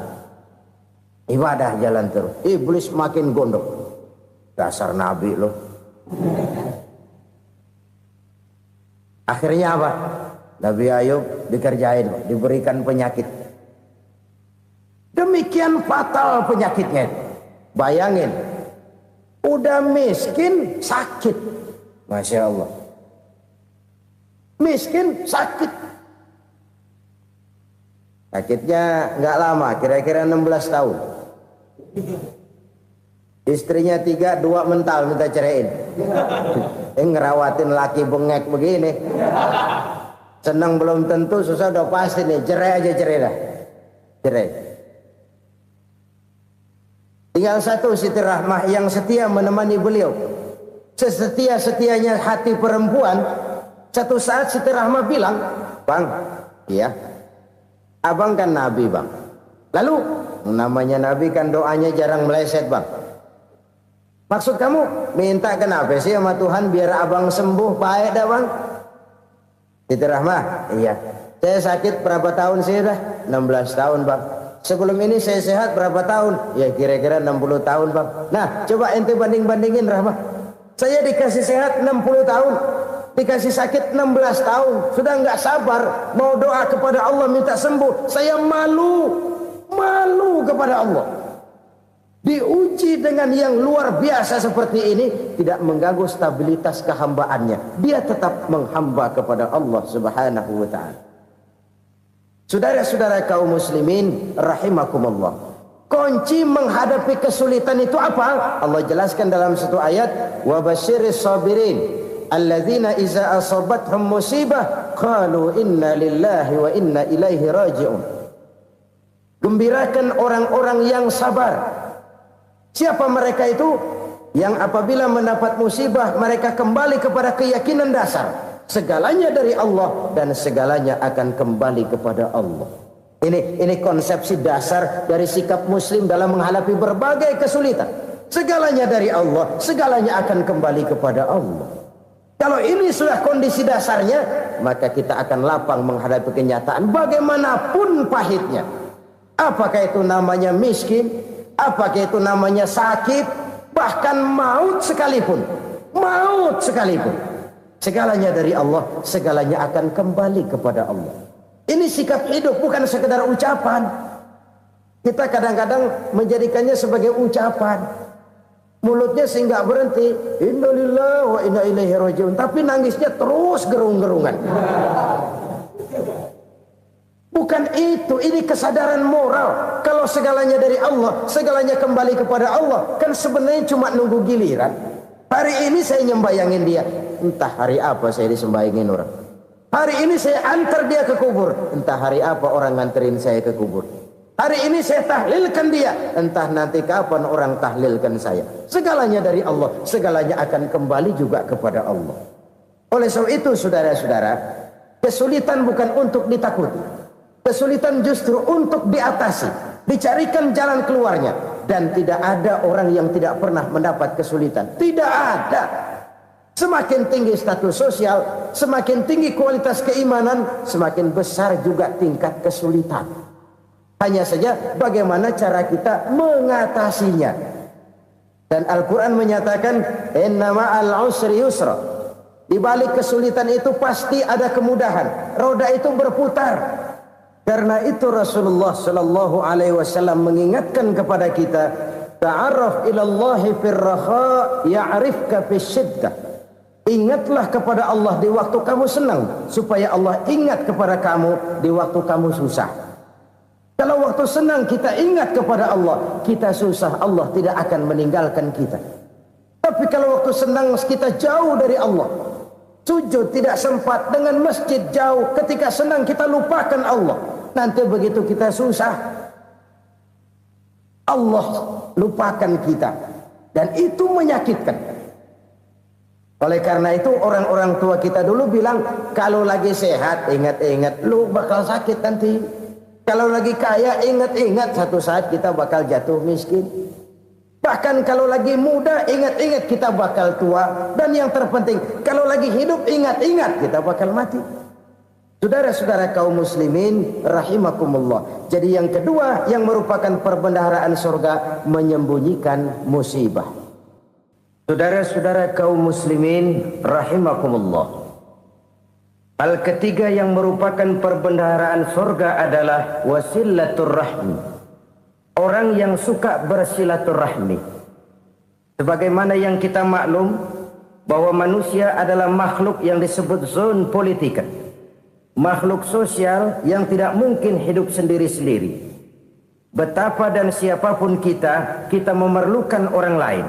Ibadah jalan terus. Iblis makin gondok. Dasar nabi loh. Akhirnya apa? Nabi Ayub dikerjain, diberikan penyakit. Demikian sekian fatal penyakitnya. Bayangin, udah miskin sakit. Masya Allah. Miskin sakit. Sakitnya nggak lama, kira-kira 16 tahun. Istrinya 3, 2 mental minta ceraiin. Ngerawatin laki bengek begini. Senang belum tentu, susah udah pasti nih. Cerai aja, cerai dah. Cerai. Tinggal satu Siti Rahmah yang setia menemani beliau. Sesetia-setianya hati perempuan. Satu saat Siti Rahmah bilang, "Bang, iya, abang kan Nabi, Bang. Lalu, namanya Nabi kan doanya jarang meleset, Bang. Maksud kamu minta kenapa sih sama Tuhan biar abang sembuh baik dah, Bang?" Siti Rahmah, "Iya. Saya sakit berapa tahun sih dah? 16 tahun, Bang. Sebelum ini saya sehat berapa tahun? Ya kira-kira 60 tahun, Bang. Nah, coba ente banding-bandingin, Rahmah. Saya dikasih sehat 60 tahun. Dikasih sakit 16 tahun. Sudah nggak sabar mau doa kepada Allah minta sembuh. Saya malu kepada Allah. Diuji dengan yang luar biasa seperti ini, tidak mengganggu stabilitas kehambaannya. Dia tetap menghamba kepada Allah Subhanahu wa ta'ala. Saudara-saudara kaum muslimin rahimakumullah. Kunci menghadapi kesulitan itu apa? Allah jelaskan dalam satu ayat, "Wa basyiris sabirin alladzina iza asabathum musibah qalu inna lillahi wa inna ilaihi raji'un." Gembirakan orang-orang yang sabar. Siapa mereka itu? Yang apabila mendapat musibah mereka kembali kepada keyakinan dasar, segalanya dari Allah dan segalanya akan kembali kepada Allah. Ini konsepsi dasar dari sikap muslim dalam menghadapi berbagai kesulitan. Segalanya dari Allah, segalanya akan kembali kepada Allah. Kalau ini sudah kondisi dasarnya, maka kita akan lapang menghadapi kenyataan bagaimanapun pahitnya. Apakah itu namanya miskin, apakah itu namanya sakit, bahkan maut sekalipun. Segalanya dari Allah, segalanya akan kembali kepada Allah. Ini sikap hidup, bukan sekedar ucapan. Kita kadang-kadang menjadikannya sebagai ucapan. Mulutnya sih nggak berhenti, innalillahi wa inna ilaihi raji'un, tapi nangisnya terus gerung-gerungan. Bukan itu, ini kesadaran moral. Kalau segalanya dari Allah, segalanya kembali kepada Allah, kan sebenarnya cuma nunggu giliran. Hari ini saya nyembayangin dia, entah hari apa saya disembayangin orang. Hari ini saya antar dia ke kubur, entah hari apa orang nganterin saya ke kubur. Hari ini saya tahlilkan dia, entah nanti kapan orang tahlilkan saya. Segalanya dari Allah, segalanya akan kembali juga kepada Allah. Oleh sebab itu saudara-saudara, kesulitan bukan untuk ditakuti. Kesulitan justru untuk diatasi, dicarikan jalan keluarnya. Dan tidak ada orang yang tidak pernah mendapat kesulitan. Tidak ada. Semakin tinggi status sosial, semakin tinggi kualitas keimanan, semakin besar juga tingkat kesulitan. Hanya saja bagaimana cara kita mengatasinya. Dan Al-Quran menyatakan, "Inna ma'al usri yusra." Di balik kesulitan itu pasti ada kemudahan. Roda itu berputar. Karena itu Rasulullah sallallahu alaihi wasallam mengingatkan kepada kita, ta'arraf ilallahi fir raha ya'rifka fisyiddah. Ingatlah kepada Allah di waktu kamu senang, supaya Allah ingat kepada kamu di waktu kamu susah. Kalau waktu senang kita ingat kepada Allah, kita susah, Allah tidak akan meninggalkan kita. Tapi kalau waktu senang kita jauh dari Allah, sujud tidak sempat, dengan masjid jauh, ketika senang kita lupakan Allah. Nanti begitu kita susah, Allah lupakan kita. Dan itu menyakitkan. Oleh karena itu orang-orang tua kita dulu bilang, kalau lagi sehat ingat-ingat lu bakal sakit nanti. Kalau lagi kaya ingat-ingat satu saat kita bakal jatuh miskin. Bahkan kalau lagi muda ingat-ingat kita bakal tua. Dan yang terpenting, kalau lagi hidup ingat-ingat kita bakal mati. Saudara-saudara kaum muslimin rahimakumullah. Jadi yang kedua yang merupakan perbendaharaan surga, menyembunyikan musibah. Saudara-saudara kaum muslimin rahimakumullah. Hal ketiga yang merupakan perbendaharaan surga adalah wasilatur rahim. orang yang suka bersilaturahmi. Sebagaimana yang kita maklum bahwa manusia adalah makhluk yang disebut zon politika, makhluk sosial yang tidak mungkin hidup sendiri-sendiri. Betapa dan siapapun kita memerlukan orang lain.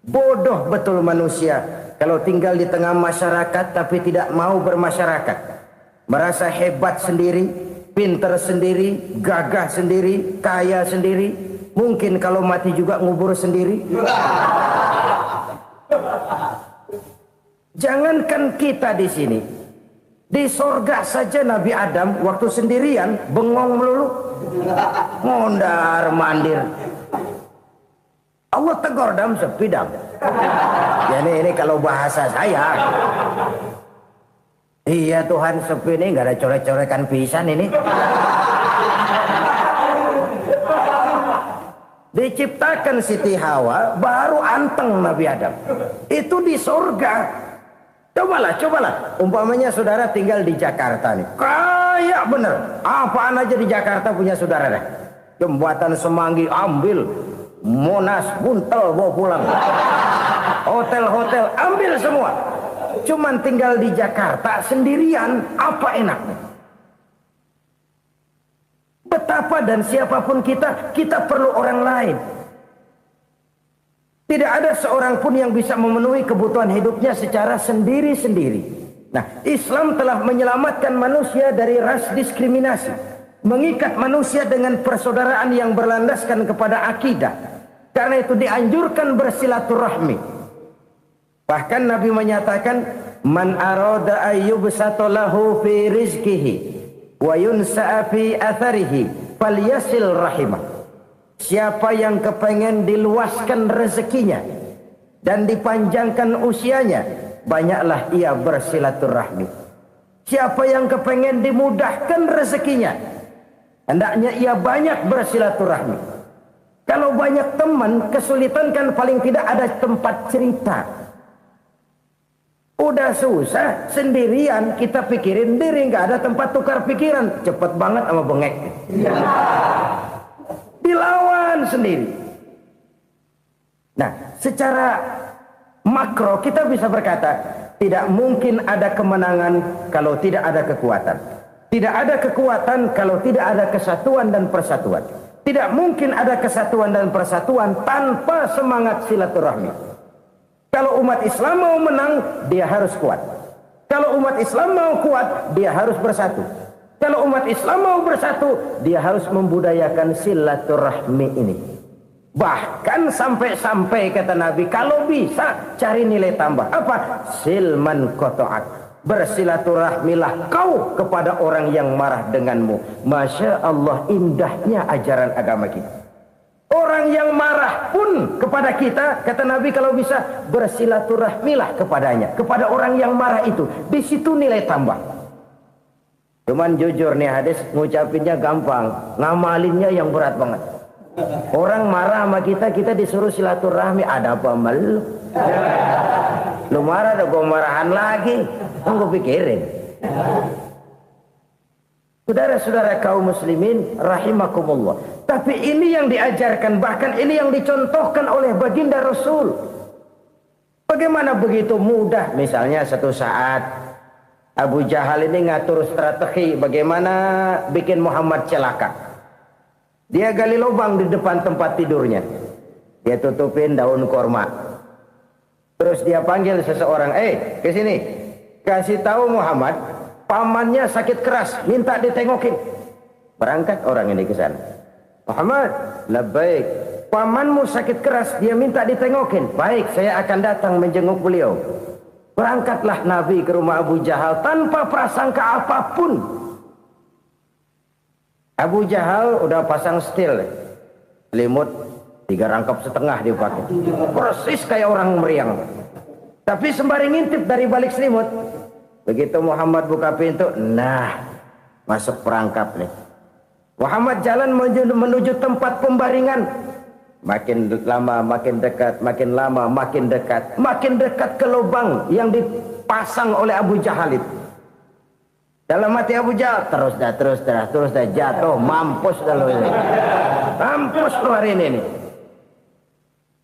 Bodoh betul manusia kalau tinggal di tengah masyarakat tapi tidak mau bermasyarakat, merasa hebat sendiri, pintar sendiri, gagah sendiri, kaya sendiri, mungkin kalau mati juga ngubur sendiri. Jangankan kita di sini, di sorga saja Nabi Adam waktu sendirian bengong melulu, mondar mandir. Allah tegur dam sepidam. Jadi ini kalau bahasa saya, iya Tuhan sepi ini nggak ada coret-corekan pisan ini. Diciptakan Siti Hawa baru anteng Nabi Adam. Itu di sorga. Cobalah. Umpamanya saudara tinggal di Jakarta nih. Kayak bener. Apaan aja di Jakarta punya saudara dah. Jembatan Semanggi ambil. Monas Buntel bawa pulang. Hotel-hotel ambil semua. Cuman tinggal di Jakarta sendirian. Apa enaknya? Betapa dan siapapun kita perlu orang lain. Tidak ada seorang pun yang bisa memenuhi kebutuhan hidupnya secara sendiri-sendiri. Nah, Islam telah menyelamatkan manusia dari ras diskriminasi, mengikat manusia dengan persaudaraan yang berlandaskan kepada akidah. Karena itu dianjurkan bersilaturahmi. Bahkan Nabi menyatakan, "Man arada ayyubsata lahu fi rizqihi wa yunsa'a fi atharihi falyasil rahimah." Siapa yang kepengen diluaskan rezekinya dan dipanjangkan usianya, banyaklah ia bersilaturahmi. Siapa yang kepengen dimudahkan rezekinya, hendaknya ia banyak bersilaturahmi. Kalau banyak teman, kesulitan kan paling tidak ada tempat cerita. Udah susah, sendirian kita pikirin diri, nggak ada tempat tukar pikiran. Cepet banget sama bengek. Dilawan sendiri. Nah, secara makro kita bisa berkata, tidak mungkin ada kemenangan kalau tidak ada kekuatan. Tidak ada kekuatan kalau tidak ada kesatuan dan persatuan. Tidak mungkin ada kesatuan dan persatuan tanpa semangat silaturahmi. Kalau umat Islam mau menang, dia harus kuat. Kalau umat Islam mau kuat, dia harus bersatu. Kalau umat Islam mau bersatu, dia harus membudayakan silaturahmi ini. Bahkan sampai-sampai kata Nabi, kalau bisa cari nilai tambah. Apa? Silman koto'ak. Bersilaturahmilah kau kepada orang yang marah denganmu. Masya Allah, indahnya ajaran agama kita. Orang yang marah pun kepada kita, kata Nabi, kalau bisa bersilaturahmilah kepadanya. Kepada orang yang marah itu. Di situ nilai tambah. Cuman jujur nih hadis, ngucapinnya gampang, ngamalinnya yang berat banget. Orang marah sama kita disuruh silaturahmi, ada apa malu? Lu marah, ada gua marahan lagi, gua pikirin. Saudara-saudara kaum muslimin rahimakumullah. Tapi ini yang diajarkan, bahkan ini yang dicontohkan oleh baginda Rasul. Bagaimana begitu mudah, misalnya satu saat Abu Jahal ini ngatur strategi bagaimana bikin Muhammad celaka. Dia gali lubang di depan tempat tidurnya. Dia tutupin daun korma. Terus dia panggil seseorang, ke sini. Kasih tahu Muhammad, pamannya sakit keras, minta ditengokin. Berangkat orang ini ke sana. Muhammad, labbaik. Pamanmu sakit keras, dia minta ditengokin. Baik, saya akan datang menjenguk beliau. Berangkatlah Nabi ke rumah Abu Jahal tanpa prasangka apapun. Abu Jahal udah pasang setil, selimut 3 rangkap setengah dia pakai, persis kayak orang meriang. Tapi sembari ngintip dari balik selimut, begitu Muhammad buka pintu, nah masuk perangkap nih. Muhammad jalan menuju tempat pembaringan. Makin lama makin dekat, makin lama makin dekat, makin dekat ke lubang yang dipasang oleh Abu Jahal itu. Dalam hati Abu Jahal, terus dah jatuh, mampus dah lo ini. Mampus lo hari ini nih.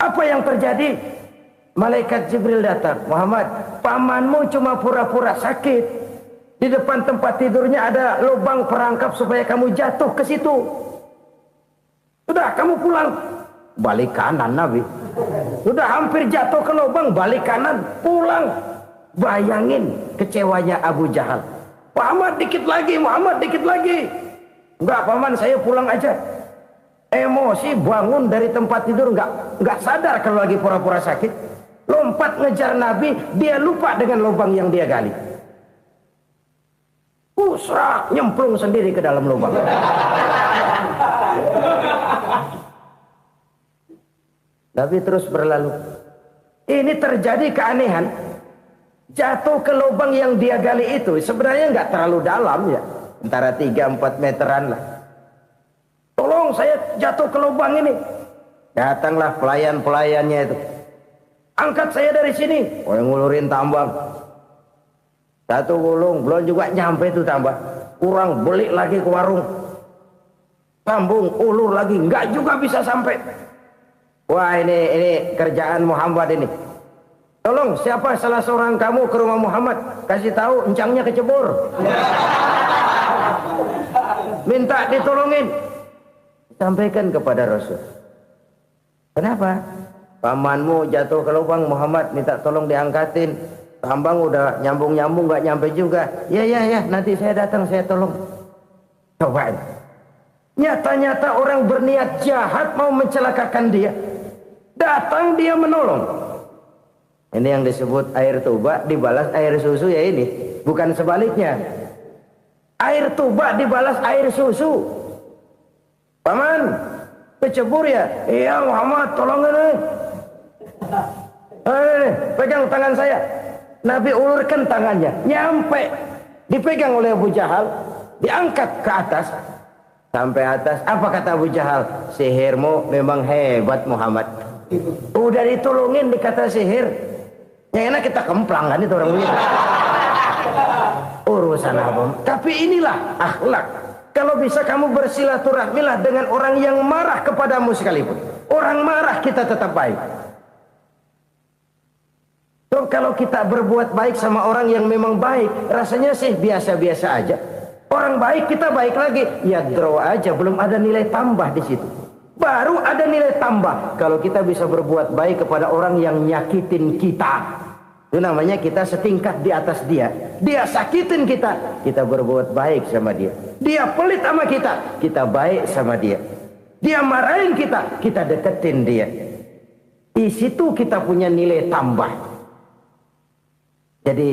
Apa yang terjadi? Malaikat Jibril datang, Muhammad, pamanmu cuma pura-pura sakit. Di depan tempat tidurnya ada lubang perangkap supaya kamu jatuh ke situ. Sudah, kamu pulang. Balik kanan Nabi. Sudah hampir jatuh ke lubang, balik kanan, pulang. Bayangin kecewanya Abu Jahal. Muhammad dikit lagi. Enggak paman, saya pulang aja. Emosi bangun dari tempat tidur, enggak sadar kalau lagi pura-pura sakit. Lompat ngejar Nabi, dia lupa dengan lubang yang dia gali. Usrak, nyemplung sendiri ke dalam lubang. Nabi terus berlalu. Ini terjadi keanehan. Jatuh ke lubang yang dia gali itu sebenarnya nggak terlalu dalam ya, antara 3-4 meteran lah. Tolong saya jatuh ke lubang ini. Datanglah pelayan-pelayannya itu. Angkat saya dari sini. Oh, yang ngulurin tambang. Satu gulung, belum juga nyampe itu tambang. Kurang, beli lagi ke warung. Sambung, ulur lagi, nggak juga bisa sampai. Wah, ini kerjaan Muhammad ini. Tolong, siapa salah seorang kamu ke rumah Muhammad, kasih tahu encangnya kecebur. Minta ditolongin. Sampaikan kepada Rasul. Kenapa? Pamanmu jatuh ke lubang, Muhammad minta tolong diangkatin. Tambang udah nyambung-nyambung nggak nyampe juga. Ya, nanti saya datang, saya tolong. Coba. Nyata-nyata orang berniat jahat mau mencelakakan dia. Datang dia menolong. Ini yang disebut air tuba dibalas air susu ya ini. Bukan sebaliknya. Air tuba dibalas air susu. Paman, kecebur ya? Iya Muhammad, tolong ini. Pegang tangan saya. Nabi ulurkan tangannya. Nyampe. Dipegang oleh Abu Jahal. Diangkat ke atas. Sampai atas. Apa kata Abu Jahal? Sihirmu memang hebat Muhammad. Udah ditolongin dikata sihir. Yang enak kita kemplang kan itu orang begitu. Urusan apa? Tapi inilah akhlak. Kalau bisa kamu bersilaturahmilah dengan orang yang marah kepadamu sekalipun. Orang marah kita tetap baik. So, kalau kita berbuat baik sama orang yang memang baik, rasanya sih biasa-biasa aja. Orang baik kita baik lagi, ya draw aja, belum ada nilai tambah di situ. Baru ada nilai tambah kalau kita bisa berbuat baik kepada orang yang nyakitin kita. Itu namanya kita setingkat di atas dia. Dia sakitin kita, kita berbuat baik sama dia. Dia pelit sama kita, kita baik sama dia. Dia marahin kita, kita deketin dia. Di situ kita punya nilai tambah. Jadi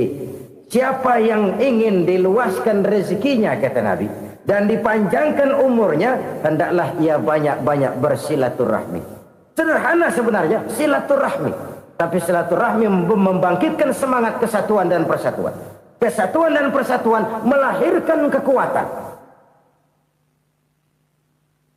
siapa yang ingin diluaskan rezekinya kata Nabi dan dipanjangkan umurnya, hendaklah ia banyak-banyak bersilaturahmi. Sederhana sebenarnya silaturahmi. Tapi silaturahmi membangkitkan semangat kesatuan dan persatuan. Kesatuan dan persatuan melahirkan kekuatan.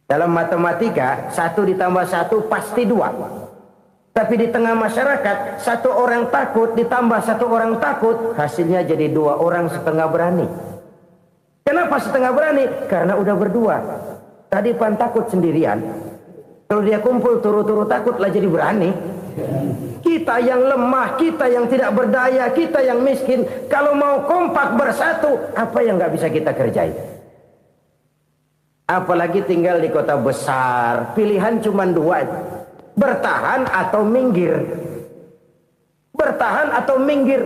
Dalam matematika, 1 ditambah 1 pasti 2. Tapi di tengah masyarakat, 1 orang takut ditambah 1 orang takut, hasilnya jadi 2 orang setengah berani. Kenapa setengah berani? Karena udah berdua. Tadi pan takut sendirian. Kalau dia kumpul turu-turu takutlah jadi berani. Kita yang lemah, kita yang tidak berdaya, kita yang miskin, kalau mau kompak bersatu, apa yang nggak bisa kita kerjain? Apalagi tinggal di kota besar, pilihan cuma 2, bertahan atau minggir. Bertahan atau minggir.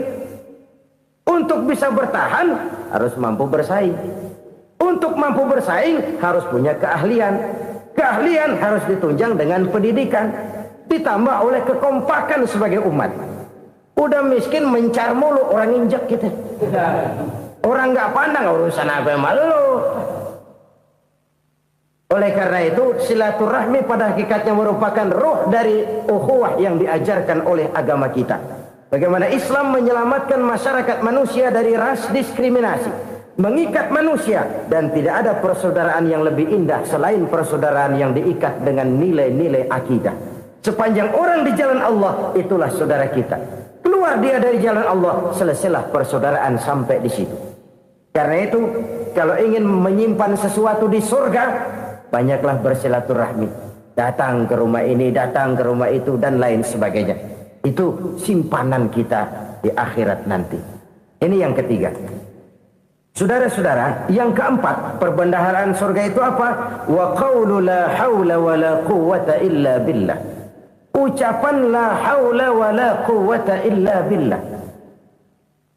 Untuk bisa bertahan harus mampu bersaing. Untuk mampu bersaing harus punya keahlian. Keahlian harus ditunjang dengan pendidikan. Ditambah oleh kekompakan sebagai umat. Udah miskin mencar mulu, orang injek kita. Orang nggak pandang urusan apa yang malu. Oleh karena itu silaturahmi pada hakikatnya merupakan ruh dari ukhuwah yang diajarkan oleh agama kita. Bagaimana Islam menyelamatkan masyarakat manusia dari ras diskriminasi, mengikat manusia, dan tidak ada persaudaraan yang lebih indah selain persaudaraan yang diikat dengan nilai-nilai akidah. Sepanjang orang di jalan Allah, itulah saudara kita. Keluar dia dari jalan Allah, selesailah persaudaraan sampai di situ. Karena itu kalau ingin menyimpan sesuatu di surga, banyaklah bersilaturahmi. Datang ke rumah ini, datang ke rumah itu, dan lain sebagainya. Itu simpanan kita di akhirat nanti. Ini yang ketiga. Saudara-saudara, yang keempat, perbendaharaan surga itu apa? Wa qawlu la hawla wa la quwwata illa billah. Ucapan la hawla wa la quwwata illa billah.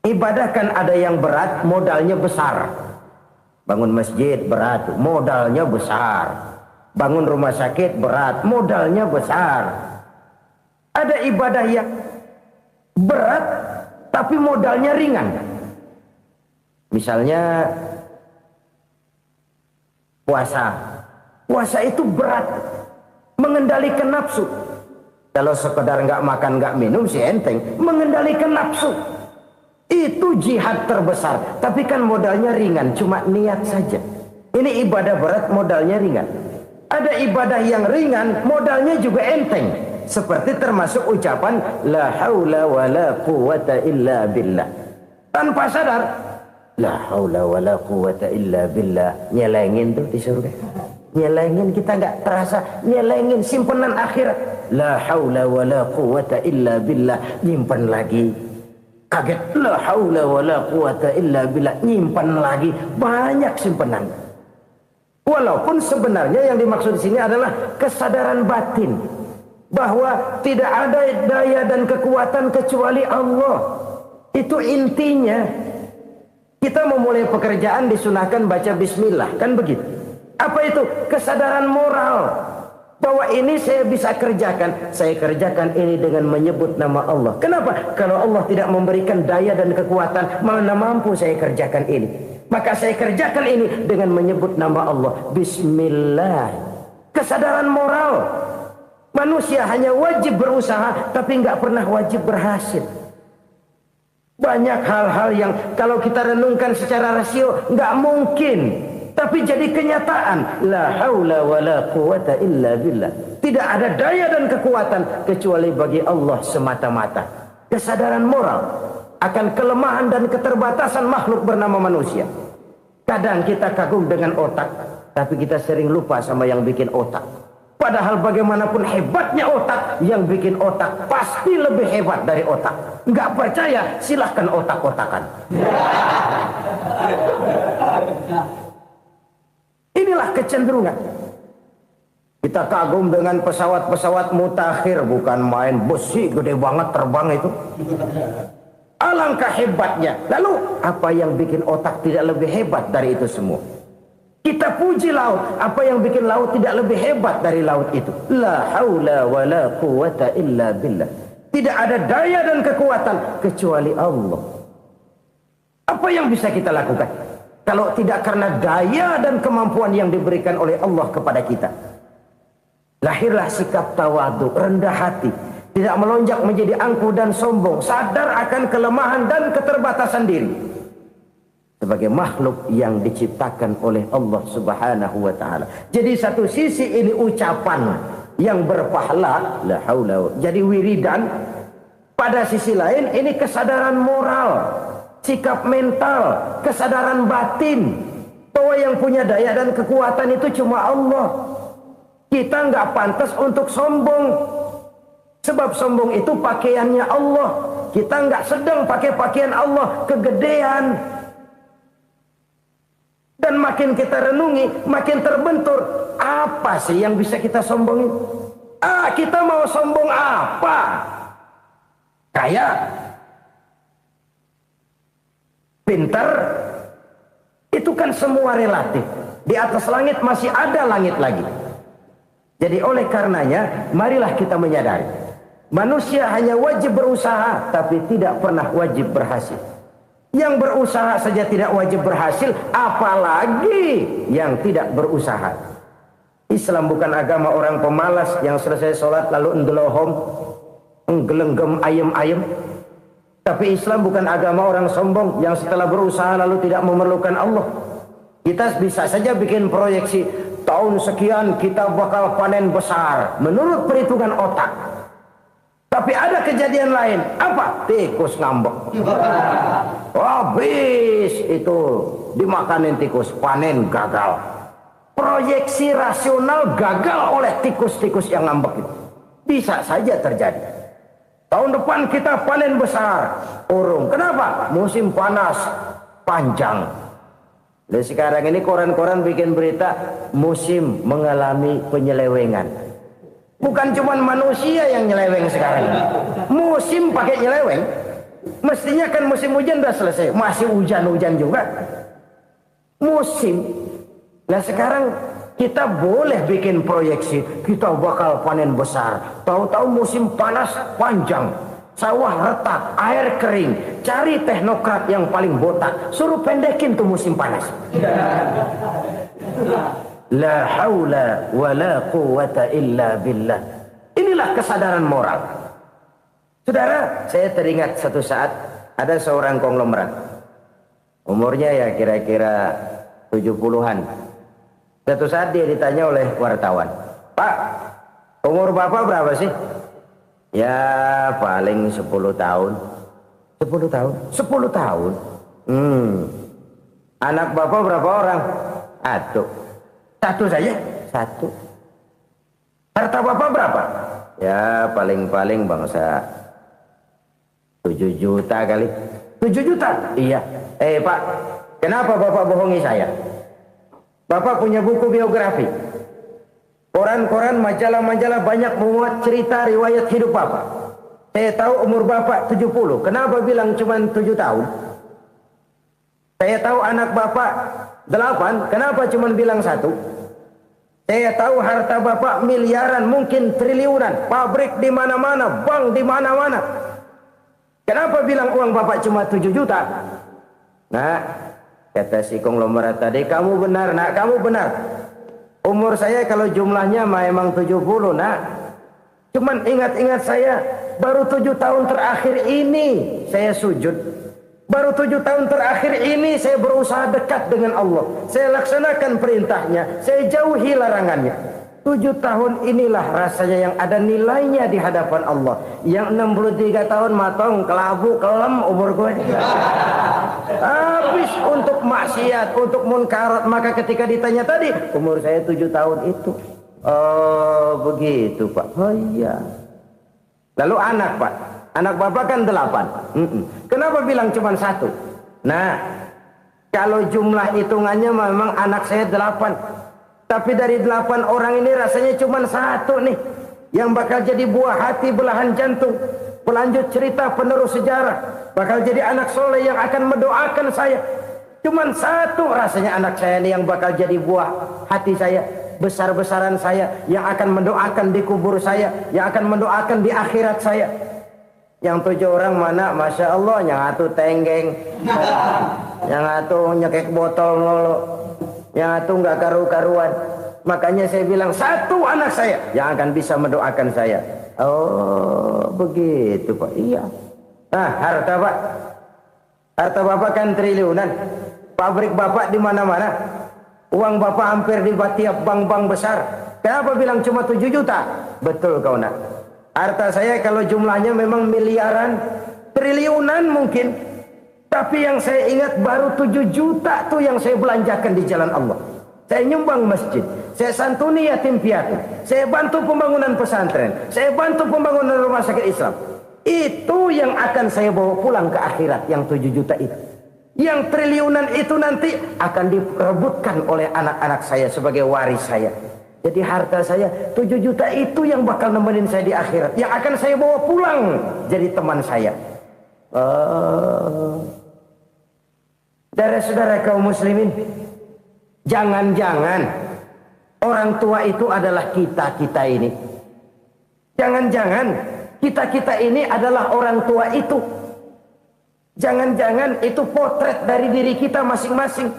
Ibadah kan ada yang berat, modalnya besar. Bangun masjid berat, modalnya besar. Bangun rumah sakit berat, modalnya besar. Ada ibadah yang berat, tapi modalnya ringan. Misalnya puasa. Puasa itu berat, mengendalikan nafsu. Kalau sekedar nggak makan nggak minum sih enteng, mengendalikan nafsu. Itu jihad terbesar, tapi kan modalnya ringan, cuma niat saja. Ini ibadah berat, modalnya ringan. Ada ibadah yang ringan, modalnya juga enteng. Seperti termasuk ucapan la haula wa la quwwata illa billah. Tanpa sadar, la haula wa la quwwata illa billah. Nyelengin tuh di surga. Nyelengin, kita nggak terasa, nyelengin simpenan akhirat. La haula wa la quwwata illa billah. Nyimpan lagi. Kaget, la haula wa la quwwata illa billah, nyimpan lagi, banyak simpenan. Walaupun sebenarnya yang dimaksud di sini adalah kesadaran batin bahwa tidak ada daya dan kekuatan kecuali Allah. Itu intinya. Kita memulai pekerjaan disunahkan baca bismillah, kan begitu? Apa itu? Kesadaran moral. Bahwa ini saya bisa kerjakan. Saya kerjakan ini dengan menyebut nama Allah. Kenapa? Kalau Allah tidak memberikan daya dan kekuatan, mana mampu saya kerjakan ini. Maka saya kerjakan ini dengan menyebut nama Allah. Bismillah. Kesadaran moral. Manusia hanya wajib berusaha, tapi nggak pernah wajib berhasil. Banyak hal-hal yang kalau kita renungkan secara rasio nggak mungkin. Tapi jadi kenyataan. La haula wa la quwwata illa billah. Tidak ada daya dan kekuatan kecuali bagi Allah semata-mata. Kesadaran moral akan kelemahan dan keterbatasan makhluk bernama manusia. Kadang kita kagum dengan otak, tapi kita sering lupa sama yang bikin otak. Padahal bagaimanapun hebatnya otak, yang bikin otak pasti lebih hebat dari otak. Nggak percaya? Silahkan otak-otakan. Inilah kecenderungan. Kita kagum dengan pesawat-pesawat mutakhir, bukan main, besi gede banget terbang itu. Alangkah hebatnya. Lalu apa yang bikin otak tidak lebih hebat dari itu semua? Kita puji laut, apa yang bikin laut tidak lebih hebat dari laut itu? La haula wa la quwwata illa billah. Tidak ada daya dan kekuatan kecuali Allah. Apa yang bisa kita lakukan? Kalau tidak karena daya dan kemampuan yang diberikan oleh Allah kepada kita. Lahirlah sikap tawadu, rendah hati. Tidak melonjak menjadi angkuh dan sombong. Sadar akan kelemahan dan keterbatasan diri. Sebagai makhluk yang diciptakan oleh Allah subhanahu wa ta'ala. Jadi satu sisi ini ucapan yang berpahala. La haula. Jadi wiridan. Pada sisi lain ini kesadaran moral. Sikap mental, kesadaran batin bahwa yang punya daya dan kekuatan itu cuma Allah. Kita nggak pantas untuk sombong, sebab sombong itu pakaiannya Allah. Kita nggak sedang pakai pakaian Allah, kegedean. Dan makin kita renungi, makin terbentur. Apa sih yang bisa kita sombongin? Kita mau sombong apa? Kayak pintar, itu kan semua relatif. Di atas langit masih ada langit lagi. Jadi oleh karenanya, marilah kita menyadari. Manusia hanya wajib berusaha, tapi tidak pernah wajib berhasil. Yang berusaha saja tidak wajib berhasil, apalagi yang tidak berusaha. Islam bukan agama orang pemalas yang selesai sholat lalu ngelohom, nggelenggem ayem-ayem. Tapi Islam bukan agama orang sombong yang setelah berusaha lalu tidak memerlukan Allah. Kita bisa saja bikin proyeksi, tahun sekian kita bakal panen besar menurut perhitungan otak. Tapi ada kejadian lain. Apa? Tikus ngambek. Habis itu dimakanin tikus, panen gagal. Proyeksi rasional gagal oleh tikus-tikus yang ngambek itu. Bisa saja terjadi. Tahun depan kita panen besar, urung. Kenapa? Musim panas panjang. Dan sekarang ini koran-koran bikin berita musim mengalami penyelewengan. Bukan cuma manusia yang nyeleweng sekarang ini. Musim pakai nyeleweng. Mestinya kan musim hujan udah selesai, masih hujan-hujan juga. Musim. Nah sekarang kita boleh bikin proyeksi, kita bakal panen besar. Tahu-tahu musim panas panjang, sawah retak, air kering. Cari teknokrat yang paling botak, suruh pendekin tuh musim panas. La haula wa la quwata illa billah. Inilah kesadaran moral. Saudara, saya teringat satu saat ada seorang konglomerat. Umurnya ya kira-kira 70-an. Satu saat dia ditanya oleh wartawan, "Pak, umur Bapak berapa sih?" "Ya paling 10 tahun." 10 tahun? 10 tahun? Anak Bapak berapa orang? Satu. Satu saja? Satu. Harta Bapak berapa? Ya paling-paling bangsa 7 juta kali. 7 juta? Iya. Pak, kenapa Bapak bohongi saya? Bapak punya buku biografi. Koran-koran, majalah-majalah banyak memuat cerita riwayat hidup Bapak. Saya tahu umur Bapak 70. Kenapa bilang cuma 7 tahun? Saya tahu anak Bapak 8. Kenapa cuma bilang 1? Saya tahu harta Bapak miliaran, mungkin triliunan. Pabrik di mana-mana, bank di mana-mana. Kenapa bilang uang Bapak cuma 7 juta? Nah, kata si konglomerat tadi, "Kamu benar, nak, kamu benar. Umur saya kalau jumlahnya memang 70, nak. Cuman ingat-ingat saya, baru 7 tahun terakhir ini saya sujud. Baru 7 tahun terakhir ini saya berusaha dekat dengan Allah. Saya laksanakan perintahnya, saya jauhi larangannya. 7 tahun inilah rasanya yang ada nilainya di hadapan Allah. Yang 63 tahun matong, kelabu, kelem umur gue. Habis untuk maksiat, untuk munkarat. Maka ketika ditanya tadi, umur saya 7 tahun itu. Oh begitu Pak. Oh iya. Lalu anak Pak. Anak Bapak kan 8. Kenapa bilang cuma 1? Nah, kalau jumlah hitungannya memang anak saya 8. Tapi dari 8 orang ini rasanya cuma 1 nih yang bakal jadi buah hati, belahan jantung, pelanjut cerita, penerus sejarah, bakal jadi anak soleh yang akan mendoakan saya. Cuma 1 rasanya anak saya ini yang bakal jadi buah hati saya, besar-besaran saya, yang akan mendoakan di kubur saya, yang akan mendoakan di akhirat saya. Yang 7 orang mana? Masya Allah, yang atu tenggeng, yang atu nyekek botol mulu, yang atu nggak karu-karuan. Makanya saya bilang 1 anak saya yang akan bisa mendoakan saya. Oh begitu Pak. Iya. Nah harta Pak, harta Bapak kan triliunan. Pabrik Bapak di mana-mana. Uang Bapak hampir di tiap bank-bank besar. Kenapa bilang cuma 7 juta? Betul kau nak. Harta saya kalau jumlahnya memang miliaran, triliunan mungkin. Tapi yang saya ingat baru 7 juta tuh yang saya belanjakan di jalan Allah. Saya nyumbang masjid, saya santuni yatim piatu, saya bantu pembangunan pesantren, saya bantu pembangunan rumah sakit Islam. Itu yang akan saya bawa pulang ke akhirat, yang 7 juta itu. Yang triliunan itu nanti akan diperebutkan oleh anak-anak saya sebagai waris saya. Jadi harta saya 7 juta itu yang bakal nemenin saya di akhirat, yang akan saya bawa pulang jadi teman saya. Saudara-saudara kaum muslimin, jangan-jangan orang tua itu adalah kita-kita ini. Jangan-jangan kita-kita ini adalah orang tua itu. Jangan-jangan itu potret dari diri kita masing-masing.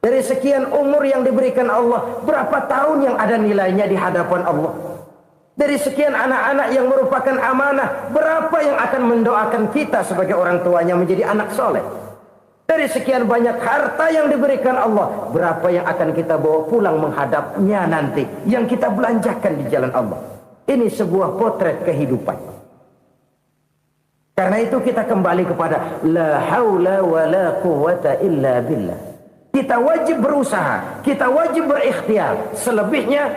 Dari sekian umur yang diberikan Allah, berapa tahun yang ada nilainya di hadapan Allah? Dari sekian anak-anak yang merupakan amanah, berapa yang akan mendoakan kita sebagai orang tuanya menjadi anak soleh? Dari sekian banyak harta yang diberikan Allah, berapa yang akan kita bawa pulang menghadapnya nanti, yang kita belanjakan di jalan Allah? Ini sebuah potret kehidupan. Karena itu kita kembali kepada la haula wa la quwata illa billah. Kita wajib berusaha, kita wajib berikhtiar. Selebihnya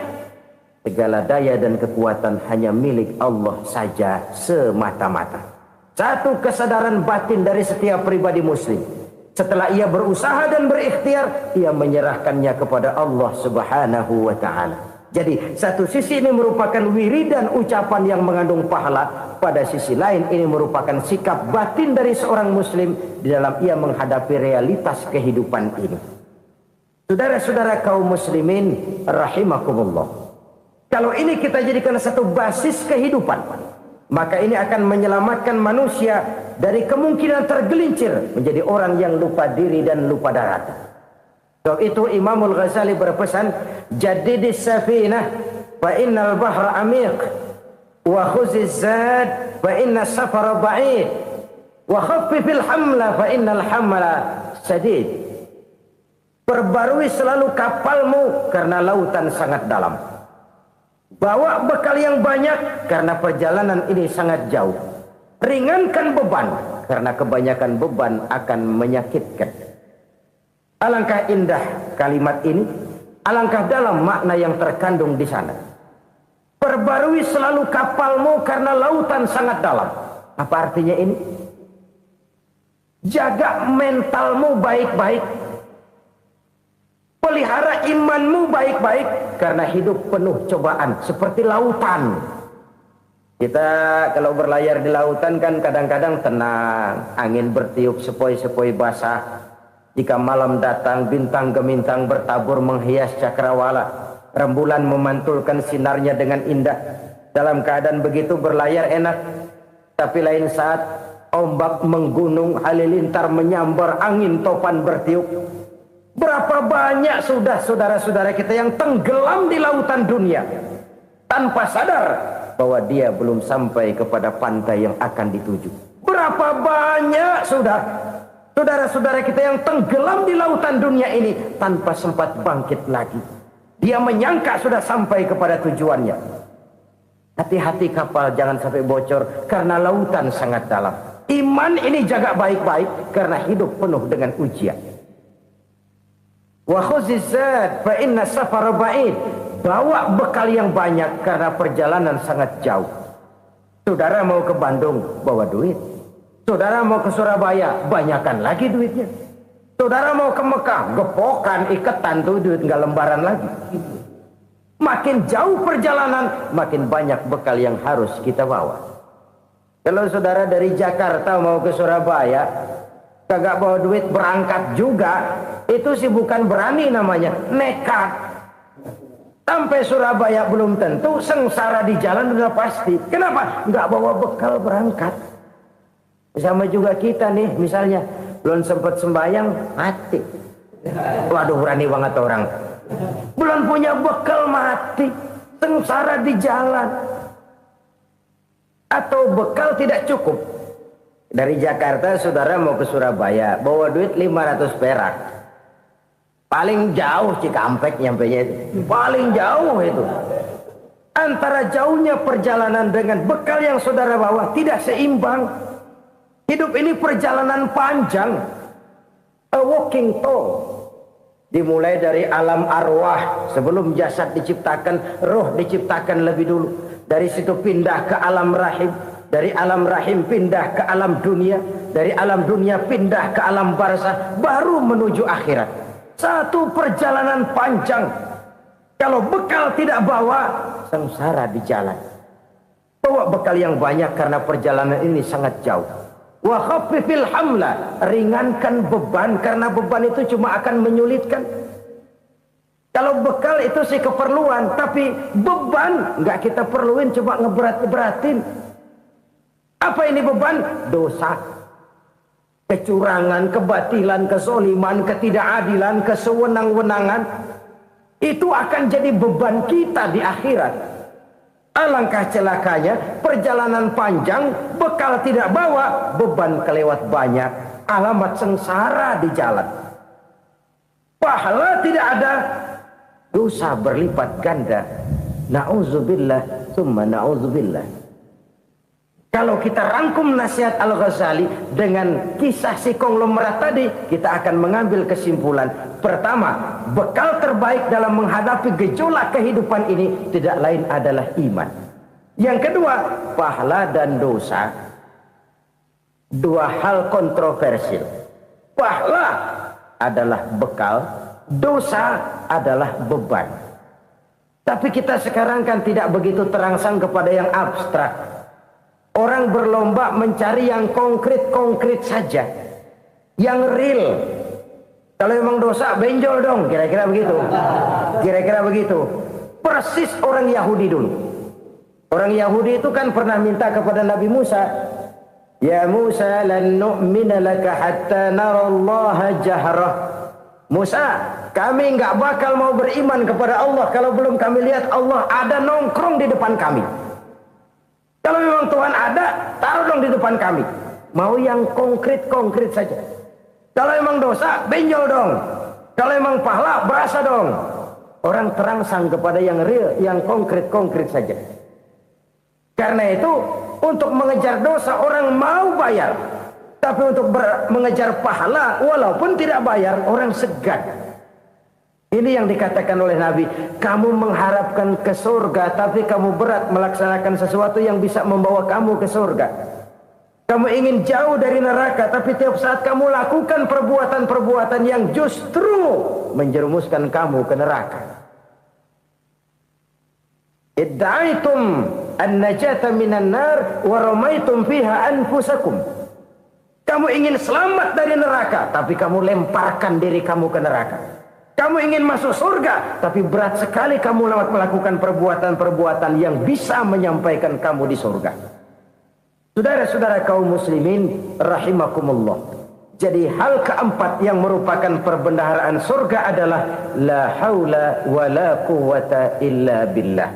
segala daya dan kekuatan hanya milik Allah saja semata-mata. Satu kesadaran batin dari setiap pribadi muslim. Setelah ia berusaha dan berikhtiar, ia menyerahkannya kepada Allah Subhanahu wa ta'ala. Jadi satu sisi ini merupakan wiridan ucapan yang mengandung pahala. Pada sisi lain ini merupakan sikap batin dari seorang muslim di dalam ia menghadapi realitas kehidupan ini. Saudara-saudara kaum muslimin rahimakumullah. Kalau ini kita jadikan satu basis kehidupan, maka ini akan menyelamatkan manusia dari kemungkinan tergelincir menjadi orang yang lupa diri dan lupa darat. Sebab itu Imamul Ghazali berpesan, jadidis safinah fa innal bahra amiq wa khuziz zad fa inna safara ba'id wa khaffifil hamla fa innal hamla sadid. Perbarui selalu kapalmu karena lautan sangat dalam. Bawa bekal yang banyak karena perjalanan ini sangat jauh. Ringankan beban karena kebanyakan beban akan menyakitkan. Alangkah indah kalimat ini, alangkah dalam makna yang terkandung di sana. Perbarui selalu kapalmu karena lautan sangat dalam. Apa artinya ini? Jaga mentalmu baik-baik. Pelihara imanmu baik-baik karena hidup penuh cobaan seperti lautan. Kita kalau berlayar di lautan kan kadang-kadang tenang, angin bertiup sepoi-sepoi basah. Jika malam datang bintang gemintang bertabur menghias cakrawala, rembulan memantulkan sinarnya dengan indah. Dalam keadaan begitu berlayar enak, tapi lain saat ombak menggunung, halilintar menyambar, angin topan bertiup. Berapa banyak sudah saudara-saudara kita yang tenggelam di lautan dunia tanpa sadar bahwa dia belum sampai kepada pantai yang akan dituju. Berapa banyak sudah saudara-saudara kita yang tenggelam di lautan dunia ini tanpa sempat bangkit lagi. Dia menyangka sudah sampai kepada tujuannya. Hati-hati kapal jangan sampai bocor karena lautan sangat dalam. Iman ini jaga baik-baik karena hidup penuh dengan ujian. Wa khuzizat fa inna safara ba'id. Bawa bekal yang banyak karena perjalanan sangat jauh. Saudara mau ke Bandung, bawa duit. Saudara mau ke Surabaya, banyakan lagi duitnya. Saudara mau ke Mekah, gepokan, iketan tuh duit nggak lembaran lagi. Makin jauh perjalanan, makin banyak bekal yang harus kita bawa. Kalau saudara dari Jakarta mau ke Surabaya, kagak bawa duit berangkat juga, itu sih bukan berani namanya, nekat. Sampai Surabaya belum tentu, sengsara di jalan udah pasti. Kenapa? Nggak bawa bekal berangkat. Sama juga kita nih, misalnya belum sempat sembahyang, mati. Waduh, berani banget orang. Belum punya bekal, mati. Sengsara di jalan. Atau bekal tidak cukup. Dari Jakarta saudara mau ke Surabaya, bawa duit 500 perak. Paling jauh Cikampek nyampenya itu. Paling jauh itu. Antara jauhnya perjalanan dengan bekal yang saudara bawa tidak seimbang. Hidup ini perjalanan panjang. A walking tour. Dimulai dari alam arwah. Sebelum jasad diciptakan, roh diciptakan lebih dulu. Dari situ pindah ke alam rahim. Dari alam rahim pindah ke alam dunia. Dari alam dunia pindah ke alam barzah. Baru menuju akhirat. Satu perjalanan panjang. Kalau bekal tidak bawa, sengsara di jalan. Bawa bekal yang banyak karena perjalanan ini sangat jauh. Wa khaffifil hamla, ringankan beban karena beban itu cuma akan menyulitkan. Kalau bekal itu sih keperluan, tapi beban nggak kita perluin, coba ngeberat-beratin. Apa ini beban? Dosa. Kecurangan, kebatilan, kezoliman, ketidakadilan, kesewenang-wenangan. Itu akan jadi beban kita di akhirat. Alangkah celakanya, perjalanan panjang, bekal tidak bawa, beban kelewat banyak, alamat sengsara di jalan. Pahala tidak ada, dosa berlipat ganda. Na'udzubillah, summa na'udzubillah. Kalau kita rangkum nasihat Al-Ghazali dengan kisah si konglomerat tadi, kita akan mengambil kesimpulan. Pertama, bekal terbaik dalam menghadapi gejolak kehidupan ini tidak lain adalah iman. Yang kedua, pahala dan dosa. Dua hal kontroversial. Pahala adalah bekal, dosa adalah beban. Tapi kita sekarang kan tidak begitu terangsang kepada yang abstrak. Orang berlomba mencari yang konkret-konkret saja, yang real. Kalau memang dosa, benjol dong, kira-kira begitu. Kira-kira begitu. Persis orang Yahudi dulu. Orang Yahudi itu kan pernah minta kepada Nabi Musa, ya Musa, lan nu'mina laka hatta narallaha jahrah. Musa, kami nggak bakal mau beriman kepada Allah kalau belum kami lihat Allah ada nongkrong di depan kami. Kalau memang Tuhan ada, taruh dong di depan kami. Mau yang konkret-konkret saja. Kalau memang dosa, benjol dong. Kalau memang pahala, berasa dong. Orang terangsang kepada yang real, yang konkret-konkret saja. Karena itu, untuk mengejar dosa, orang mau bayar. Tapi untuk mengejar pahala, walaupun tidak bayar, orang segan. Ini yang dikatakan oleh Nabi, kamu mengharapkan ke surga, tapi kamu berat melaksanakan sesuatu yang bisa membawa kamu ke surga. Kamu ingin jauh dari neraka, tapi tiap saat kamu lakukan perbuatan-perbuatan yang justru menjerumuskan kamu ke neraka. Idda'aitum an-najata minan nar wa ramaitum fiha anfusakum. Kamu ingin selamat dari neraka, tapi kamu lemparkan diri kamu ke neraka. Kamu ingin masuk surga, tapi berat sekali kamu melakukan perbuatan-perbuatan yang bisa menyampaikan kamu di surga. Saudara-saudara kaum muslimin rahimakumullah. Jadi hal keempat yang merupakan perbendaharaan surga adalah la haula wa la quwwata illa billah.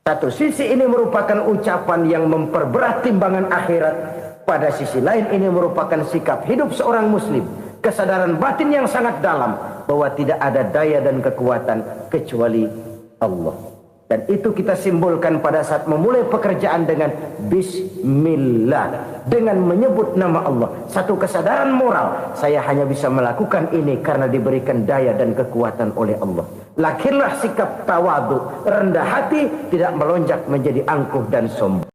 Satu sisi ini merupakan ucapan yang memperberat timbangan akhirat. Pada sisi lain ini merupakan sikap hidup seorang muslim. Kesadaran batin yang sangat dalam bahwa tidak ada daya dan kekuatan kecuali Allah. Dan itu kita simbolkan pada saat memulai pekerjaan dengan Bismillah, dengan menyebut nama Allah. Satu kesadaran moral, saya hanya bisa melakukan ini karena diberikan daya dan kekuatan oleh Allah. Lahirlah sikap tawadu, rendah hati, tidak melonjak menjadi angkuh dan sombong.